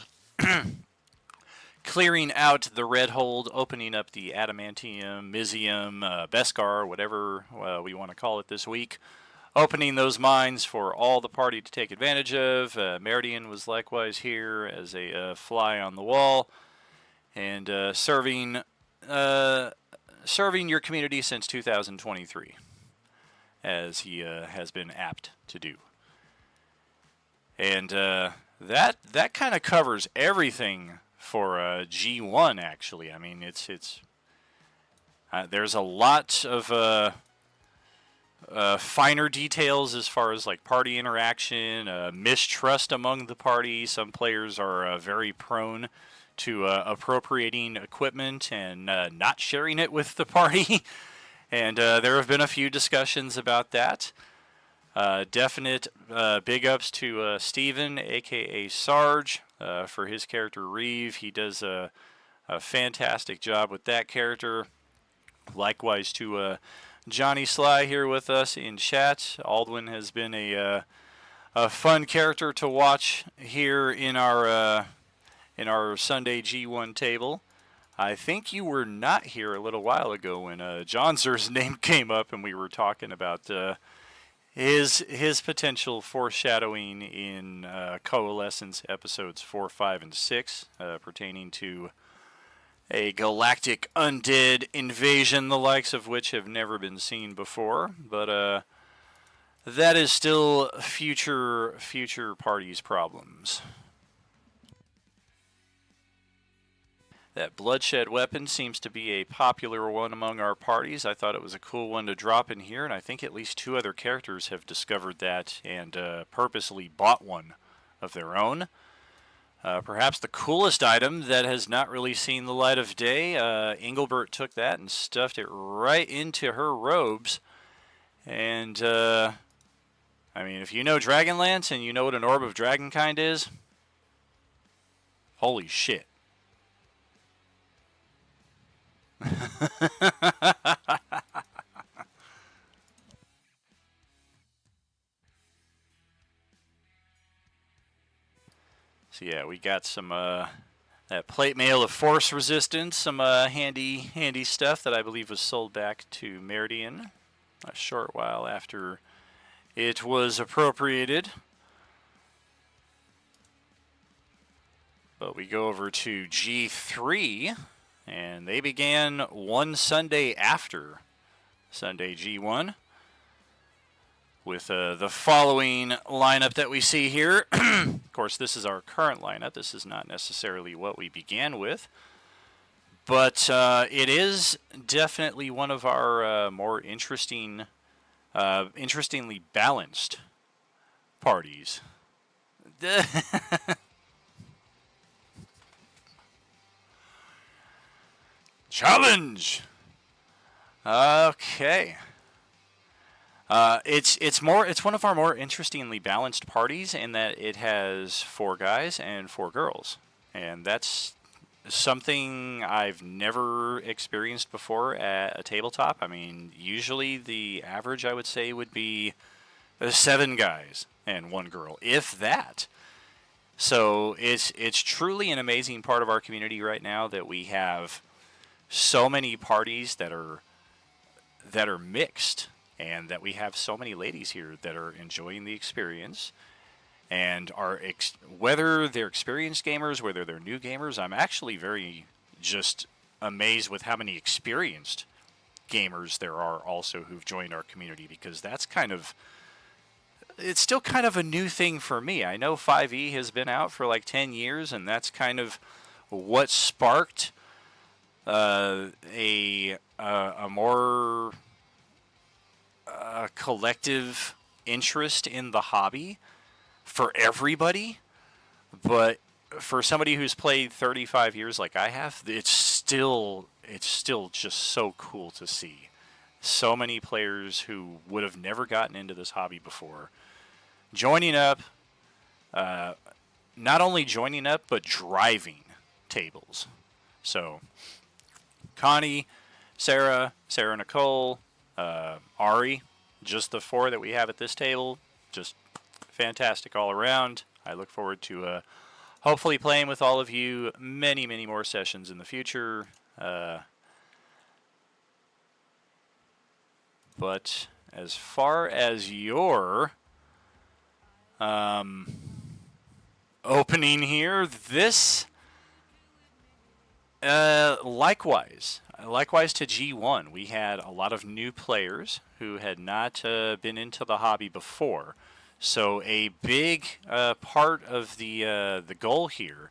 clearing out the red hold, opening up the adamantium, mysium, beskar, whatever we want to call it this week. Opening those mines for all the party to take advantage of. Meridian was likewise here as a fly on the wall, and serving your community since 2023, as he has been apt to do. And that kind of covers everything for G1. Actually, I mean it's there's a lot of finer details as far as like party interaction, mistrust among the party. Some players are very prone to appropriating equipment and not sharing it with the party. And there have been a few discussions about that. Definite big ups to Steven, aka Sarge, for his character Reeve. He does a fantastic job with that character. Likewise to Johnny Sly here with us in chat. Aldwin has been a fun character to watch here in our Sunday G1 table. I think you were not here a little while ago when Johnzer's name came up and we were talking about his potential foreshadowing in Coalescence episodes 4, 5, and 6 pertaining to a galactic undead invasion, the likes of which have never been seen before. But that is still future parties' problems. That bloodshed weapon seems to be a popular one among our parties. I thought it was a cool one to drop in here, and I think at least 2 other characters have discovered that and purposely bought one of their own. Perhaps the coolest item that has not really seen the light of day. Engelbert took that and stuffed it right into her robes. And, I mean, if you know Dragonlance and you know what an Orb of Dragonkind is, holy shit. So yeah, we got some that plate mail of force resistance, some handy stuff that I believe was sold back to Meridian a short while after it was appropriated. But we go over to G3, and they began one Sunday after Sunday G1. with the following lineup that we see here. Of course, this is our current lineup. This is not necessarily what we began with, but it is definitely one of our more interestingly balanced parties. Challenge. Okay. It's one of our more interestingly balanced parties in that it has 4 guys and 4 girls, and that's something I've never experienced before at a tabletop. I mean, usually the average I would say would be 7 guys and 1 girl, if that. So it's truly an amazing part of our community right now that we have so many parties that are mixed, and that we have so many ladies here that are enjoying the experience and are whether they're experienced gamers, whether they're new gamers. I'm actually very just amazed with how many experienced gamers there are also who've joined our community, because it's still kind of a new thing for me. I know 5e has been out for like 10 years, and that's kind of what sparked a more collective interest in the hobby for everybody. But for somebody who's played 35 years like I have, it's still just so cool to see so many players who would have never gotten into this hobby before joining up, not only joining up, but driving tables. So Connie, Sarah Nicole, Ari, just the 4 that we have at this table, just fantastic all around. I look forward to hopefully playing with all of you many, many more sessions in the future. But as far as your opening here, this likewise to G1, we had a lot of new players who had not been into the hobby before. So a big part of the goal here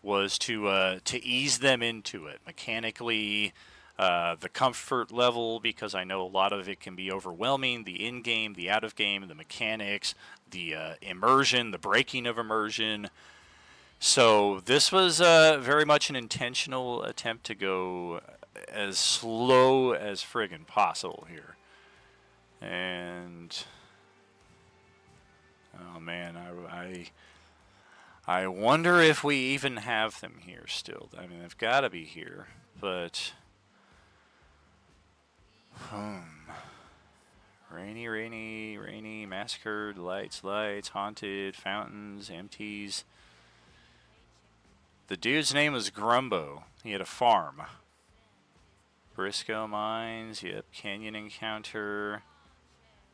was to ease them into it mechanically, the comfort level, because I know a lot of it can be overwhelming. The in-game, the out-of-game, the mechanics, the immersion, the breaking of immersion. So this was very much an intentional attempt to go as slow as friggin' possible here. And oh man, I wonder if we even have them here still. I mean, they've got to be here, but rainy, massacred, lights, haunted, fountains, empties. The dude's name was Grumbo. He had a farm. Briscoe Mines, yep, Canyon Encounter.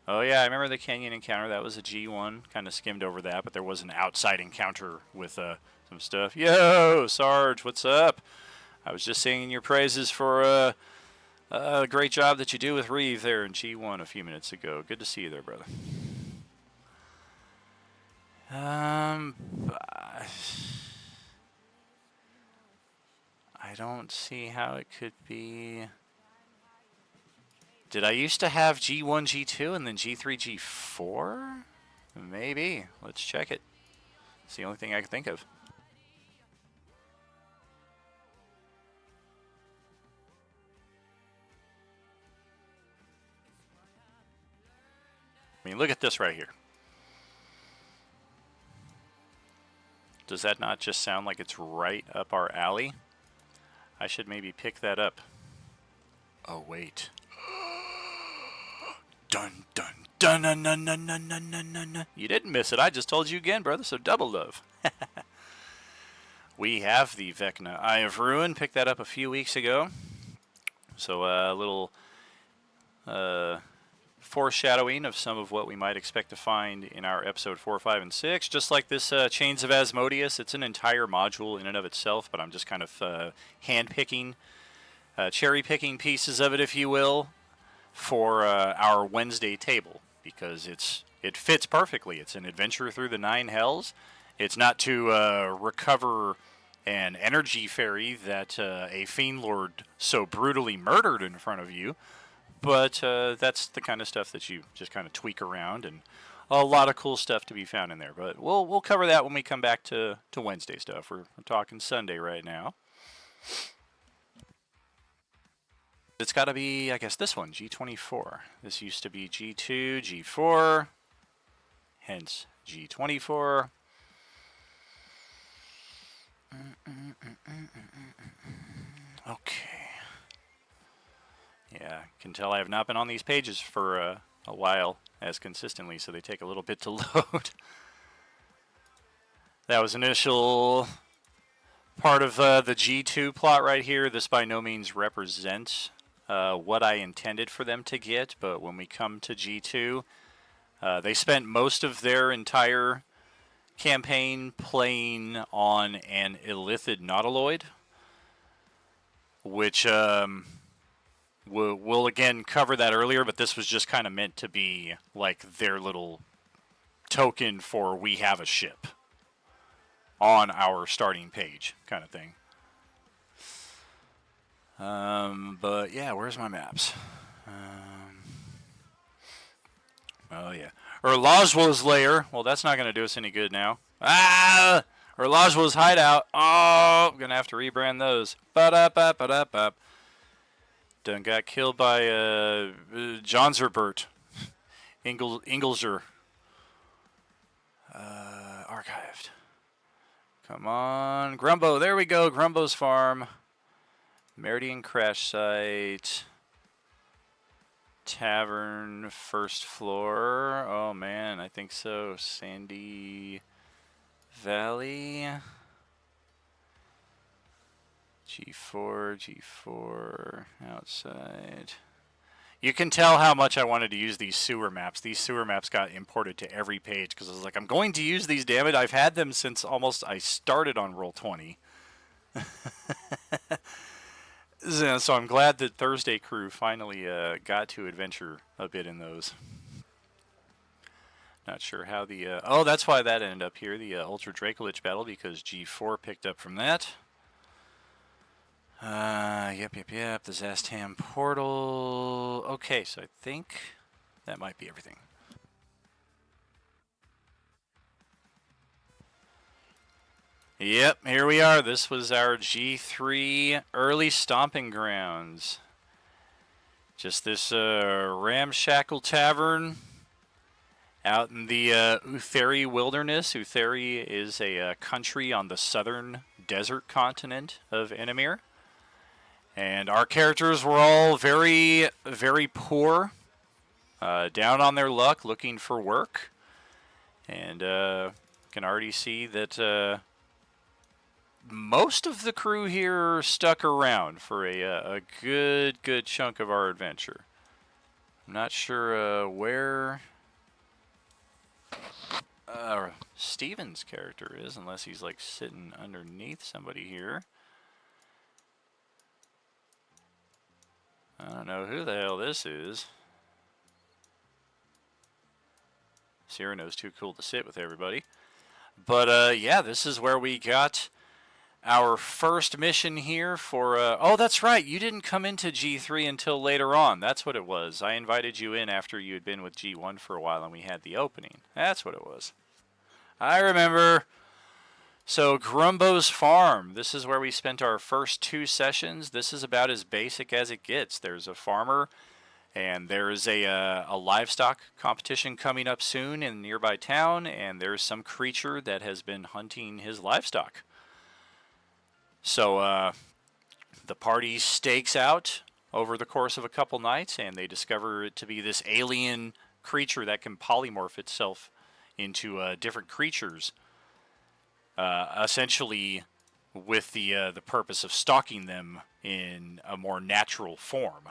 Oh yeah, I remember the Canyon Encounter. That was a G1. Kind of skimmed over that, but there was an outside encounter with some stuff. Yo, Sarge, what's up? I was just singing your praises for a great job that you do with Reeve there in G1 a few minutes ago. Good to see you there, brother. I don't see how it could be. Did I used to have G1, G2, and then G3, G4? Maybe. Let's check it. It's the only thing I can think of. I mean, look at this right here. Does that not just sound like it's right up our alley? I should maybe pick that up. Oh, wait. Dun, dun, dun, dun, dun, dun, dun, dun, dun, dun. You didn't miss it. I just told you again, brother, so double love. We have the Vecna Eye of Ruin. Picked that up a few weeks ago. So a little foreshadowing of some of what we might expect to find in our episode 4, 5, and 6. Just like this Chains of Asmodeus, it's an entire module in and of itself, but I'm just kind of hand-picking, cherry-picking pieces of it, if you will, for our Wednesday table, because it fits perfectly. It's an adventure through the 9 hells. It's not to recover an energy fairy that a fiend lord so brutally murdered in front of you, but that's the kind of stuff that you just kind of tweak around, and a lot of cool stuff to be found in there. But we'll cover that when we come back to Wednesday stuff. We're talking Sunday right now. It's got to be, I guess, this one, G24. This used to be G2, G4, hence G24. Okay. Yeah, can tell I have not been on these pages for a while as consistently, so they take a little bit to load. That was initial part of the G2 plot right here. This by no means represents what I intended for them to get, but when we come to G2, they spent most of their entire campaign playing on an illithid nautiloid, which we'll again cover that earlier, but this was just kind of meant to be like their little token for we have a ship on our starting page kind of thing. But yeah, where's my maps? Oh yeah, Lajwa's lair. Well, that's not going to do us any good now. Lajwa's hideout. Oh, I'm going to have to rebrand those. Ba-da-ba-ba-da-ba. Done got killed by Johnzerbert. Ingelser. Archived. Come on. Grumbo. There we go. Grumbo's farm. Meridian crash site. Tavern, first floor. Oh man, I think so. Sandy Valley. G4, outside. You can tell how much I wanted to use these sewer maps. These sewer maps got imported to every page because I was like, I'm going to use these, damn it. I've had them since almost I started on Roll20. So I'm glad that Thursday Crew finally got to adventure a bit in those. Not sure how the... oh, that's why that ended up here, the Ultra Dracolich battle, because G4 picked up from that. Yep. The Zastam portal. Okay, so I think that might be everything. Yep, here we are. This was our G3 early stomping grounds. Just this ramshackle tavern out in the Utheri wilderness. Utheri is a country on the southern desert continent of Enemir. And our characters were all very, very poor, down on their luck, looking for work. And can already see that most of the crew here stuck around for a good chunk of our adventure. I'm not sure where Steven's character is, unless he's like sitting underneath somebody here. I don't know who the hell this is. Cyrano's too cool to sit with everybody. But yeah, this is where we got our first mission here for... oh, that's right. You didn't come into G3 until later on. That's what it was. I invited you in after you had been with G1 for a while and we had the opening. That's what it was. I remember. So Grumbo's farm. This is where we spent our first 2 sessions. This is about as basic as it gets. There's a farmer and there is a livestock competition coming up soon in a nearby town, and there's some creature that has been hunting his livestock. So the party stakes out over the course of a couple nights, and they discover it to be this alien creature that can polymorph itself into different creatures, essentially with the purpose of stalking them in a more natural form.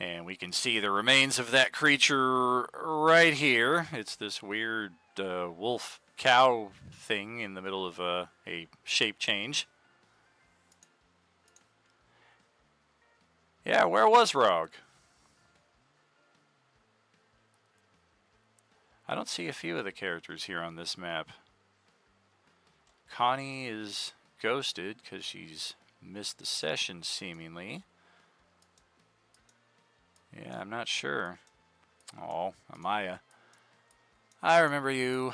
And we can see the remains of that creature right here. It's this weird wolf cow thing in the middle of a shape change. Yeah, where was Rog? I don't see a few of the characters here on this map. Connie is ghosted because she's missed the session, seemingly. Yeah, I'm not sure. Oh, Amaya. I remember you.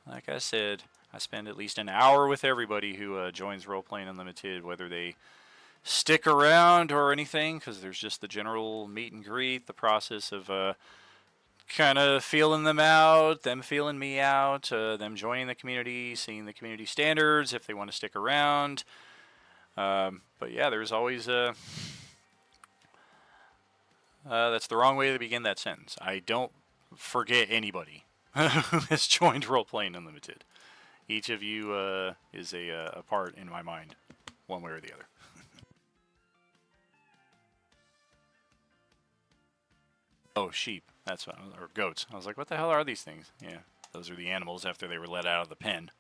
Like I said, I spend at least an hour with everybody who joins Roleplaying Unlimited, whether they stick around or anything, because there's just the general meet and greet, the process of kind of feeling them out, them feeling me out, them joining the community, seeing the community standards if they want to stick around. But yeah, there's always that's the wrong way to begin that sentence. I don't forget anybody who has joined Roleplaying Unlimited. Each of you is a part in my mind, one way or the other. Oh, sheep. That's what, or goats. I was like, what the hell are these things? Yeah, those are the animals after they were let out of the pen.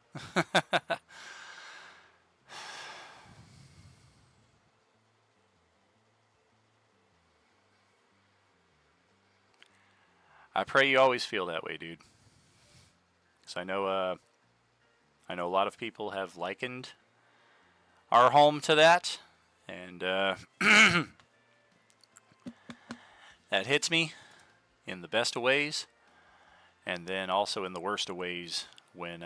I pray you always feel that way, dude. Because I know a lot of people have likened our home to that, and that hits me in the best of ways, and then also in the worst of ways when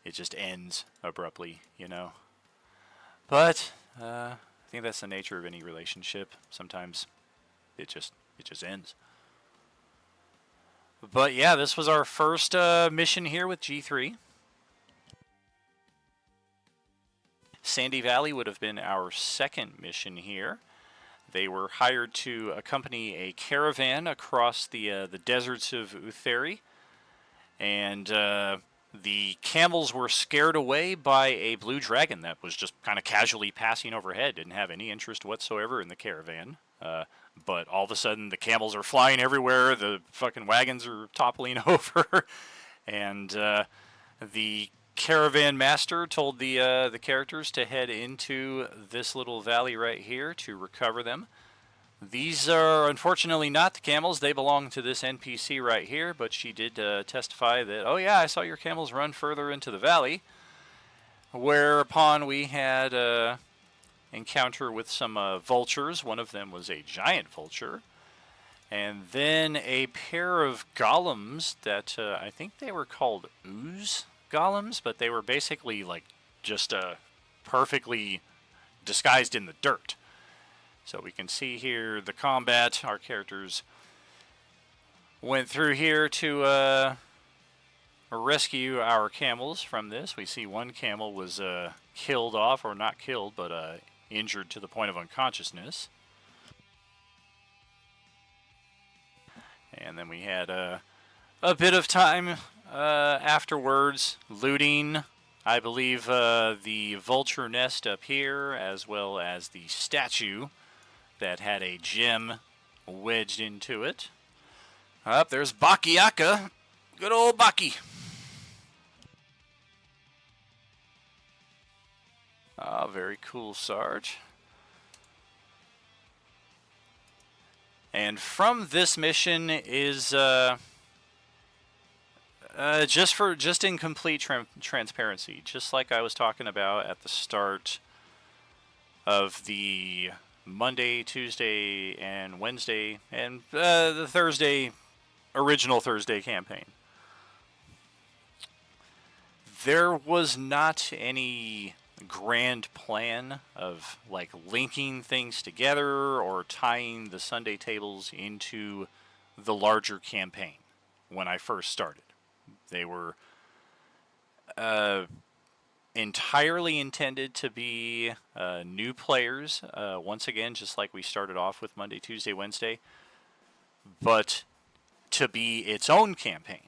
it just ends abruptly, you know. But I think that's the nature of any relationship. Sometimes it just ends. But yeah, this was our first mission here with G3. Sandy Valley would have been our second mission here. They were hired to accompany a caravan across the deserts of Utheri, and the camels were scared away by a blue dragon that was just kind of casually passing overhead. Didn't have any interest whatsoever in the caravan. But all of a sudden, the camels are flying everywhere. The fucking wagons are toppling over, and the caravan master told the characters to head into this little valley right here to recover them. These are unfortunately not the camels. They belong to this NPC right here, but she did testify that, oh yeah, I saw your camels run further into the valley. Whereupon we had encounter with some vultures. One of them was a giant vulture. And then a pair of golems that I think they were called ooze golems, but they were basically like just perfectly disguised in the dirt. So we can see here the combat. Our characters went through here to rescue our camels from this. We see one camel was killed off, or not killed, but injured to the point of unconsciousness. And then we had a bit of time afterwards looting, I believe, the vulture nest up here, as well as the statue that had a gem wedged into it. Up there's Bakiaka. Good old Baki. Ah, very cool, Sarge. And from this mission is just in complete transparency, just like I was talking about at the start of the Monday, Tuesday, and Wednesday, and the original Thursday campaign. There was not any grand plan of like linking things together or tying the Sunday tables into the larger campaign when I first started. They were entirely intended to be new players, once again, just like we started off with Monday, Tuesday, Wednesday, but to be its own campaign.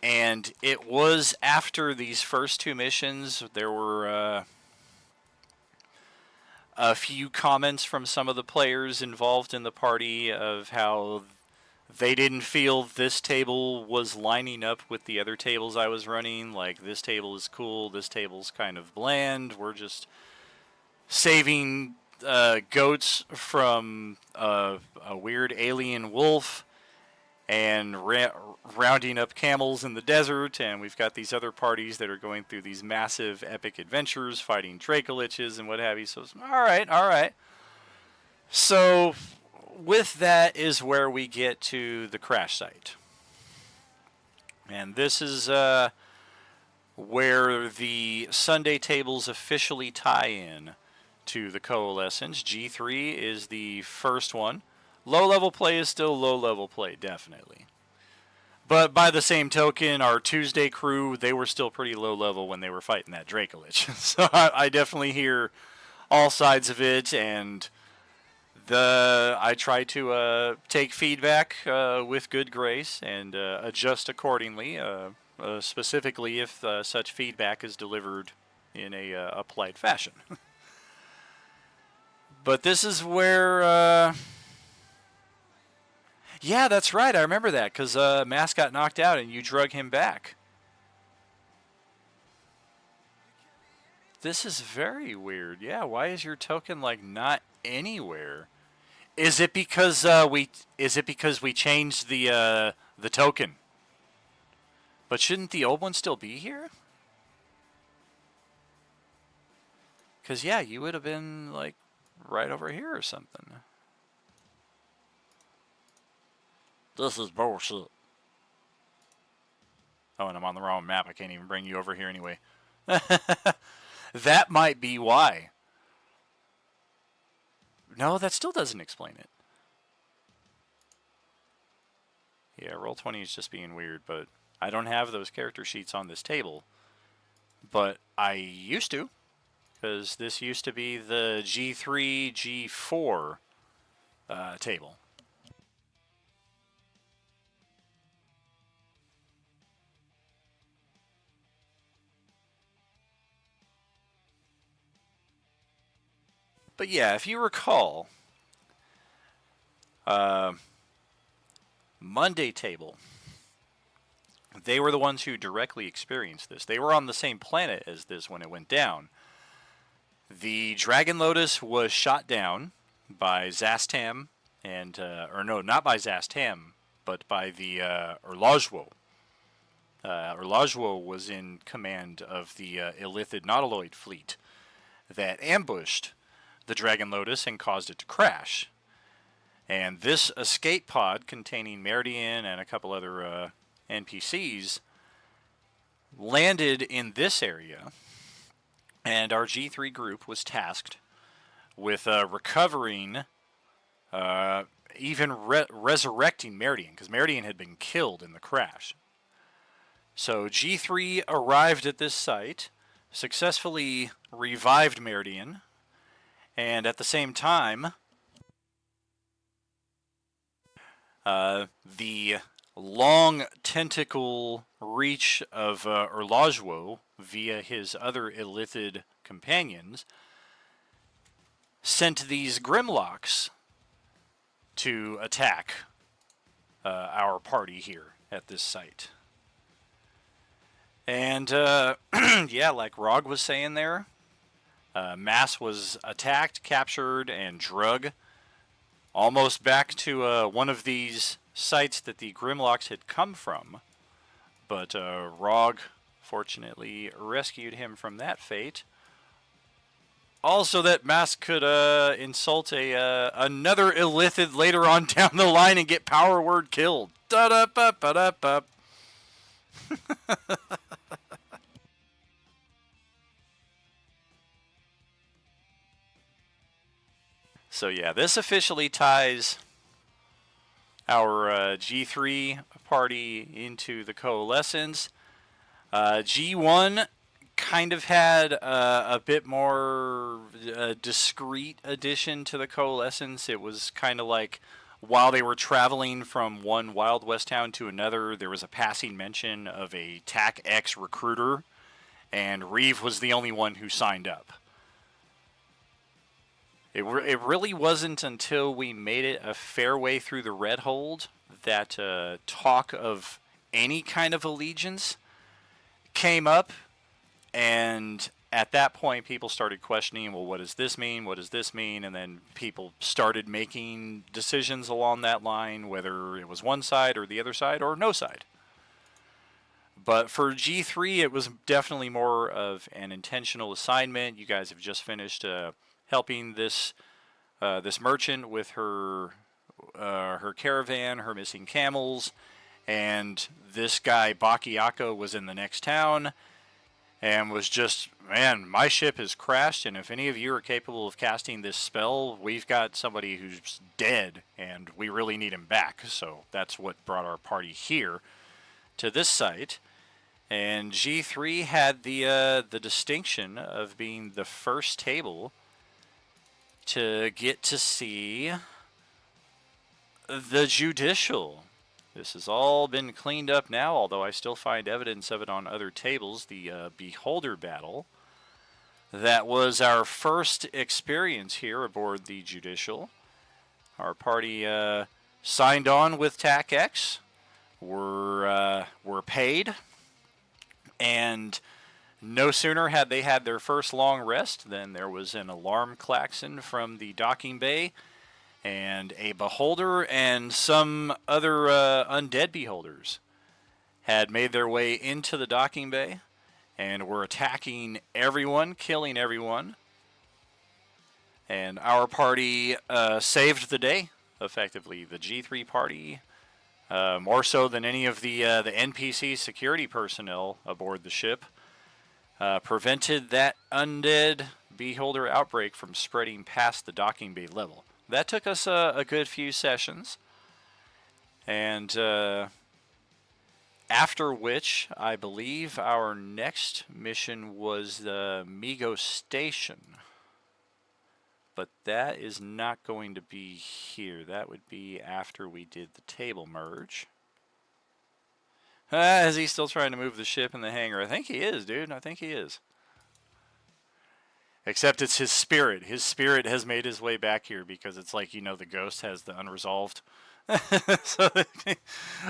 And it was after these first two missions, there were a few comments from some of the players involved in the party of how they didn't feel this table was lining up with the other tables I was running. Like, this table is cool, this table's kind of bland, we're just saving goats from a weird alien wolf, and rounding up camels in the desert, and we've got these other parties that are going through these massive epic adventures, fighting Dracoliches and what have you. So, all right, all right. So, with that is where we get to the crash site. And this is where the Sunday tables officially tie in to the Coalescence. G3 is the first one. Low-level play is still low-level play, definitely. But by the same token, our Tuesday crew, they were still pretty low-level when they were fighting that Dracolich. So I definitely hear all sides of it, and I try to take feedback with good grace and adjust accordingly, specifically if such feedback is delivered in a polite fashion. But this is where... yeah, that's right. I remember that because Mask got knocked out and you drug him back. This is very weird. Yeah, why is your token like not anywhere? Is it because we changed the token? But shouldn't the old one still be here? Because yeah, you would have been like right over here or something. This is bullshit. Oh, and I'm on the wrong map. I can't even bring you over here anyway. That might be why. No, that still doesn't explain it. Yeah, Roll20 is just being weird, but I don't have those character sheets on this table. But I used to, because this used to be the G3, G4 table. But yeah, if you recall, Monday table, they were the ones who directly experienced this. They were on the same planet as this when it went down. The Dragon Lotus was shot down by Zastam, and or no, not by Zastam, but by the Urlajwo. Urlajwo was in command of the Illithid Nautiloid fleet that ambushed the Dragon Lotus and caused it to crash. And this escape pod containing Meridian and a couple other NPCs landed in this area, and our G3 group was tasked with recovering, even resurrecting Meridian, because Meridian had been killed in the crash. So G3 arrived at this site, successfully revived Meridian, and at the same time, the long tentacle reach of Urlajwo via his other Illithid companions sent these Grimlocks to attack our party here at this site. And yeah, like Rog was saying there, Mass was attacked, captured, and drug almost back to one of these sites that the Grimlocks had come from. But Rog fortunately rescued him from that fate. Also, that Mass could insult another Illithid later on down the line and get power word killed. Da-da-ba-ba-da-ba. So yeah, this officially ties our G3 party into the Coalescence. G1 kind of had a bit more discreet addition to the Coalescence. It was kind of like while they were traveling from one Wild West town to another, there was a passing mention of a TAC X recruiter, and Reeve was the only one who signed up. It really wasn't until we made it a fair way through the Red Hold that talk of any kind of allegiance came up, and at that point, people started questioning, well, what does this mean? What does this mean? And then people started making decisions along that line, whether it was one side or the other side or no side. But for G3, it was definitely more of an intentional assignment. You guys have just finished helping this this merchant with her caravan, her missing camels, and this guy Bakiako was in the next town and was just, man, my ship has crashed, and if any of you are capable of casting this spell, we've got somebody who's dead, and we really need him back. So that's what brought our party here to this site. And G3 had the distinction of being the first table to get to see the judicial. This has all been cleaned up now, although I still find evidence of it on other tables. The Beholder battle. That was our first experience here aboard the judicial. Our party signed on with TAC X. Were paid. And no sooner had they had their first long rest than there was an alarm klaxon from the docking bay, and a beholder and some other undead beholders had made their way into the docking bay and were attacking everyone, killing everyone. And our party saved the day, effectively. The G3 party, more so than any of the NPC security personnel aboard the ship, prevented that undead beholder outbreak from spreading past the docking bay level. That took us a good few sessions, and after which I believe our next mission was the Migo Station. But that is not going to be here. That would be after we did the table merge. Is he still trying to move the ship in the hangar? I think he is, dude. I think he is. Except it's his spirit. His spirit has made his way back here because it's like, you know, the ghost has the unresolved. So,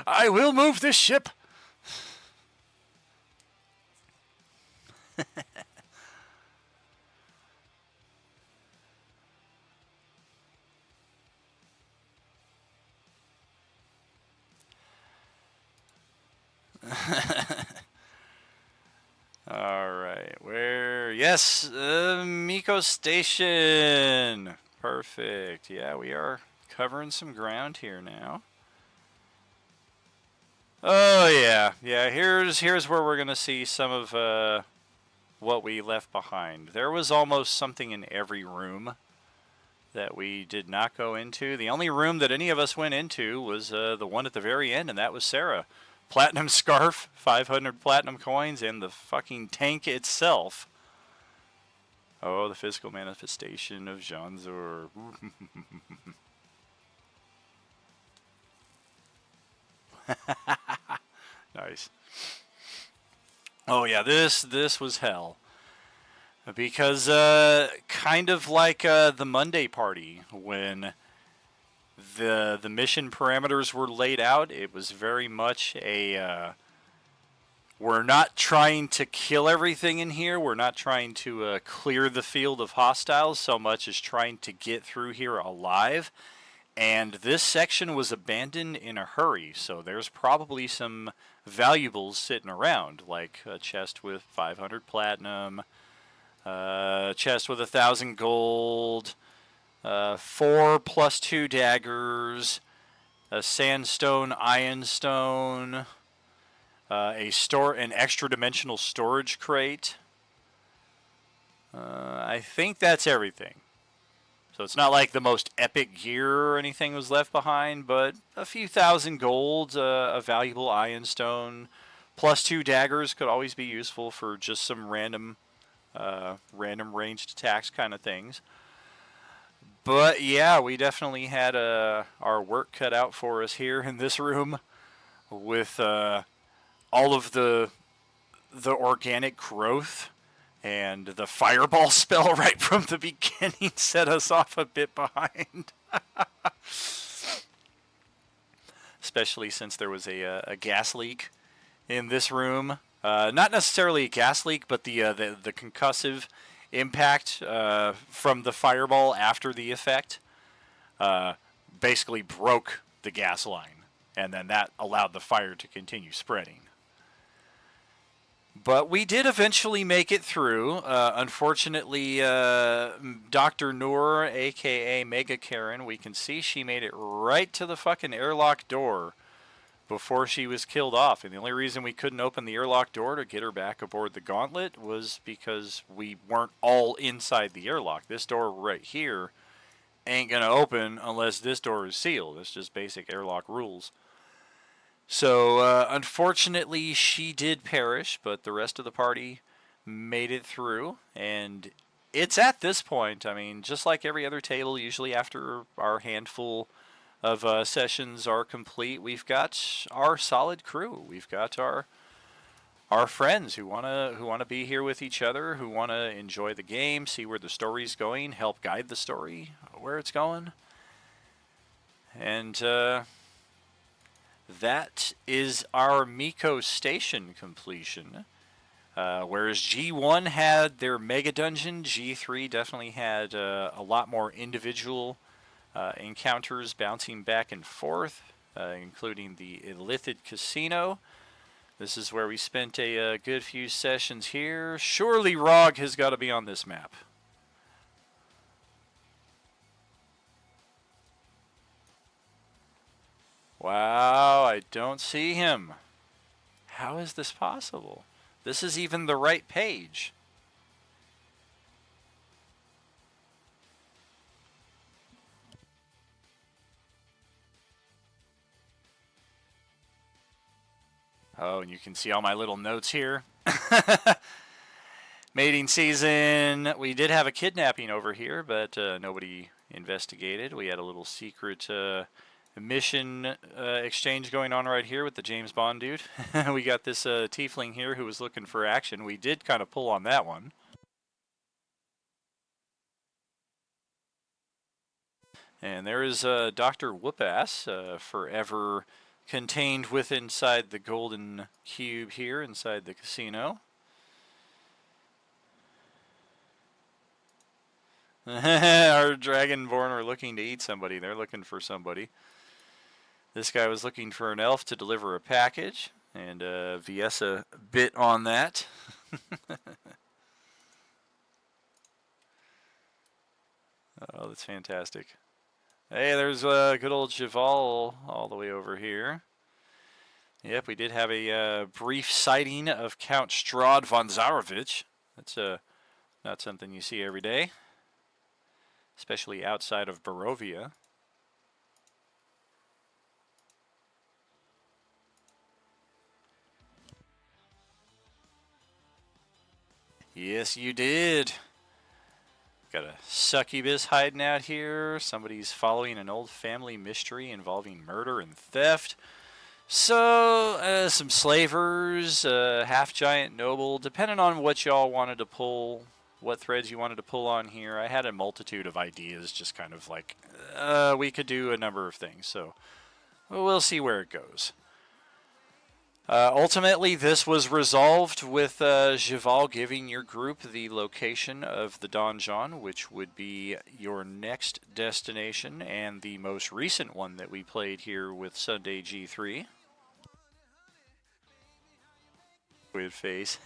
I will move this ship. Alright, where? Yes, Miko Station. Perfect. Yeah, we are covering some ground here now. Oh, yeah. Yeah, here's where we're going to see some of what we left behind. There was almost something in every room that we did not go into. The only room that any of us went into was the one at the very end, and that was Sarah. Platinum scarf, 500 platinum coins, and the fucking tank itself. Oh, the physical manifestation of Janzor. Nice. Oh yeah, this was hell. Because kind of like the Monday party, when the mission parameters were laid out, it was very much a we're not trying to kill everything in here. We're not trying to clear the field of hostiles so much as trying to get through here alive. And this section was abandoned in a hurry, so there's probably some valuables sitting around, like a chest with 500 platinum, a chest with 1,000 gold, 4+2 daggers, a sandstone ironstone, an extra dimensional storage crate. I think that's everything. So it's not like the most epic gear or anything was left behind, but a few thousand gold, a valuable ironstone, +2 daggers could always be useful for just some random ranged attacks kind of things. But yeah, we definitely had our work cut out for us here in this room with all of the organic growth, and the fireball spell right from the beginning set us off a bit behind. Especially since there was a gas leak in this room Not necessarily a gas leak, but the concussive impact from the fireball after the effect uh, basically broke the gas line, and then that allowed the fire to continue spreading. But we did eventually make it through. Unfortunately, Dr. Noor, aka Mega Karen, we can see she made it right to the fucking airlock door before she was killed off. And the only reason we couldn't open the airlock door to get her back aboard the Gauntlet was because we weren't all inside the airlock. This door right here ain't going to open unless this door is sealed. It's just basic airlock rules. So, unfortunately, she did perish, but the rest of the party made it through. And it's at this point, I mean, just like every other table, usually after our handful of sessions are complete, we've got our solid crew. We've got our friends who wanna be here with each other, who wanna enjoy the game, see where the story's going, help guide the story where it's going, and that is our Miko station completion. Whereas G1 had their mega dungeon, G3 definitely had a lot more individual encounters bouncing back and forth, including the Illithid Casino. This is where we spent a good few sessions here. Surely Rog has got to be on this map. Wow, I don't see him. How is this possible? This is even the right page. Oh, and you can see all my little notes here. Mating season. We did have a kidnapping over here, but nobody investigated. We had a little secret mission exchange going on right here with the James Bond dude. We got this tiefling here who was looking for action. We did kind of pull on that one. And there is Dr. Whoopass, forever contained within inside the golden cube here inside the casino. Our Dragonborn are looking to eat somebody. They're looking for somebody. This guy was looking for an elf to deliver a package, and Viessa bit on that. Oh, that's fantastic. Hey, there's good old Cheval all the way over here. Yep, we did have a brief sighting of Count Strahd von Zarevich. That's not something you see every day, especially outside of Barovia. Yes, you did. Got a succubus hiding out here. Somebody's following an old family mystery involving murder and theft. So, some slavers, half-giant noble, depending on what y'all wanted to pull, what threads you wanted to pull on here. I had a multitude of ideas, just kind of like, we could do a number of things, so we'll see where it goes. Ultimately, this was resolved with Jival giving your group the location of the donjon, which would be your next destination, and the most recent one that we played here with Sunday G3. Weird face.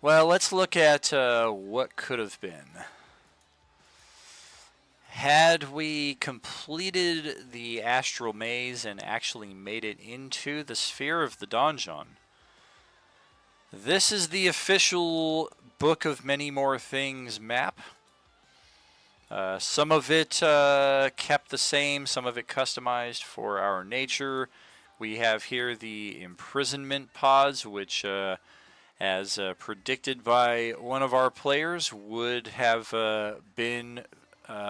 Well, let's look at what could have been. Had we completed the Astral Maze and actually made it into the Sphere of the Donjon, this is the official Book of Many More Things map. Some of it kept the same, some of it customized for our nature. We have here the imprisonment pods, which, as predicted by one of our players, would have been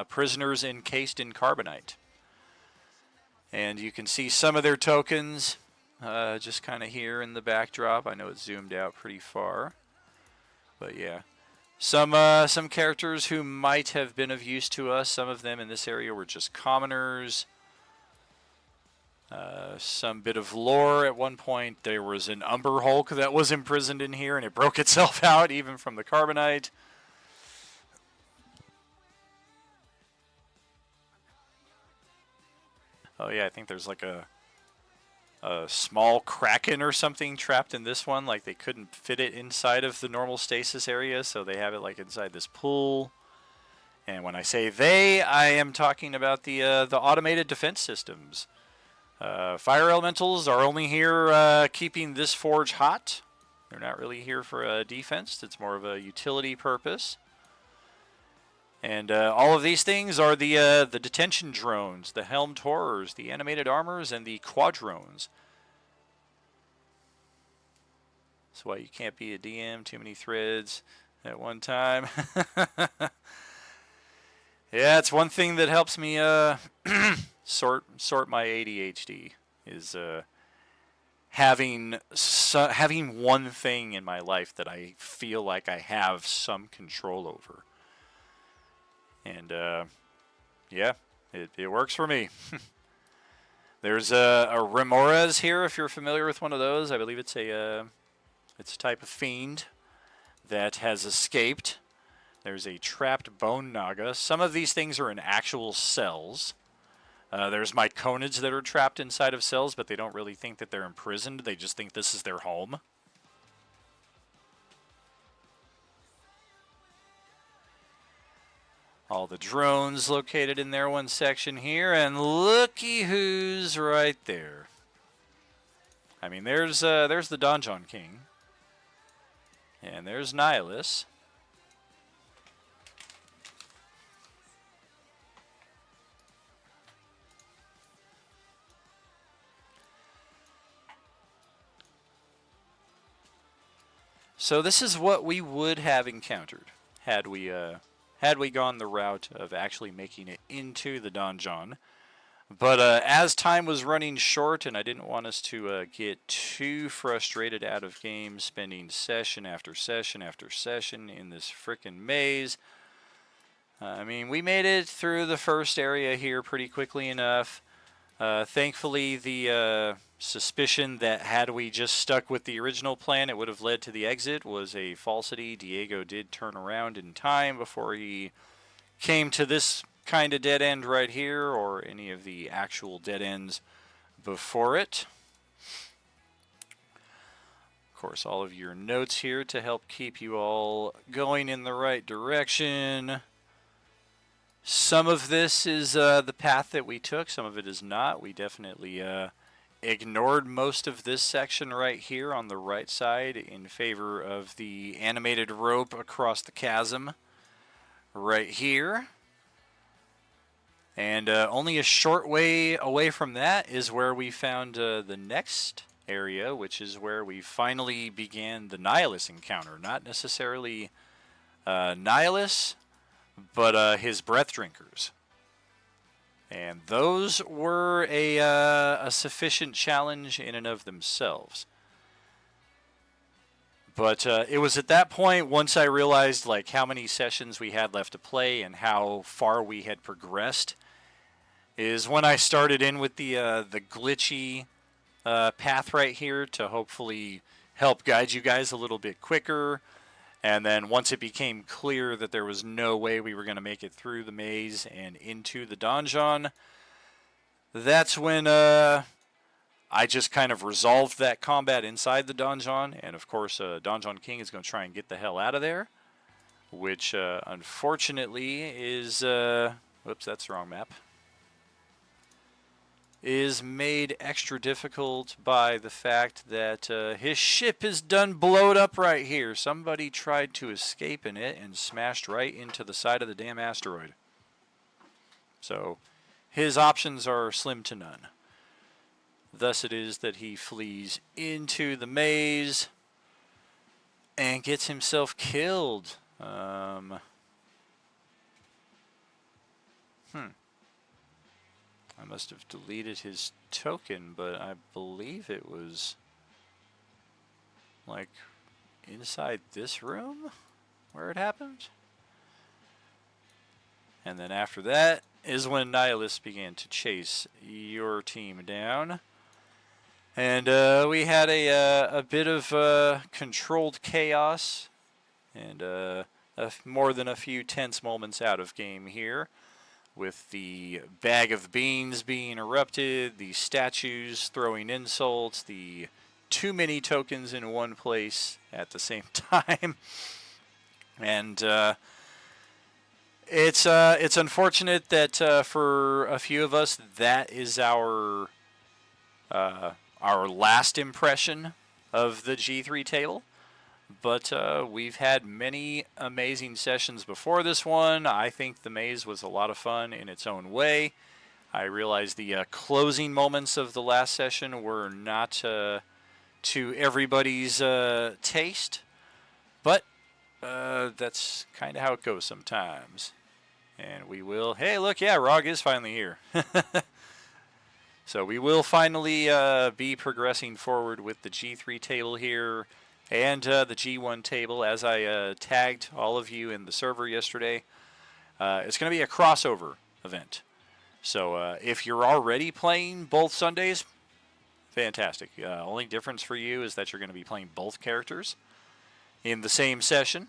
prisoners encased in carbonite. And you can see some of their tokens just kind of here in the backdrop. I know it's zoomed out pretty far. But yeah. Some characters who might have been of use to us, some of them in this area were just commoners. Some bit of lore at one point. There was an Umber Hulk that was imprisoned in here, and it broke itself out even from the carbonite. Oh yeah, I think there's like a small kraken or something trapped in this one. Like they couldn't fit it inside of the normal stasis area, so they have it like inside this pool. And when I say they, I am talking about the automated defense systems. Fire elementals are only here keeping this forge hot. They're not really here for defense. It's more of a utility purpose. And all of these things are the detention drones, the helmed horrors, the animated armors, and the quadrones. That's why you can't be a DM, too many threads at one time. Yeah, it's one thing that helps me sort my ADHD is having one thing in my life that I feel like I have some control over. And yeah, it works for me. There's a Remores here, if you're familiar with one of those. I believe it's a type of fiend that has escaped. There's a trapped bone naga. Some of these things are in actual cells. There's myconids that are trapped inside of cells, but they don't really think that they're imprisoned. They just think this is their home. All the drones located in their one section here, and looky who's right there. I mean, there's the Donjon King, and there's Nihilus. So this is what we would have encountered had we gone the route of actually making it into the donjon. But as time was running short, and I didn't want us to get too frustrated out of game, spending session after session after session in this frickin' maze. I mean, we made it through the first area here pretty quickly enough. Thankfully, the suspicion that had we just stuck with the original plan, it would have led to the exit was a falsity. Diego did turn around in time before he came to this kind of dead end right here, or any of the actual dead ends before it. Of course, all of your notes here to help keep you all going in the right direction. Some of this is the path that we took, some of it is not. We definitely ignored most of this section right here on the right side in favor of the animated rope across the chasm right here. And only a short way away from that is where we found the next area, which is where we finally began the Nihilus encounter. Not necessarily Nihilus, but his breath drinkers. And those were a sufficient challenge in and of themselves. But it was at that point, once I realized like how many sessions we had left to play and how far we had progressed, is when I started in with the glitchy path right here to hopefully help guide you guys a little bit quicker. And then once it became clear that there was no way we were going to make it through the maze and into the donjon, that's when I just kind of resolved that combat inside the donjon. And of course, Donjon King is going to try and get the hell out of there, which unfortunately is... whoops, that's the wrong map. Is made extra difficult by the fact that his ship is done blowed up right here. Somebody tried to escape in it and smashed right into the side of the damn asteroid. So his options are slim to none. Thus it is that he flees into the maze and gets himself killed. I must have deleted his token, but I believe it was like inside this room? where it happened? And then after that is when Nihilus began to chase your team down. And we had a bit of controlled chaos and more than a few tense moments out of game here, with the bag of beans being erupted, the statues throwing insults, the too many tokens in one place at the same time. And it's unfortunate that for a few of us that is our last impression of the G3 table. But we've had many amazing sessions before this one. I think the maze was a lot of fun in its own way. I realize the closing moments of the last session were not to everybody's taste, but that's kind of how it goes sometimes. And we will... Hey, look, yeah, Rog is finally here. So we will finally be progressing forward with the G3 table here and the G1 table, as I tagged all of you in the server yesterday. It's going to be a crossover event. So if you're already playing both Sundays, fantastic. Only difference for you is that you're going to be playing both characters in the same session.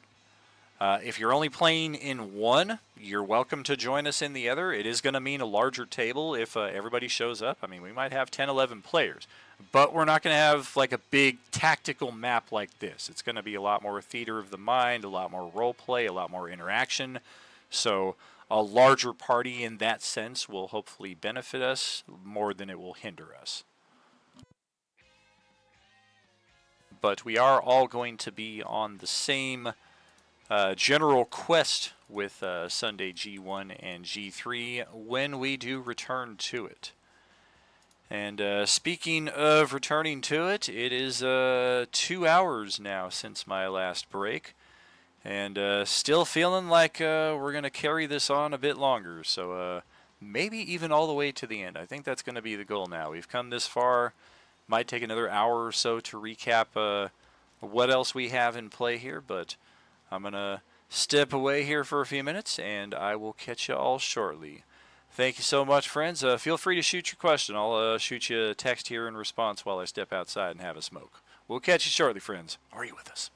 If you're only playing in one, you're welcome to join us in the other. It is going to mean a larger table if everybody shows up. I mean, we might have 10, 11 players, but we're not going to have like a big tactical map like this. It's going to be a lot more theater of the mind, a lot more role play, a lot more interaction. So a larger party in that sense will hopefully benefit us more than it will hinder us. But we are all going to be on the same general quest with Sunday G1 and G3 when we do return to it. And speaking of returning to it, it is 2 hours now since my last break, and still feeling like we're going to carry this on a bit longer, so maybe even all the way to the end. I think that's going to be the goal now. We've come this far. Might take another hour or so to recap what else we have in play here, but I'm going to step away here for a few minutes, and I will catch you all shortly. Thank you so much, friends. Feel free to shoot your question. I'll shoot you a text here in response while I step outside and have a smoke. We'll catch you shortly, friends. Are you with us?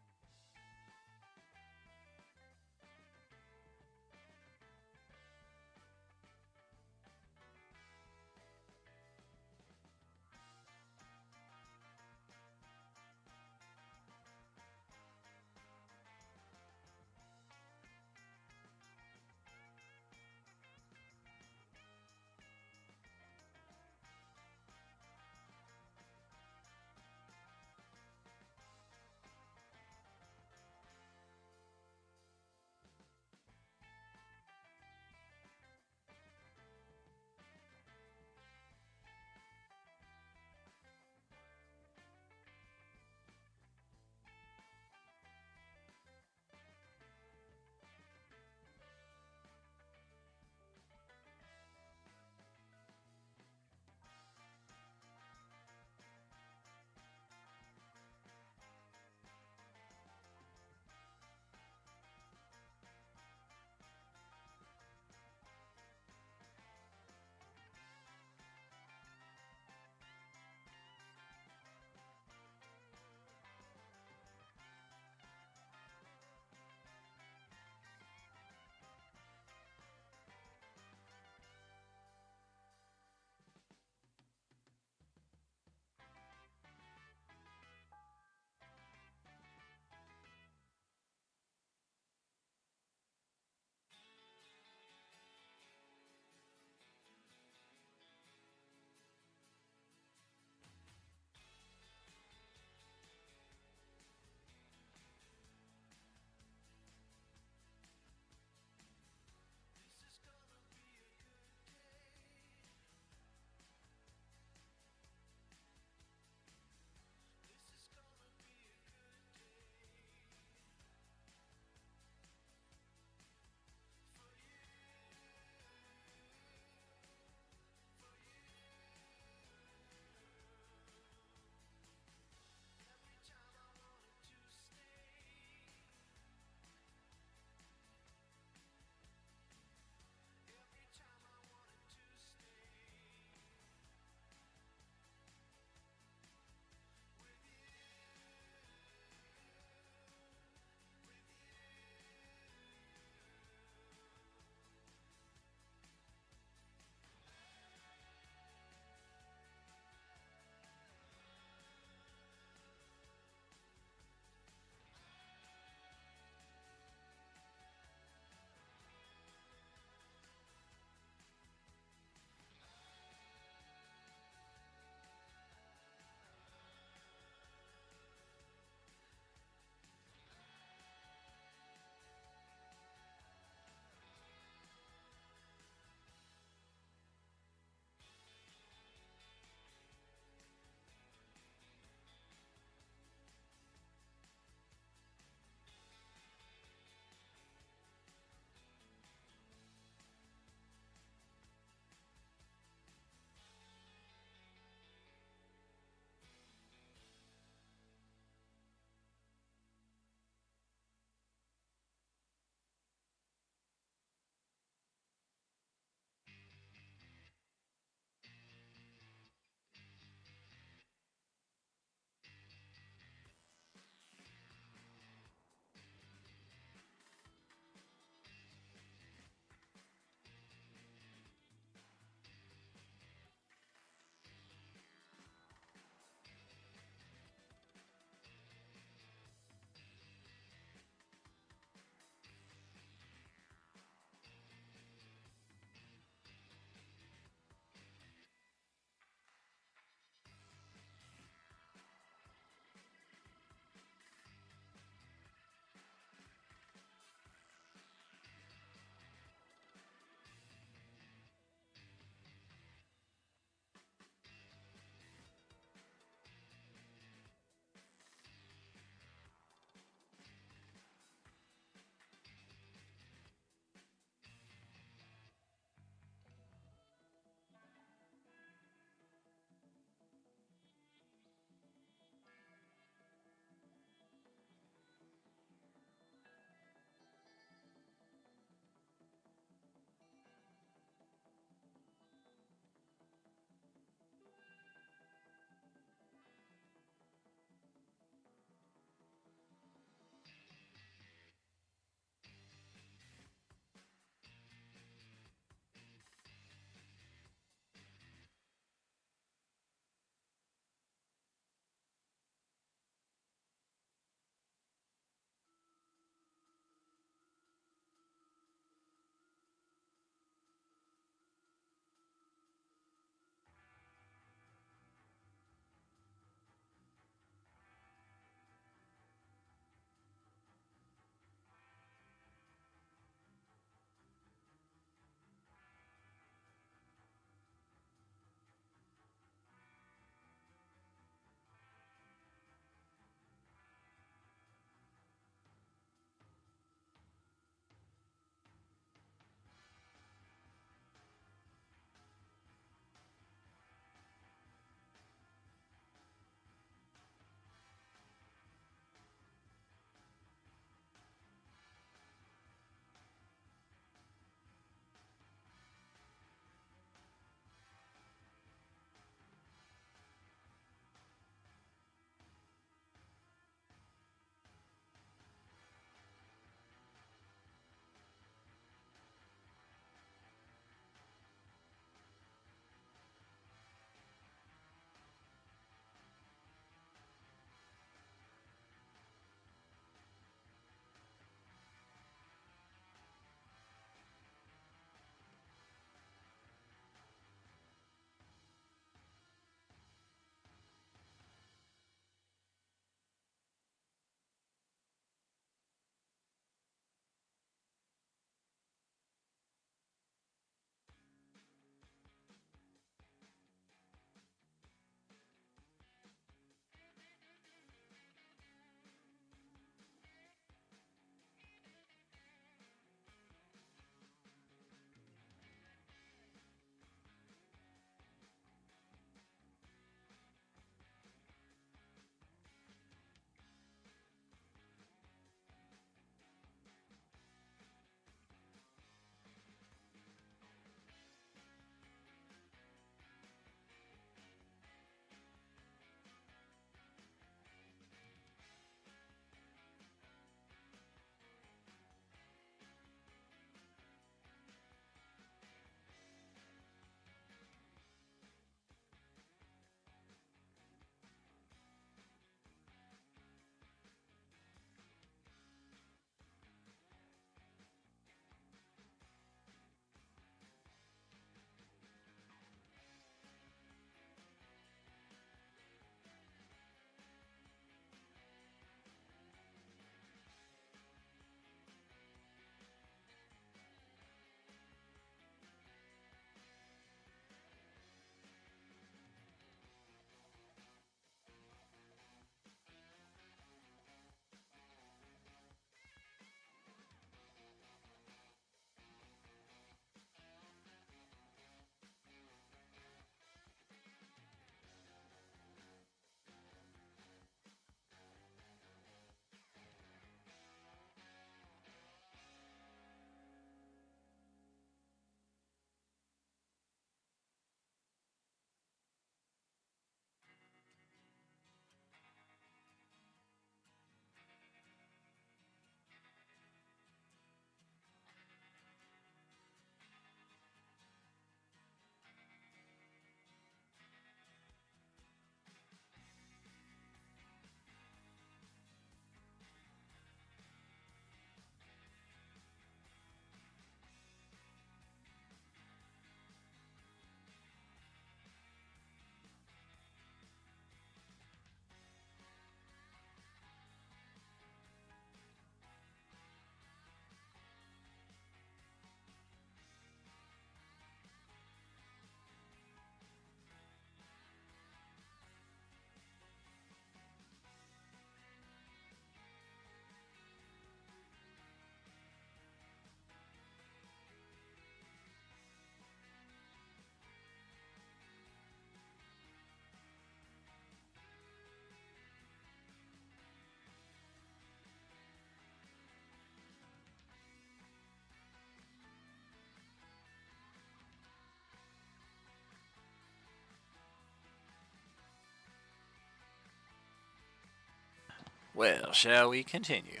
Well, shall we continue?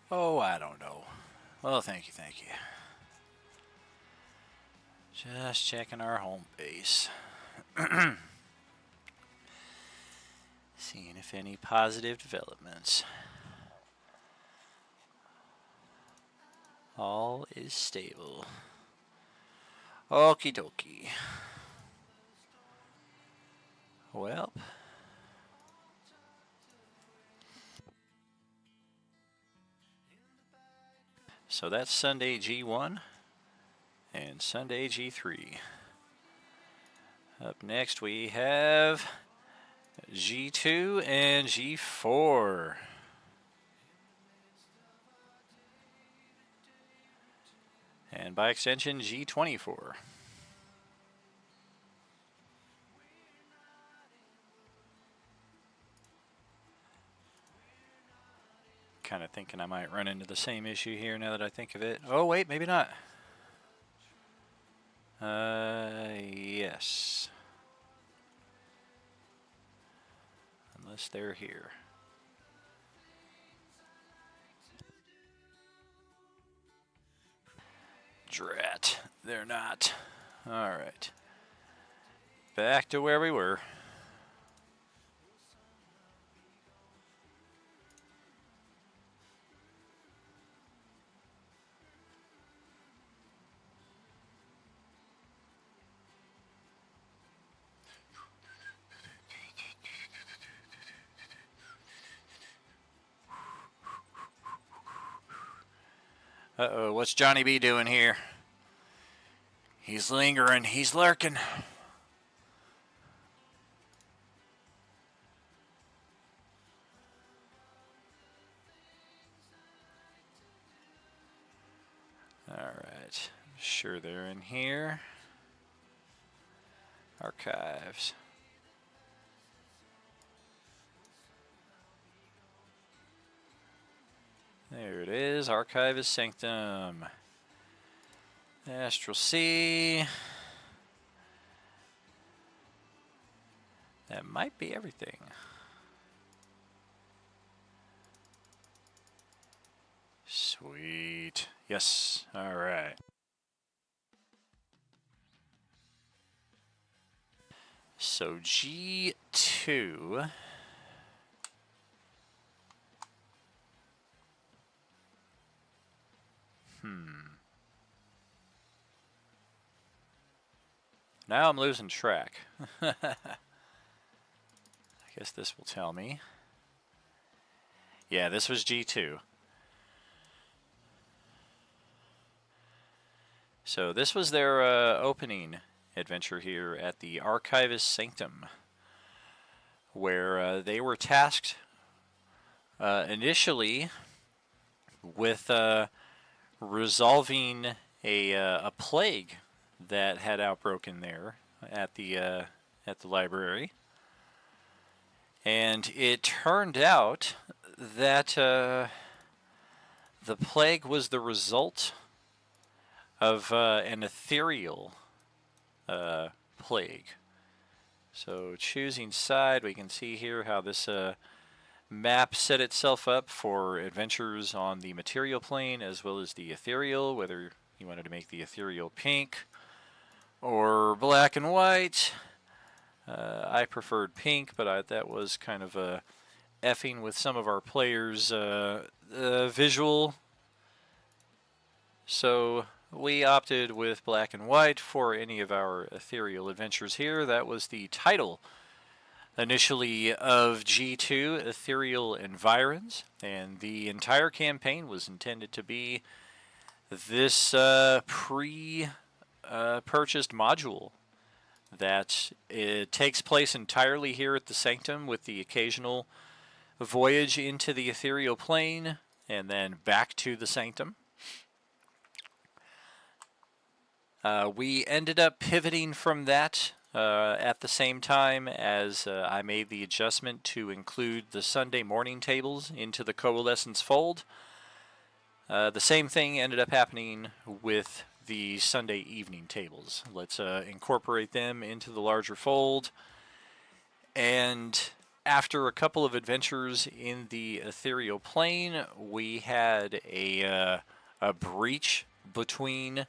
Oh, I don't know. Well, thank you, thank you. Just checking our home base. Seeing if any positive developments. All is stable. Okie dokie. Well. So that's Sunday G1 and Sunday G3. Up next we have G2 and G4. And by extension, G24. Kind of thinking I might run into the same issue here now that I think of it. Oh, wait, maybe not. Yes. Unless they're here. Drat. They're not. Alright. Back to where we were. Uh-oh, what's Johnny B doing here? He's lingering, he's lurking. Alright, sure they're in here. Archives. There it is, Archivist Sanctum. Astral Sea. That might be everything. Sweet. Yes, alright. So G2. Now I'm losing track. I guess this will tell me. Yeah, this was G2. So this was their opening adventure here at the Archivist Sanctum, where they were tasked initially with resolving a plague that had outbroken there at the library, and it turned out that the plague was the result of an ethereal plague. So choosing side, we can see here how this map set itself up for adventures on the material plane as well as the ethereal, whether you wanted to make the ethereal pink or black and white. I preferred pink, but that was kind of effing with some of our players' visual. So we opted with black and white for any of our ethereal adventures here. That was the title initially of G2, Ethereal Environs, and the entire campaign was intended to be this pre-purchased module that it takes place entirely here at the Sanctum, with the occasional voyage into the ethereal plane and then back to the Sanctum. We ended up pivoting from that at the same time as I made the adjustment to include the Sunday morning tables into the Coalescence fold. the same thing ended up happening with the Sunday evening tables. Let's incorporate them into the larger fold. And after a couple of adventures in the ethereal plane, we had a breach between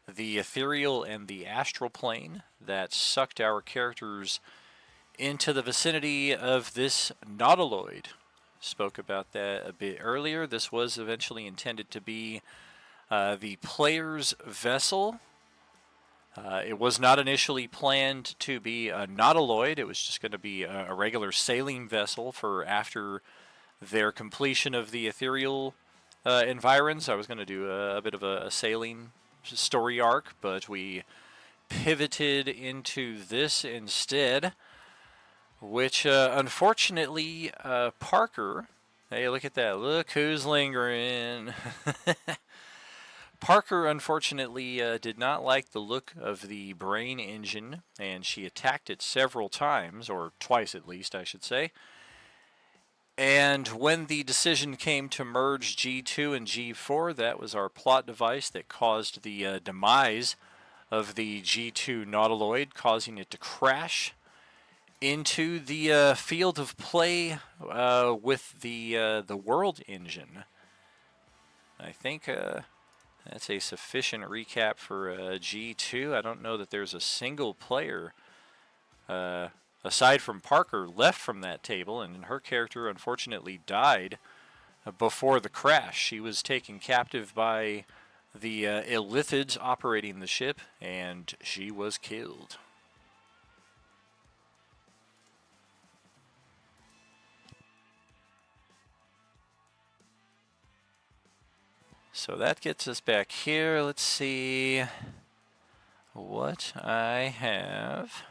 the ethereal and the astral plane that sucked our characters into the vicinity of this nautiloid. Spoke about that a bit earlier. This was eventually intended to be the player's vessel. It was not initially planned to be a nautiloid. It was just going to be a regular sailing vessel for after their completion of the ethereal environs. I was going to do a bit of a sailing story arc, but we pivoted into this instead, which unfortunately Parker, hey, look at that, look who's lingering. Parker unfortunately did not like the look of the brain engine, and she attacked it several times, or twice at least I should say. And when the decision came to merge G2 and G4, that was our plot device that caused the demise of the G2 nautiloid, causing it to crash into the field of play with the world engine. I think that's a sufficient recap for G2. I don't know that there's a single player aside from Parker left from that table, and her character unfortunately died before the crash. She was taken captive by the Illithids operating the ship, and she was killed. So that gets us back here. Let's see what I have.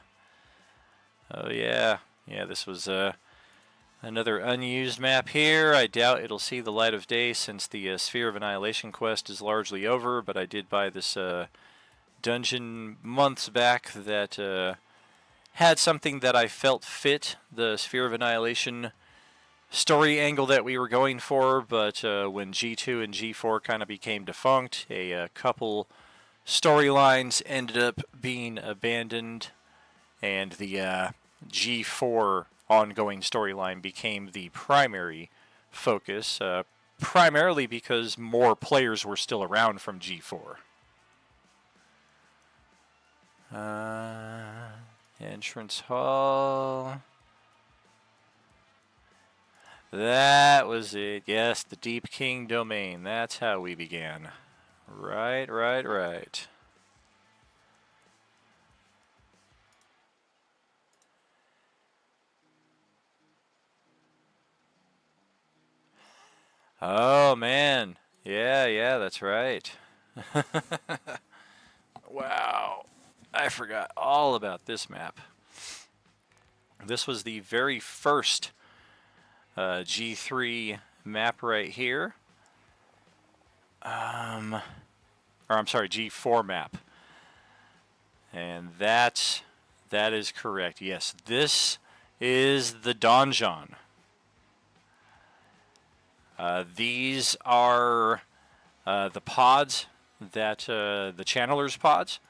Oh yeah, this was another unused map here. I doubt it'll see the light of day since the Sphere of Annihilation quest is largely over, but I did buy this dungeon months back that had something that I felt fit the Sphere of Annihilation story angle that we were going for, but when G2 and G4 kind of became defunct, a couple storylines ended up being abandoned, and the G4 ongoing storyline became the primary focus, primarily because more players were still around from G4. Entrance hall. That was it. Yes, the Deep King domain. That's how we began. Right. Oh, man. Yeah, that's right. Wow. I forgot all about this map. This was the very first G3 map right here. Or I'm sorry, G4 map. And that is correct. Yes, this is the donjon. These are the pods that the channelers pods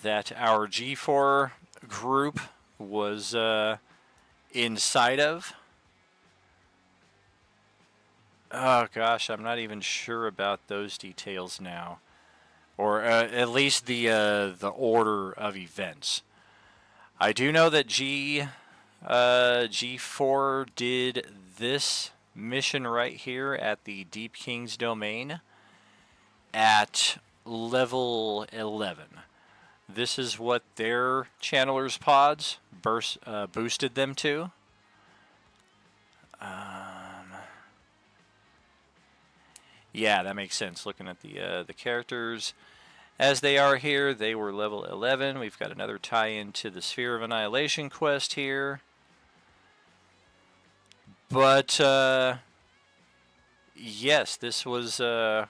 that our G4 group was inside of. Oh gosh, I'm not even sure about those details now, or at least the order of events. I do know that G4 did this mission right here at the Deep King's domain at level 11. This is what their channelers pods boosted them to. Yeah, that makes sense. Looking at the characters as they are here, they were level 11. We've got another tie-in to the Sphere of Annihilation quest here. But yes, this was the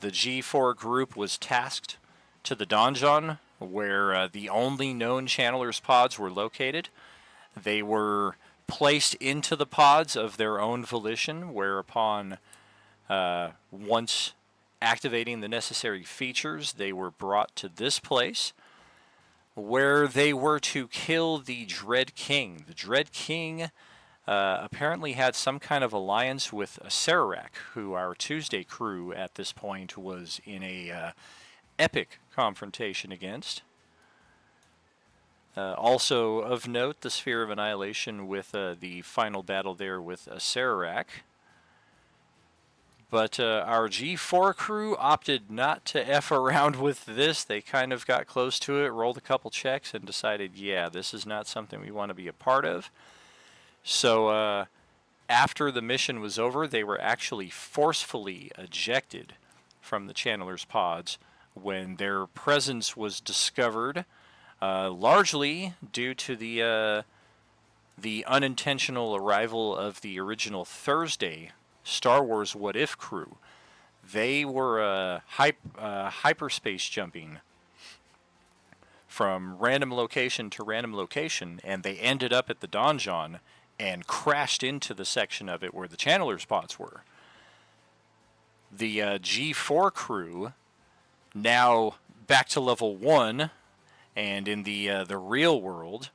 G4 group was tasked to the donjon where the only known channelers pods were located. They were placed into the pods of their own volition, whereupon Once activating the necessary features, they were brought to this place where they were to kill the Dread King. The Dread King apparently had some kind of alliance with Sararak, who our Tuesday crew at this point was in a epic confrontation against. Also of note, the Sphere of Annihilation with the final battle there with Sararak. But our G4 crew opted not to F around with this. They kind of got close to it, rolled a couple checks, and decided, yeah, this is not something we want to be a part of. So after the mission was over, they were actually forcefully ejected from the Channeler's pods when their presence was discovered, largely due to the unintentional arrival of the original Thursday Star Wars What If crew. They were hyperspace jumping from random location to random location, and they ended up at the donjon and crashed into the section of it where the Channeler's pods were. The G4 crew, now back to level 1 and in the real world,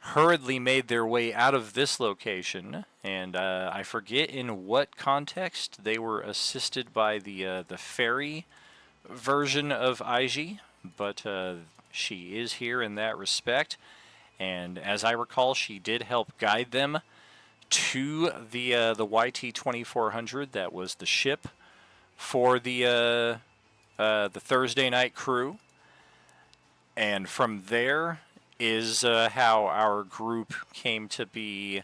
hurriedly made their way out of this location, and I forget in what context they were assisted by the fairy version of Aiji, but she is here in that respect, and as I recall, she did help guide them to the YT-2400. That was the ship for the Thursday night crew, and from there is how our group came to be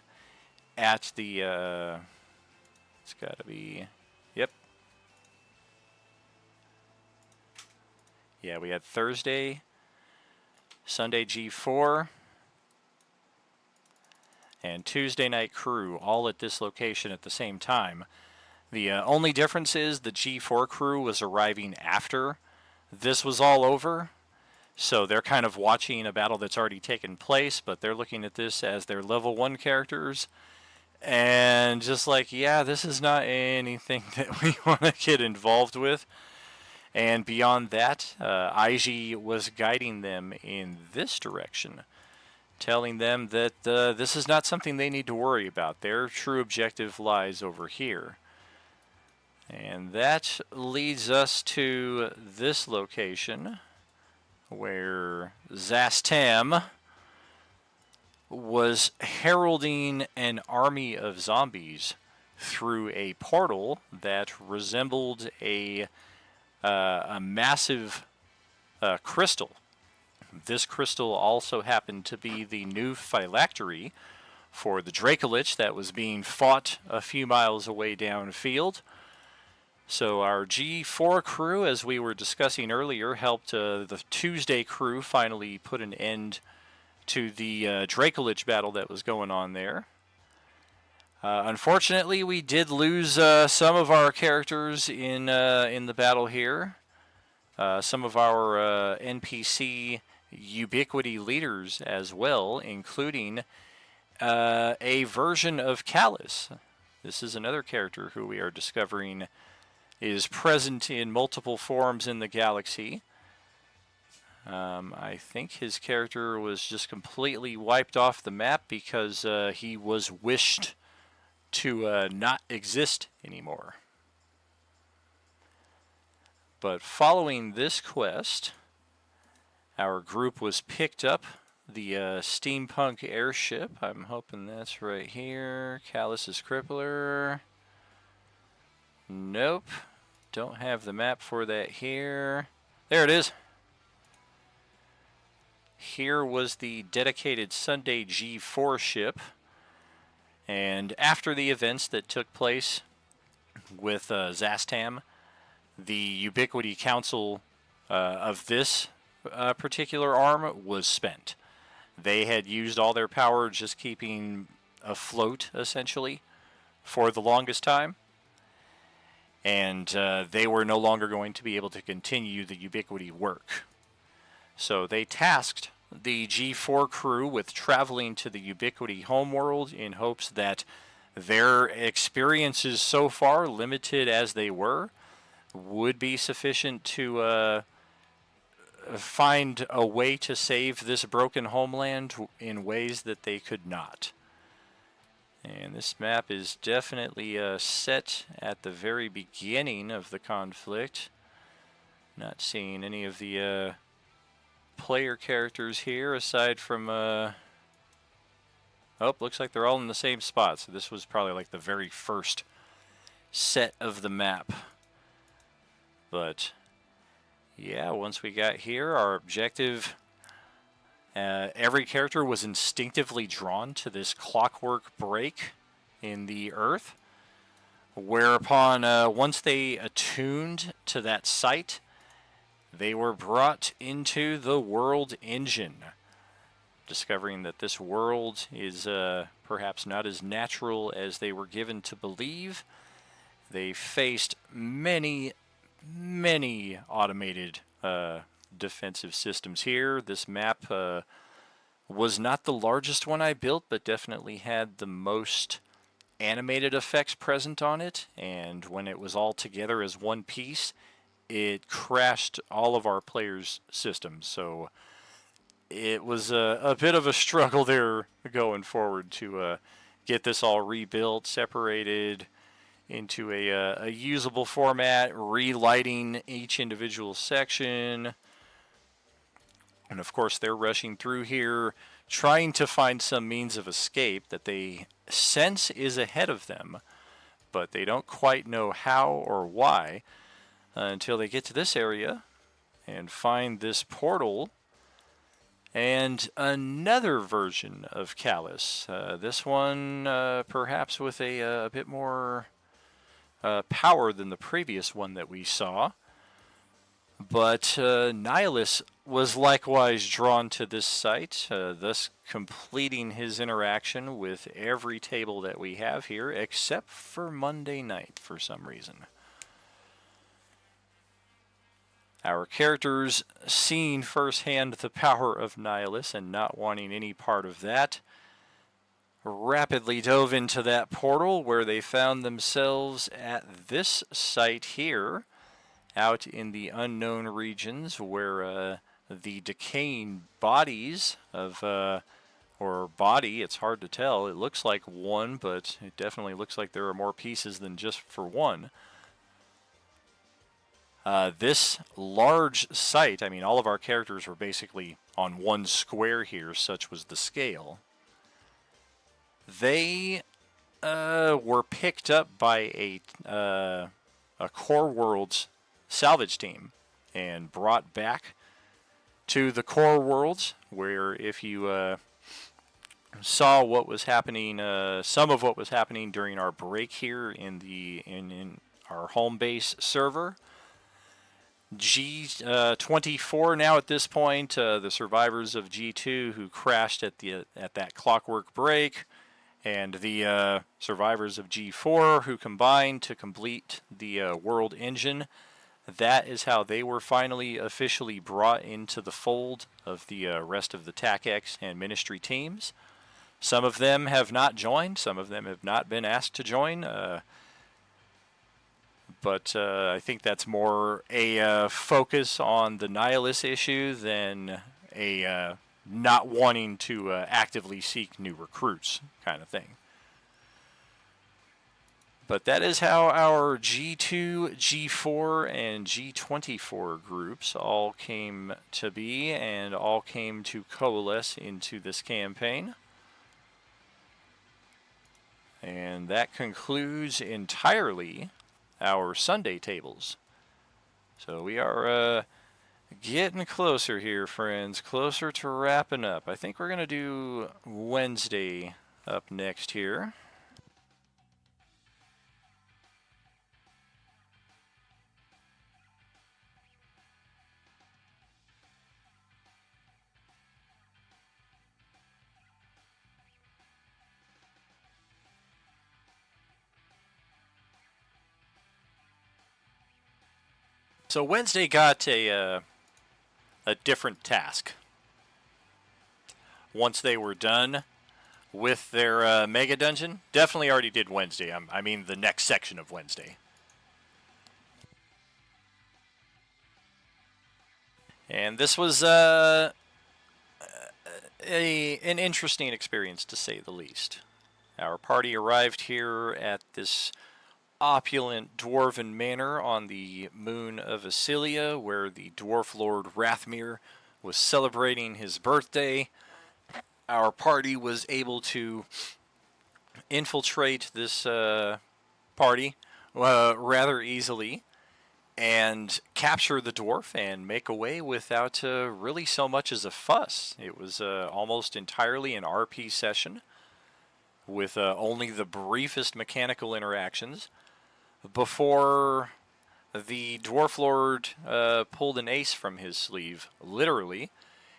at the, it's got to be, yep. Yeah, we had Thursday, Sunday G4, and Tuesday night crew all at this location at the same time. The only difference is the G4 crew was arriving after this was all over. So they're kind of watching a battle that's already taken place, but they're looking at this as their level 1 characters. And just like, yeah, this is not anything that we want to get involved with. And beyond that, Aiji was guiding them in this direction, telling them that this is not something they need to worry about. Their true objective lies over here. And that leads us to this location, where Zastam was heralding an army of zombies through a portal that resembled a massive crystal. This crystal also happened to be the new phylactery for the Dracolich that was being fought a few miles away downfield. So our G4 crew, as we were discussing earlier, helped the Tuesday crew finally put an end to the Dracolich battle that was going on there. Unfortunately, we did lose some of our characters in the battle here. Some of our NPC ubiquity leaders as well, including a version of Callus. This is another character who we are discovering is present in multiple forms in the galaxy. I think his character was just completely wiped off the map because he was wished to not exist anymore. But following this quest, our group was picked up the steampunk airship. I'm hoping that's right here. Callus's Crippler. Nope. Don't have the map for that here. There it is. Here was the dedicated Sunday G4 ship. And after the events that took place with Zastam, the Ubiquity Council of this particular arm was spent. They had used all their power just keeping afloat, essentially, for the longest time. And they were no longer going to be able to continue the Ubiquity work. So they tasked the G4 crew with traveling to the Ubiquity homeworld in hopes that their experiences so far, limited as they were, would be sufficient to find a way to save this broken homeland in ways that they could not. And this map is definitely set at the very beginning of the conflict. Not seeing any of the player characters here aside from oh, looks like they're all in the same spot. So this was probably like the very first set of the map. But yeah, once we got here, our objective, every character was instinctively drawn to this clockwork break in the earth, whereupon once they attuned to that site, they were brought into the world engine, discovering that this world is perhaps not as natural as they were given to believe. They faced many automated defensive systems here. This map was not the largest one I built, but definitely had the most animated effects present on it, and when it was all together as one piece, it crashed all of our players' systems. So it was a bit of a struggle there going forward to get this all rebuilt, separated into a usable format, relighting each individual section. And of course they're rushing through here, trying to find some means of escape that they sense is ahead of them, but they don't quite know how or why until they get to this area and find this portal and another version of Callus. This one perhaps with a bit more power than the previous one that we saw. But Nihilus was likewise drawn to this site, thus completing his interaction with every table that we have here, except for Monday night for some reason. Our characters, seeing firsthand the power of Nihilus and not wanting any part of that, rapidly dove into that portal where they found themselves at this site here, out in the unknown regions where the decaying bodies of, or body, it's hard to tell. It looks like one, but it definitely looks like there are more pieces than just for one. This large site, I mean, all of our characters were basically on one square here, such was the scale. They were picked up by a Core Worlds salvage team and brought back to the Core Worlds, where if you saw what was happening, some of what was happening during our break here in our home base server, G24 now at this point, the survivors of G2 who crashed at that clockwork break, and the survivors of G4 who combined to complete the world engine. That is how they were finally officially brought into the fold of the rest of the TACX and Ministry teams. Some of them have not joined, some of them have not been asked to join, but I think that's more a focus on the Nihilus issue than a not wanting to actively seek new recruits kind of thing. But that is how our G2, G4, and G24 groups all came to be and all came to coalesce into this campaign. And that concludes entirely our Sunday tables. So we are getting closer here, friends, closer to wrapping up. I think we're going to do Wednesday up next here. So Wednesday got a different task. Once they were done with their Mega Dungeon. Definitely already did Wednesday. I mean the next section of Wednesday. And this was an interesting experience, to say the least. Our party arrived here at this opulent dwarven manor on the moon of Asilia, where the dwarf lord Rathmir was celebrating his birthday. Our party was able to infiltrate this party rather easily and capture the dwarf and make away without really so much as a fuss. It was almost entirely an RP session with only the briefest mechanical interactions before the Dwarf Lord pulled an ace from his sleeve, literally,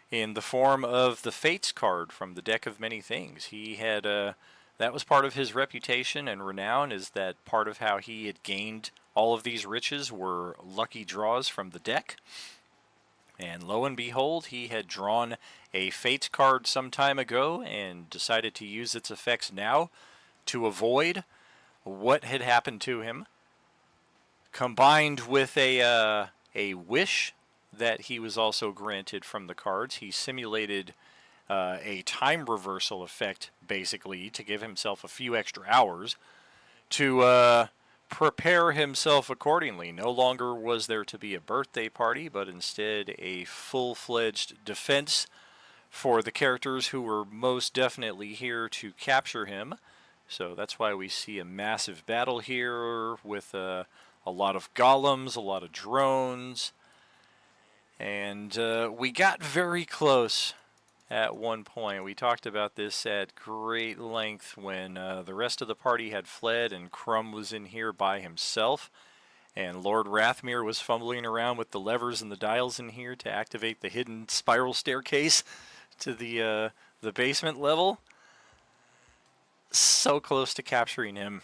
in the form of the Fates card from the Deck of Many Things. He had, that was part of his reputation and renown, is that part of how he had gained all of these riches were lucky draws from the deck. And lo and behold, he had drawn a Fates card some time ago and decided to use its effects now to avoid what had happened to him, combined with a wish that he was also granted from the cards. He simulated a time reversal effect, basically, to give himself a few extra hours to prepare himself accordingly. No longer was there to be a birthday party, but instead a full-fledged defense for the characters who were most definitely here to capture him. So that's why we see a massive battle here with a lot of golems, a lot of drones, and we got very close at one point. We talked about this at great length when the rest of the party had fled and Crumb was in here by himself, and Lord Rathmir was fumbling around with the levers and the dials in here to activate the hidden spiral staircase to the basement level. So close to capturing him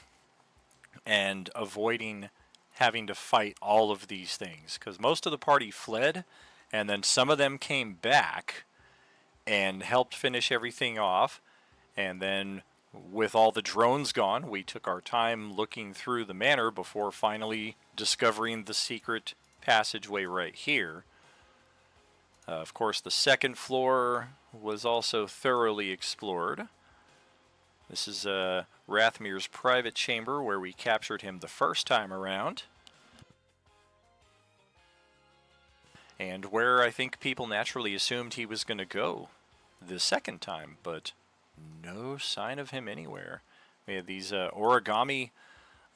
and avoiding having to fight all of these things, because most of the party fled and then some of them came back and helped finish everything off, and then with all the drones gone, we took our time looking through the manor before finally discovering the secret passageway right here. Of course, the second floor was also thoroughly explored. This is Rathmir's private chamber where we captured him the first time around, and where I think people naturally assumed he was going to go the second time, but no sign of him anywhere. We had these origami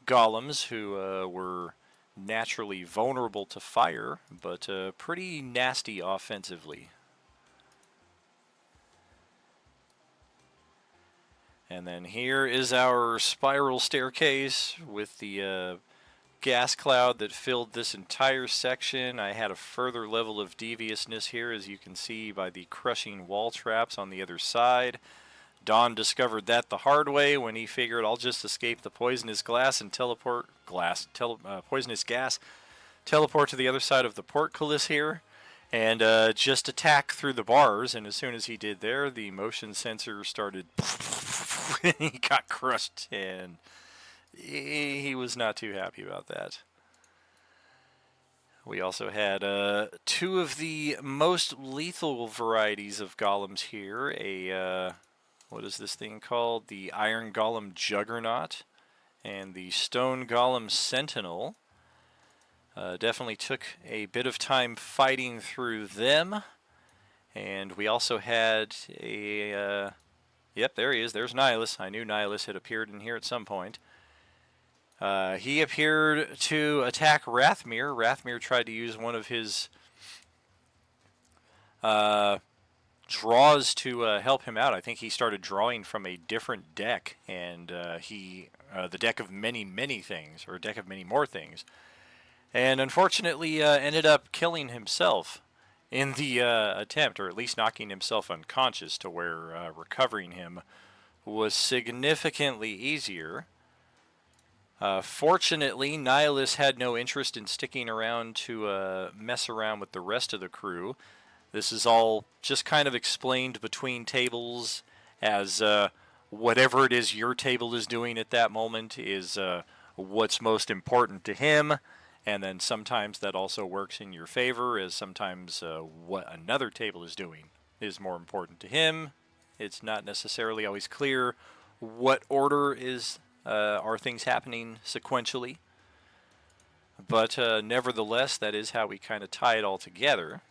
golems who were naturally vulnerable to fire, but pretty nasty offensively. And then here is our spiral staircase with the gas cloud that filled this entire section. I had a further level of deviousness here, as you can see by the crushing wall traps on the other side. Don discovered that the hard way when he figured, I'll just escape the poisonous glass and poisonous gas, teleport to the other side of the portcullis here, and just attack through the bars. And as soon as he did there, the motion sensor started he got crushed, and he was not too happy about that. We also had two of the most lethal varieties of golems here. What is this thing called? The Iron Golem Juggernaut and the Stone Golem Sentinel. Definitely took a bit of time fighting through them. And we also had a... yep, there he is. There's Nihilus. I knew Nihilus had appeared in here at some point. He appeared to attack Rathmir. Rathmir tried to use one of his draws to help him out. I think he started drawing from a different deck, and the deck of many, many things, or deck of many more things, and unfortunately ended up killing himself in the attempt, or at least knocking himself unconscious, to where recovering him was significantly easier. Fortunately, Nihilus had no interest in sticking around to mess around with the rest of the crew. This is all just kind of explained between tables as whatever it is your table is doing at that moment is what's most important to him. And then sometimes that also works in your favor, as sometimes what another table is doing is more important to him. It's not necessarily always clear what order are things happening sequentially. But nevertheless, that is how we kind of tie it all together.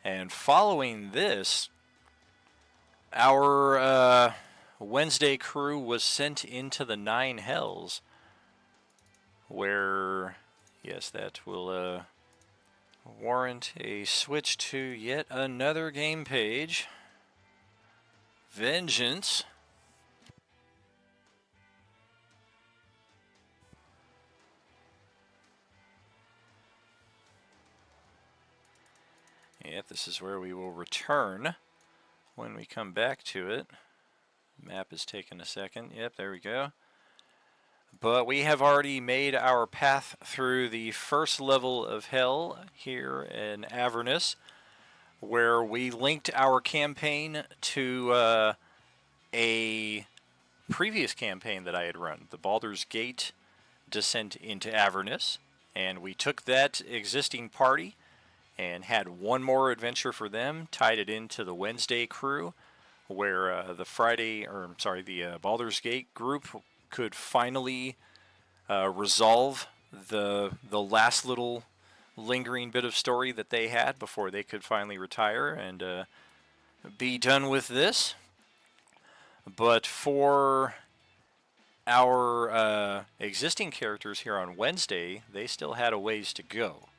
And following this, our Wednesday crew was sent into the Nine Hells, where, yes, that will warrant a switch to yet another game page. Vengeance. Yep, this is where we will return when we come back to it. Map is taking a second. Yep, there we go. But we have already made our path through the first level of hell here in Avernus, where we linked our campaign to a previous campaign that I had run, the Baldur's Gate Descent into Avernus, and we took that existing party and had one more adventure for them, tied it into the Wednesday crew, where the Baldur's Gate group could finally resolve the last little lingering bit of story that they had before they could finally retire and be done with this. But for our existing characters here on Wednesday, they still had a ways to go.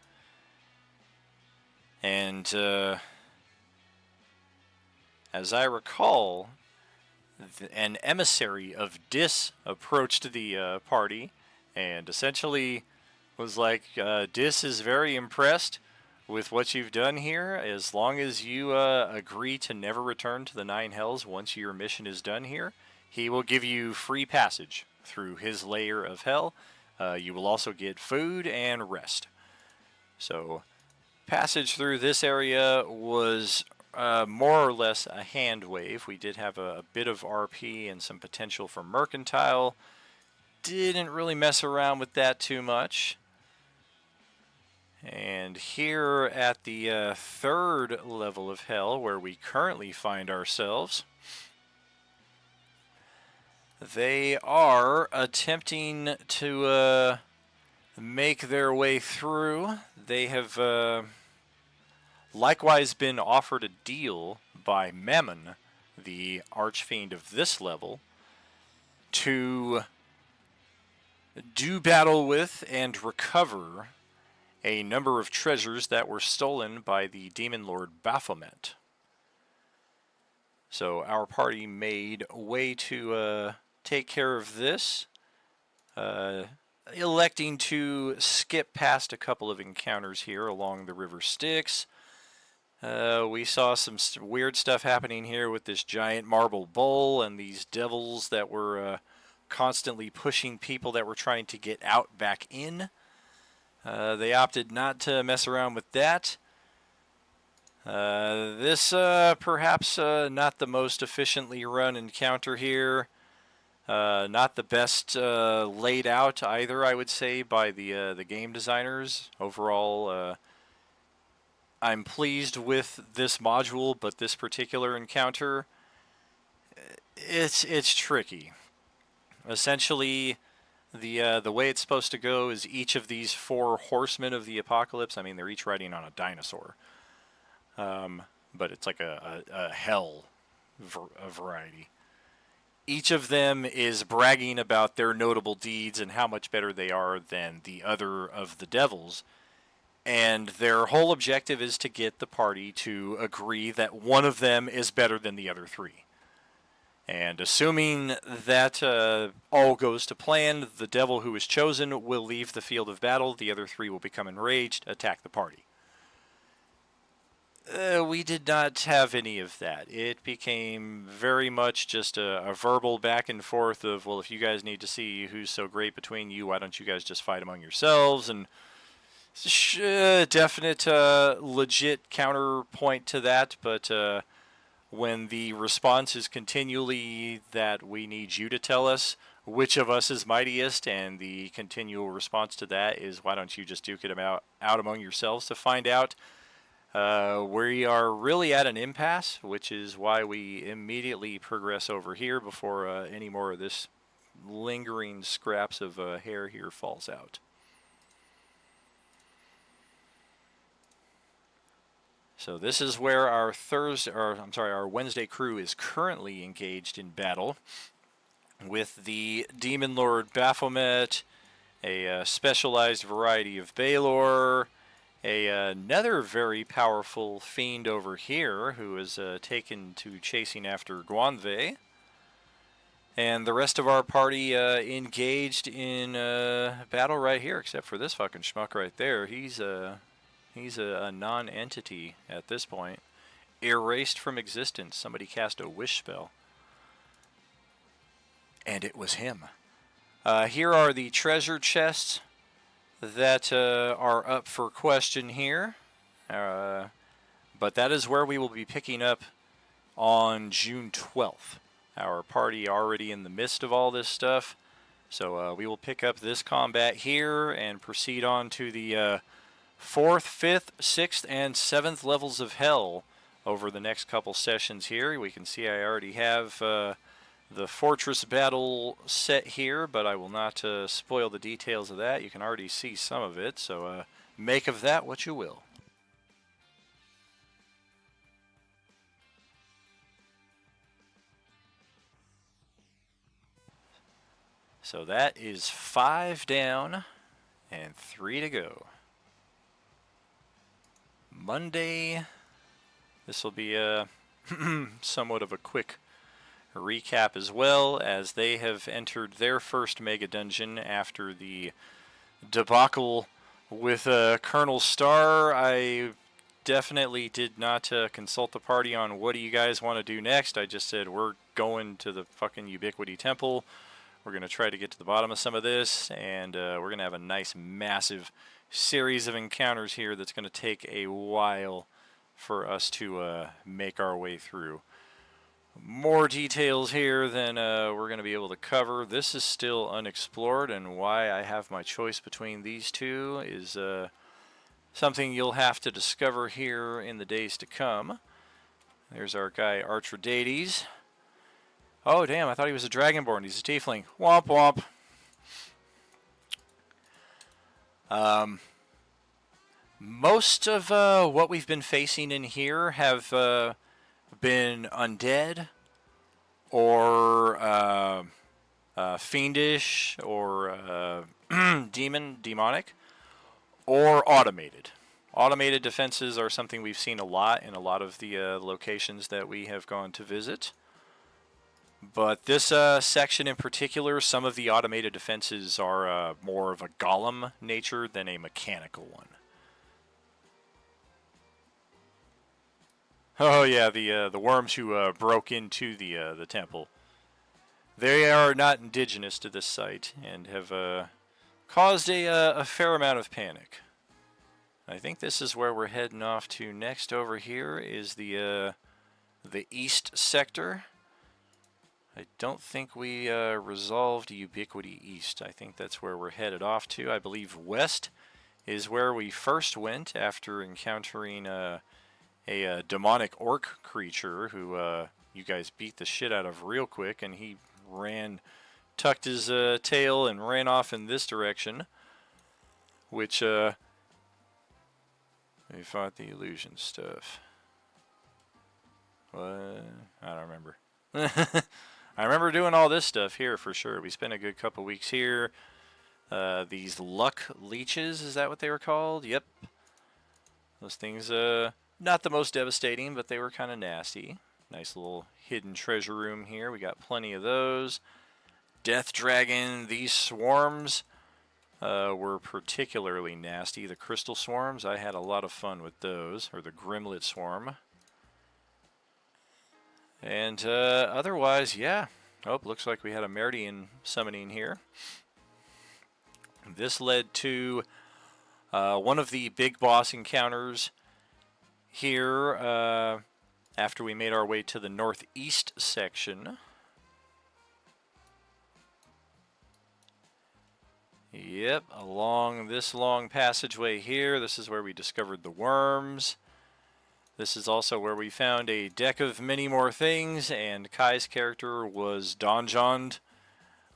And as I recall, an emissary of Dis approached the party and essentially was like, Dis is very impressed with what you've done here. As long as you agree to never return to the Nine Hells once your mission is done here, he will give you free passage through his layer of hell. You will also get food and rest. So passage through this area was more or less a hand wave. We did have a bit of RP and some potential for mercantile. Didn't really mess around with that too much. And here at the third level of hell, where we currently find ourselves, they are attempting to make their way through. They have likewise been offered a deal by Mammon, the archfiend of this level, to do battle with and recover a number of treasures that were stolen by the demon lord Baphomet. So our party made a way to take care of this, electing to skip past a couple of encounters here along the River Styx. We saw some weird stuff happening here with this giant marble bowl and these devils that were constantly pushing people that were trying to get out back in. They opted not to mess around with that. This perhaps not the most efficiently run encounter here. Not the best laid out either, I would say, by the game designers. Overall, I'm pleased with this module, but this particular encounter, it's tricky. Essentially, the way it's supposed to go is each of these four horsemen of the apocalypse. I mean, they're each riding on a dinosaur, but it's like a hell variety. Each of them is bragging about their notable deeds and how much better they are than the other of the devils. And their whole objective is to get the party to agree that one of them is better than the other three. And assuming that all goes to plan, the devil who is chosen will leave the field of battle. The other three will become enraged, attack the party. We did not have any of that. It became very much just a verbal back and forth of, well, if you guys need to see who's so great between you, why don't you guys just fight among yourselves? And definite legit counterpoint to that, but when the response is continually that we need you to tell us which of us is mightiest, and the continual response to that is why don't you just duke it out among yourselves to find out, we are really at an impasse, which is why we immediately progress over here before any more of this lingering scraps of hair here falls out. So this is where our our Wednesday crew is currently engaged in battle with the Demon Lord Baphomet, a specialized variety of Baelor, another very powerful fiend over here who is taken to chasing after Guanve, and the rest of our party engaged in battle right here, except for this fucking schmuck right there. He's a non-entity at this point, erased from existence. Somebody cast a wish spell, and it was him. Here are the treasure chests that are up for question here. But that is where we will be picking up on June 12th. Our party already in the midst of all this stuff. So we will pick up this combat here and proceed on to the 4th, 5th, 6th, and 7th levels of Hell over the next couple sessions here. We can see I already have the fortress battle set here, but I will not spoil the details of that. You can already see some of it, so make of that what you will. So that is 5 down and 3 to go. Monday, this will be somewhat of a quick recap as well, as they have entered their first mega dungeon after the debacle with Colonel Starr. I definitely did not consult the party on what do you guys want to do next. I just said we're going to the fucking Ubiquity Temple. We're going to try to get to the bottom of some of this, and we're going to have a nice massive series of encounters here that's going to take a while for us to make our way through. More details here than we're going to be able to cover. This is still unexplored, and why I have my choice between these two is something you'll have to discover here in the days to come. There's our guy Archidades. Oh damn, I thought he was a Dragonborn. He's a Tiefling. Womp womp. Most of what we've been facing in here have been undead or fiendish or demonic, or automated. Automated defenses are something we've seen a lot in a lot of the locations that we have gone to visit. But this section in particular, some of the automated defenses are more of a golem nature than a mechanical one. Oh yeah, the worms who broke into the temple. They are not indigenous to this site and have caused a fair amount of panic. I think this is where we're heading off to next. Over here is the east sector. I don't think we resolved Ubiquity East. I think that's where we're headed off to. I believe west is where we first went after encountering a demonic orc creature who you guys beat the shit out of real quick, and he tucked his tail and ran off in this direction, which we fought the illusion stuff. What? I don't remember. I remember doing all this stuff here for sure. We spent a good couple weeks here. These luck leeches, is that what they were called? Yep. Those things, not the most devastating, but they were kind of nasty. Nice little hidden treasure room here. We got plenty of those. Death Dragon, these swarms were particularly nasty. The crystal swarms, I had a lot of fun with those, or the Grimlet swarm. And otherwise, yeah. Oh, looks like we had a Meridian summoning here. This led to one of the big boss encounters here after we made our way to the northeast section. Yep, along this long passageway here, this is where we discovered the worms. This is also where we found a deck of many more things, and Kai's character was donjoned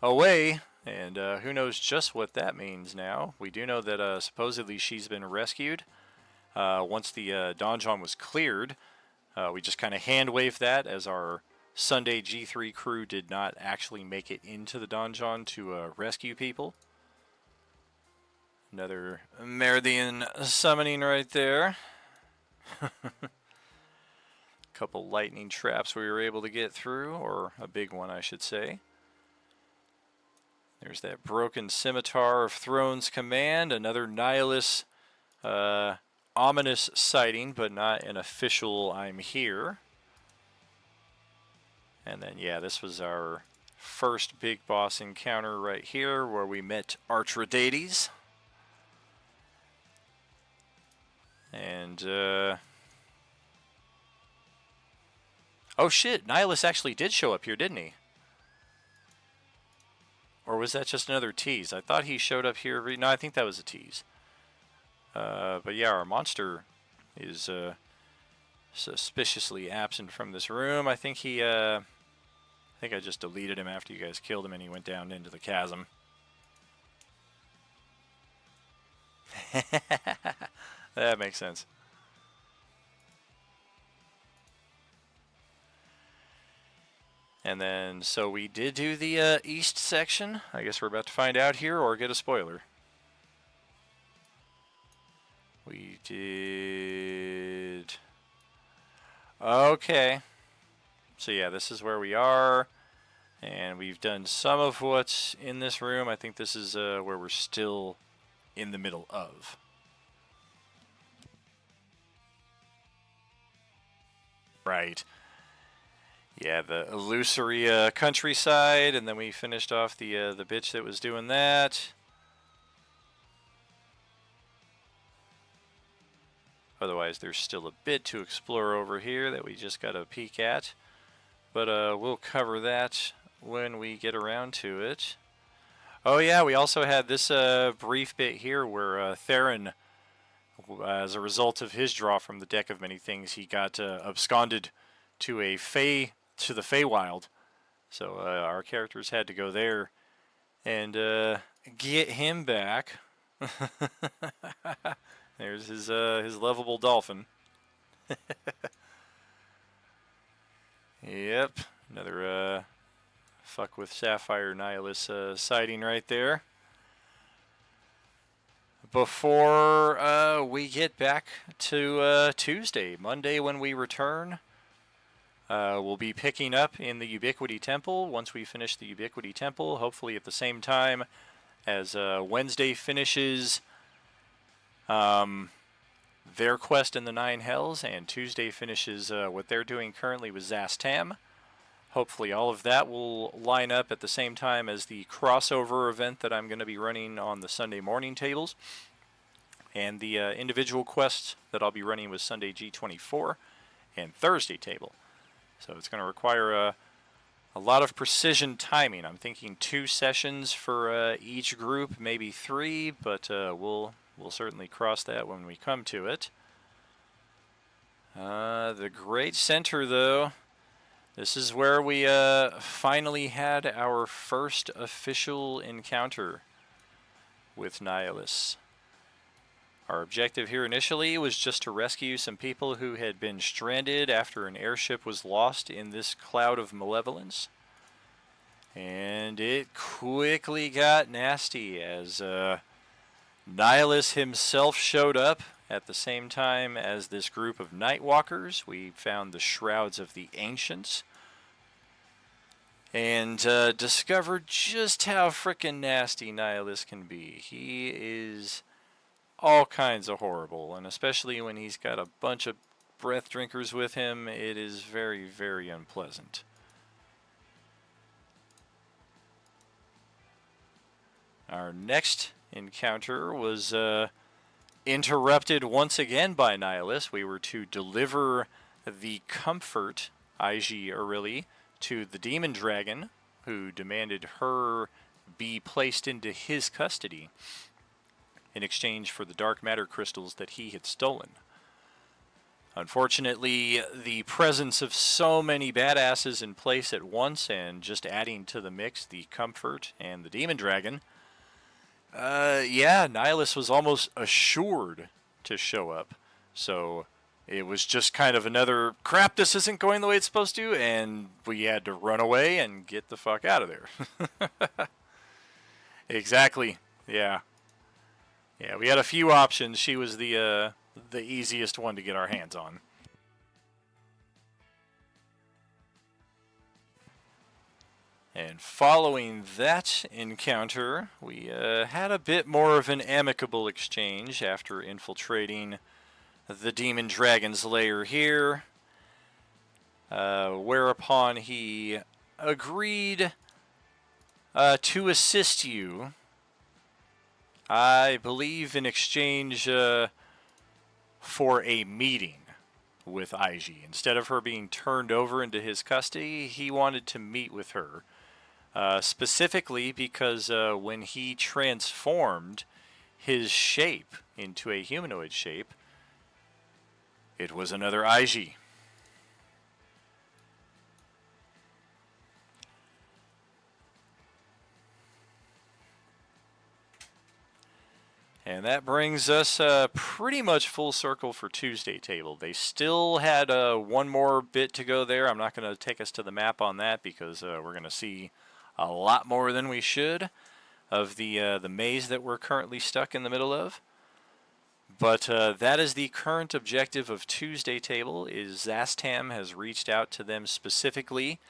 away, and who knows just what that means now. We do know that supposedly she's been rescued. Once the donjon was cleared, we just kind of hand-waved that, as our Sunday G3 crew did not actually make it into the donjon to rescue people. Another Meridian summoning right there. Couple lightning traps we were able to get through, or a big one I should say. There's that broken scimitar of Thrones command, another Nihilus ominous sighting, but not an official I'm here. And then yeah, this was our first big boss encounter right here, where we met Archradades. And, oh shit, Nihilus actually did show up here, didn't he? Or was that just another tease? I thought he showed up here. No, I think that was a tease. But yeah, our monster is suspiciously absent from this room. I think he, I think I just deleted him after you guys killed him and he went down into the chasm. That makes sense. And then, so we did do the east section. I guess we're about to find out here, or get a spoiler. We did... Okay. So yeah, this is where we are. And we've done some of what's in this room. I think this is where we're still in the middle of. Right. Yeah, the illusory countryside, and then we finished off the bitch that was doing that. Otherwise, there's still a bit to explore over here that we just got to peek at. But we'll cover that when we get around to it. Oh yeah, we also had this brief bit here where Theron, as a result of his draw from the deck of many things, he got absconded to the Feywild. So our characters had to go there and get him back. There's his lovable dolphin. Yep, another fuck with Sapphire Nihilus sighting right there. Before we get back to Tuesday, Monday when we return, we'll be picking up in the Ubiquity Temple once we finish the Ubiquity Temple, hopefully at the same time as Wednesday finishes their quest in the Nine Hells, and Tuesday finishes what they're doing currently with Zastam. Hopefully all of that will line up at the same time as the crossover event that I'm going to be running on the Sunday morning tables, and the individual quests that I'll be running with Sunday G24 and Thursday table. So it's going to require a lot of precision timing. I'm thinking 2 sessions for each group, maybe 3, but we'll certainly cross that when we come to it. The Great Center, though, this is where we finally had our first official encounter with Nihilus. Our objective here initially was just to rescue some people who had been stranded after an airship was lost in this cloud of malevolence. And it quickly got nasty as Nihilus himself showed up at the same time as this group of Nightwalkers. We found the Shrouds of the Ancients and discovered just how frickin' nasty Nihilus can be. He is all kinds of horrible, and especially when he's got a bunch of breath drinkers with him, it is very, very unpleasant. Our next encounter was interrupted once again by Nihilus. We were to deliver the Comfort IG Aurelie to the Demon Dragon, who demanded her be placed into his custody in exchange for the dark matter crystals that he had stolen. Unfortunately, the presence of so many badasses in place at once and just adding to the mix the Comfort and the Demon Dragon, Nihilus was almost assured to show up. So it was just kind of another, crap, this isn't going the way it's supposed to, and we had to run away and get the fuck out of there. Exactly. Yeah. Yeah, we had a few options. She was the easiest one to get our hands on. And following that encounter, we had a bit more of an amicable exchange after infiltrating the Demon Dragon's lair here, whereupon he agreed to assist you, I believe, in exchange for a meeting with IG. Instead of her being turned over into his custody, he wanted to meet with her. Specifically because when he transformed his shape into a humanoid shape, it was another IG. And that brings us pretty much full circle for Tuesday table. They still had one more bit to go there. I'm not going to take us to the map on that because we're going to see a lot more than we should of the maze that we're currently stuck in the middle of. But that is the current objective of Tuesday table. Is Zastam has reached out to them specifically,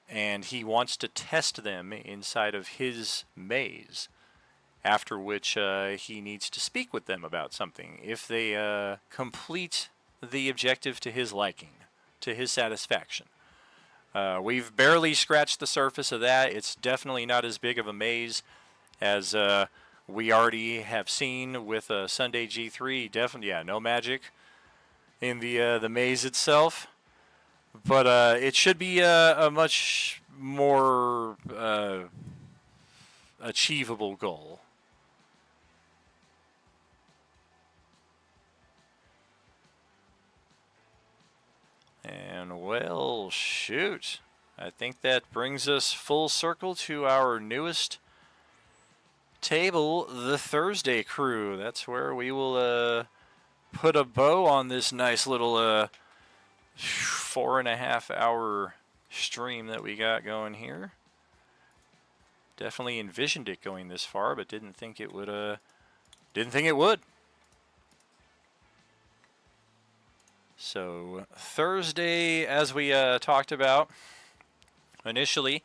and he wants to test them inside of his maze. After which he needs to speak with them about something. If they complete the objective to his liking, to his satisfaction. We've barely scratched the surface of that. It's definitely not as big of a maze as we already have seen with Sunday G3. Definitely, yeah, no magic in the maze itself. But it should be a much more achievable goal. And, well, shoot. I think that brings us full circle to our newest table, the Thursday crew. That's where we will put a bow on this nice little 4.5 hour stream that we got going here. Definitely envisioned it going this far, but didn't think it would. So Thursday, as we talked about initially,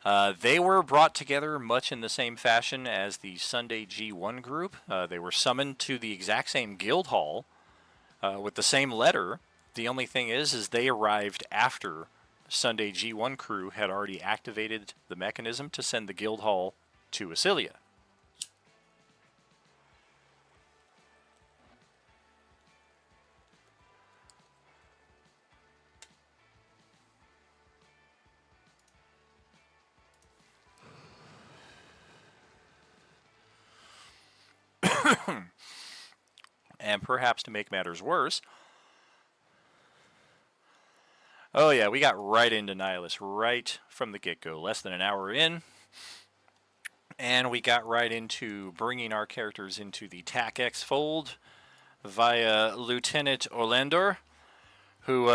they were brought together much in the same fashion as the Sunday G1 group. They were summoned to the exact same guild hall with the same letter. The only thing is they arrived after Sunday G1 crew had already activated the mechanism to send the guild hall to Asilia. And perhaps to make matters worse, oh yeah, we got right into Nihilus right from the get-go, less than an hour in, and we got right into bringing our characters into the TAC-X fold via Lieutenant Orlandor, who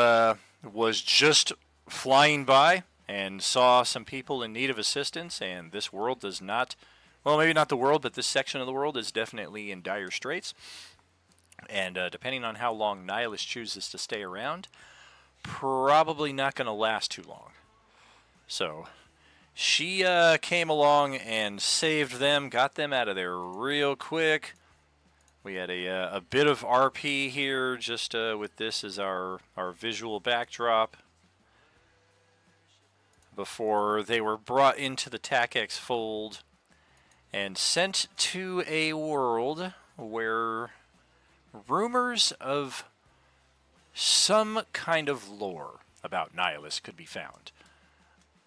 was just flying by and saw some people in need of assistance, and this world does not, well, maybe not the world, but this section of the world is definitely in dire straits. And depending on how long Nihilus chooses to stay around, probably not going to last too long. So she came along and saved them, got them out of there real quick. We had a bit of RP here, just with this as our visual backdrop, before they were brought into the TAC-X fold and sent to a world where rumors of some kind of lore about Nihilus could be found.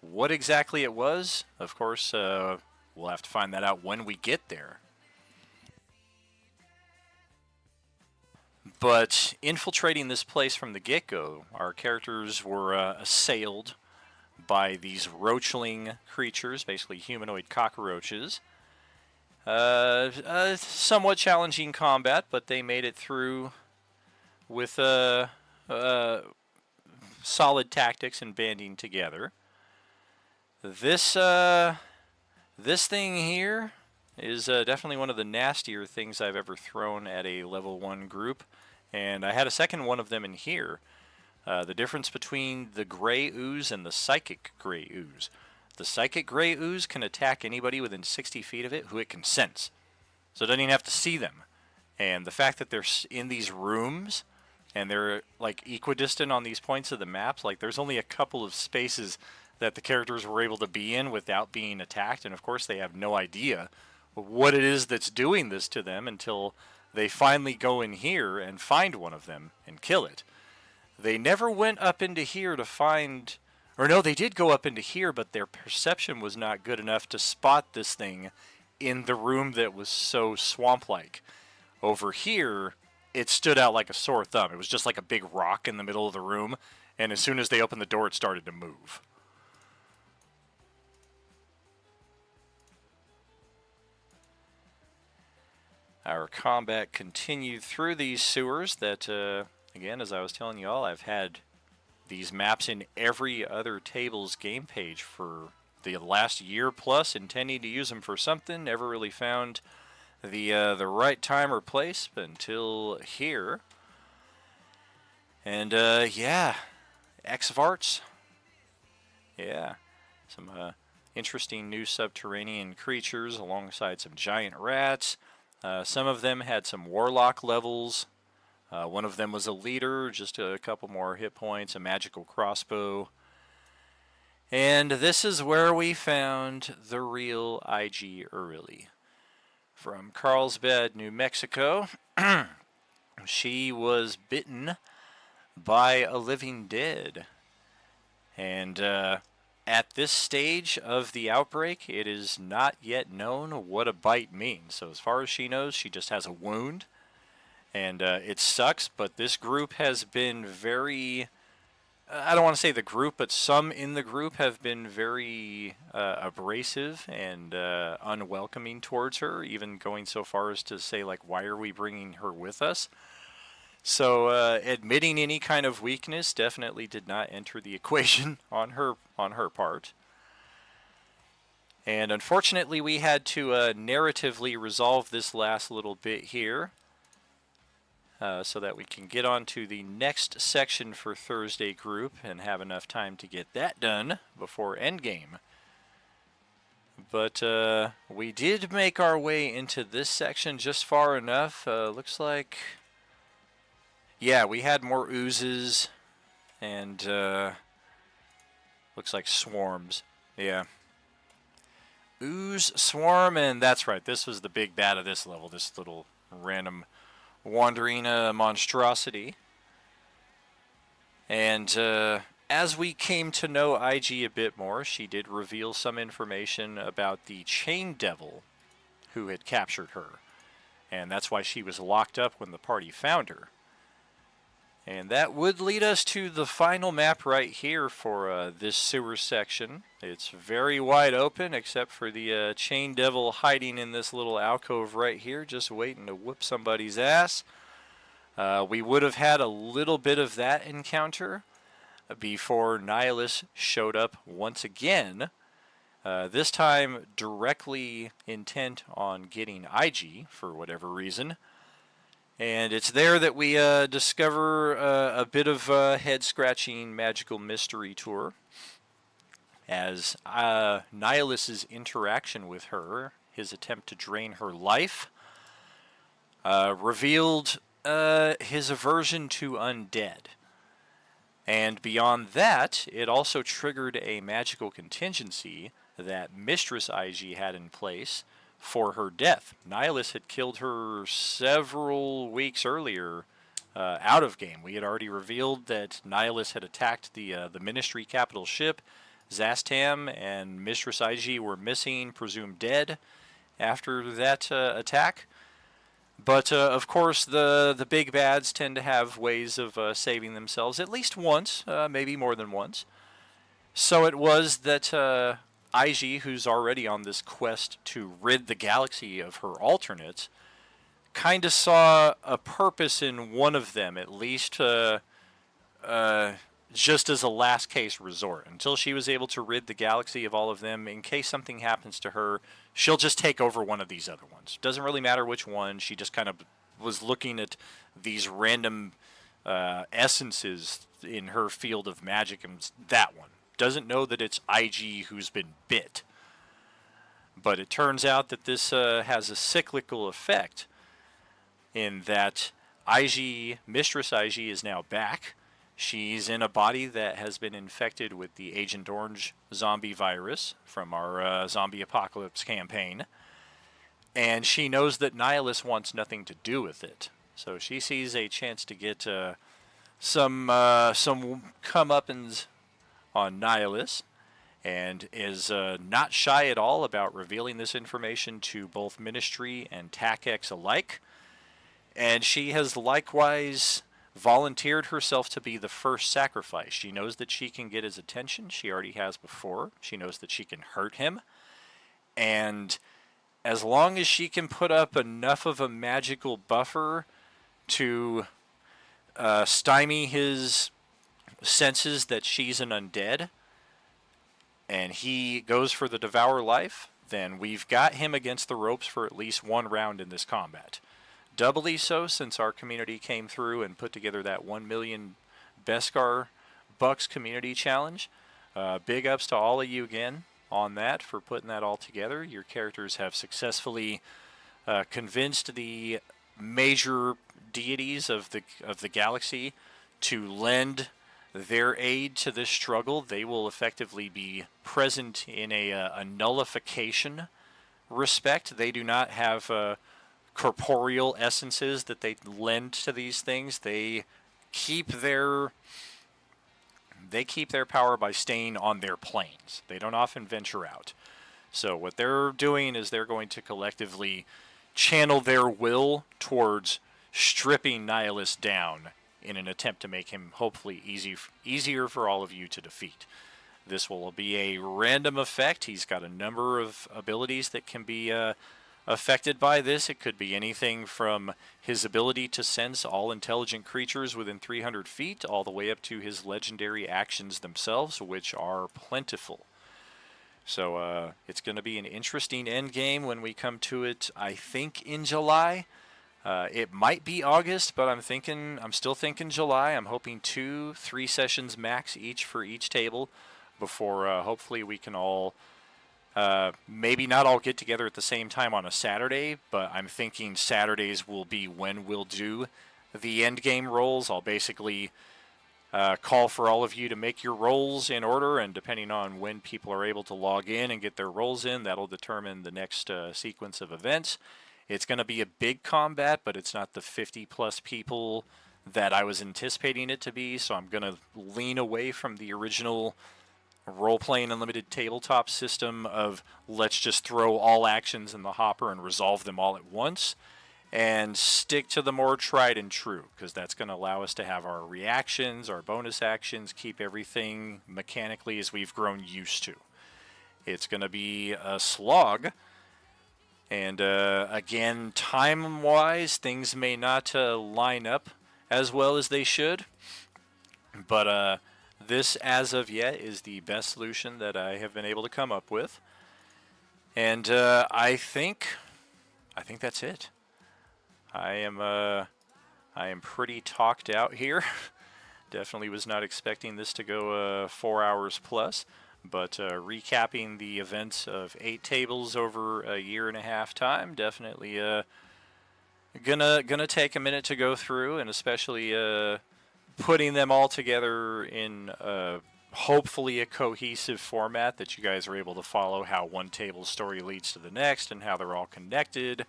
What exactly it was, of course, we'll have to find that out when we get there. But infiltrating this place from the get-go, our characters were assailed by these roachling creatures, basically humanoid cockroaches. Somewhat challenging combat, but they made it through with solid tactics and banding together. This thing here is definitely one of the nastier things I've ever thrown at a level 1 group, and I had a second one of them in here. The difference between the gray ooze and the psychic gray ooze. The psychic gray ooze can attack anybody within 60 feet of it who it can sense. So it doesn't even have to see them. And the fact that they're in these rooms and they're like equidistant on these points of the maps, like there's only a couple of spaces that the characters were able to be in without being attacked, and of course they have no idea what it is that's doing this to them until they finally go in here and find one of them and kill it. They never went up into here to find, or no, they did go up into here, but their perception was not good enough to spot this thing in the room that was so swamp-like. Over here, it stood out like a sore thumb. It was just like a big rock in the middle of the room, and as soon as they opened the door, it started to move. Our combat continued through these sewers that, again, as I was telling you all, I've had these maps in every other table's game page for the last year plus, intending to use them for something. Never really found the right time or place until here. And, yeah, Exvarts. Yeah, some interesting new subterranean creatures alongside some giant rats. Some of them had some warlock levels. One of them was a leader, just a couple more hit points, a magical crossbow. And this is where we found the real IG Early. From Carlsbad, New Mexico. She was bitten by a living dead. And at this stage of the outbreak, it is not yet known what a bite means. So as far as she knows, she just has a wound. And it sucks, but this group has been very... I don't want to say the group, but some in the group have been very abrasive and unwelcoming towards her, even going so far as to say, like, why are we bringing her with us? So admitting any kind of weakness definitely did not enter the equation on her part. And unfortunately, we had to narratively resolve this last little bit here so that we can get on to the next section for Thursday group and have enough time to get that done before endgame. But we did make our way into this section just far enough. Looks like... yeah, we had more oozes and looks like swarms. Yeah. Ooze, swarm, and that's right. This was the big bad of this level, this little random wandering monstrosity. And as we came to know IG a bit more, she did reveal some information about the Chain Devil who had captured her. And that's why she was locked up when the party found her. And that would lead us to the final map right here for this sewer section. It's very wide open except for the Chain Devil hiding in this little alcove right here, just waiting to whoop somebody's ass. We would have had a little bit of that encounter before Nihilus showed up once again. This time directly intent on getting IG for whatever reason. And it's there that we discover a bit of a head-scratching magical mystery tour, as Nihilus's interaction with her, his attempt to drain her life, revealed his aversion to undead. And beyond that, it also triggered a magical contingency that Mistress IG had in place for her death. Nihilus had killed her several weeks earlier out of game. We had already revealed that Nihilus had attacked the Ministry capital ship. Zastam and Mistress IG were missing, presumed dead after that attack. But of course, the big bads tend to have ways of saving themselves at least once, maybe more than once. So it was that IG, who's already on this quest to rid the galaxy of her alternates, kind of saw a purpose in one of them, at least just as a last case resort. Until she was able to rid the galaxy of all of them, in case something happens to her, she'll just take over one of these other ones. Doesn't really matter which one. She just kind of was looking at these random essences in her field of magic, and that one. Doesn't know that it's IG who's been bit. But it turns out that this has a cyclical effect in that Mistress IG is now back. She's in a body that has been infected with the Agent Orange zombie virus from our zombie apocalypse campaign. And she knows that Nihilus wants nothing to do with it. So she sees a chance to get some comeuppance on Nihilus, and is not shy at all about revealing this information to both Ministry and TACX alike. And she has likewise volunteered herself to be the first sacrifice. She knows that she can get his attention. She already has before. She knows that she can hurt him. And as long as she can put up enough of a magical buffer to stymie his senses that she's an undead, and he goes for the Devour Life, then we've got him against the ropes for at least one round in this combat. Doubly so since our community came through and put together that 1 million Beskar Bucks community challenge. Big ups to all of you again on that for putting that all together. Your characters have successfully convinced the major deities of the galaxy to lend their aid to this struggle. They will effectively be present in a nullification respect. They do not have corporeal essences that they lend to these things. They keep their power by staying on their planes. They don't often venture out. So what they're doing is they're going to collectively channel their will towards stripping Nihilus down in an attempt to make him hopefully easier for all of you to defeat. This will be a random effect. He's got a number of abilities that can be affected by this. It could be anything from his ability to sense all intelligent creatures within 300 feet all the way up to his legendary actions themselves, which are plentiful. So it's going to be an interesting end game when we come to it, I think, in July. It might be August, but I'm still thinking July. I'm hoping 2-3 sessions max each for each table before hopefully we can all maybe not all get together at the same time on a Saturday, but I'm thinking Saturdays will be when we'll do the end game rolls. I'll basically call for all of you to make your rolls in order, and depending on when people are able to log in and get their rolls in, that'll determine the next sequence of events. It's going to be a big combat, but it's not the 50-plus people that I was anticipating it to be, so I'm going to lean away from the original role-playing unlimited tabletop system of let's just throw all actions in the hopper and resolve them all at once, and stick to the more tried and true, because that's going to allow us to have our reactions, our bonus actions, keep everything mechanically as we've grown used to. It's going to be a slog, and again, time-wise, things may not line up as well as they should, but this, as of yet, is the best solution that I have been able to come up with. And I think that's it. I am pretty talked out here. Definitely was not expecting this to go 4 hours plus. But recapping the events of 8 tables over a year and a half time, definitely gonna take a minute to go through, and especially putting them all together in hopefully a cohesive format that you guys are able to follow how one table's story leads to the next and how they're all connected.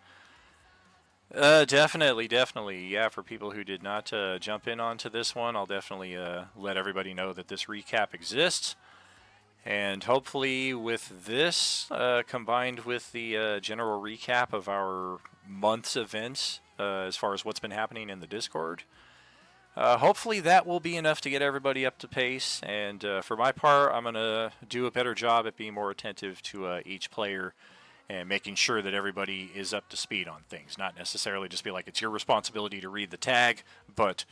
Definitely, definitely. Yeah, for people who did not jump in onto this one, I'll definitely let everybody know that this recap exists. And hopefully, with this combined with the general recap of our month's events, as far as what's been happening in the Discord, hopefully that will be enough to get everybody up to pace. And for my part, I'm going to do a better job at being more attentive to each player and making sure that everybody is up to speed on things. Not necessarily just be like, it's your responsibility to read the tag, but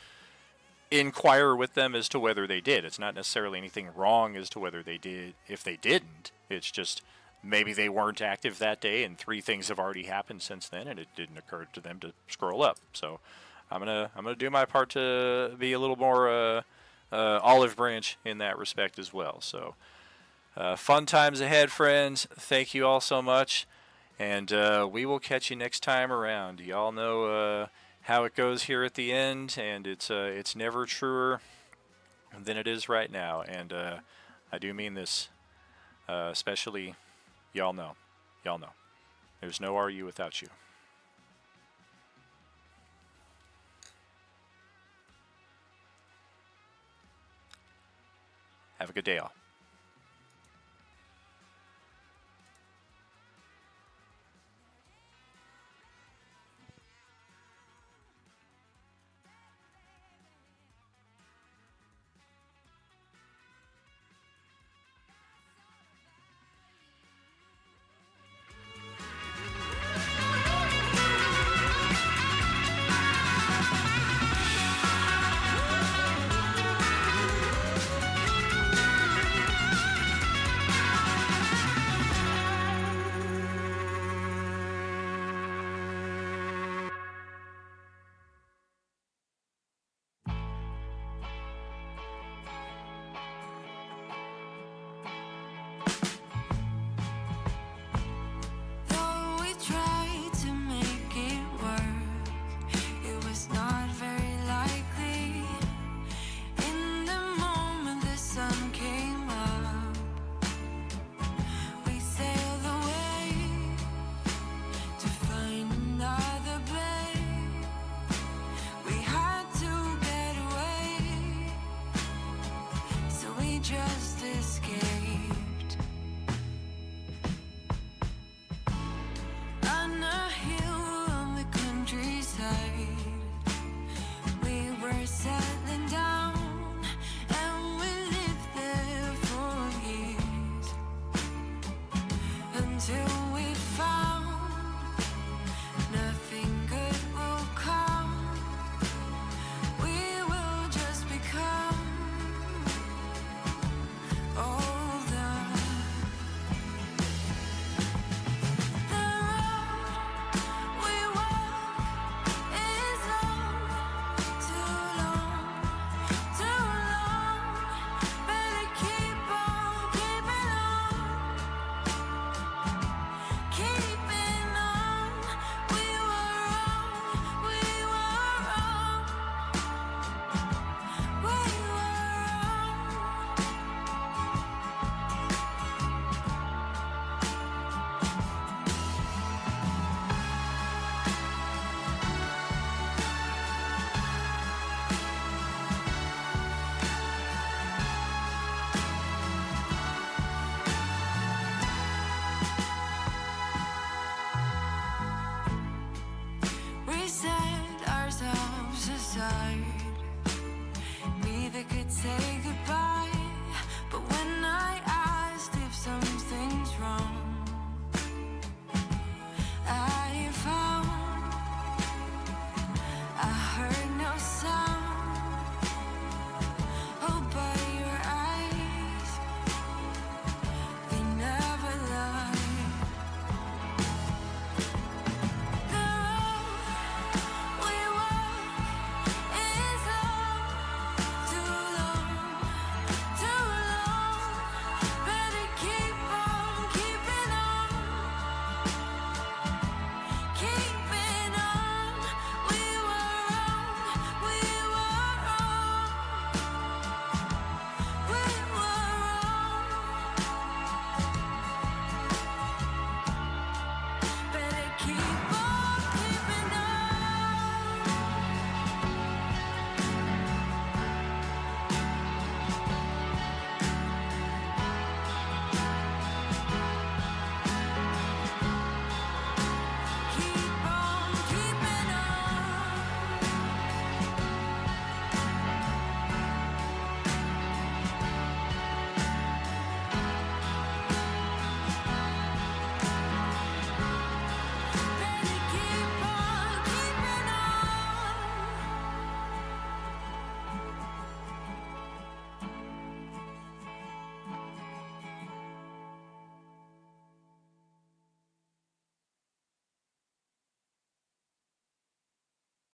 inquire with them as to whether they did. It's not necessarily anything wrong as to whether they did. If they didn't, it's just maybe they weren't active that day and 3 things have already happened since then and it didn't occur to them to scroll up. So I'm gonna do my part to be a little more olive branch in that respect as well. So fun times ahead, friends. Thank you all so much, and we will catch you next time around. Y'all know how it goes here at the end, and it's never truer than it is right now. And I do mean this, especially y'all know. Y'all know. There's no RU without you. Have a good day, all.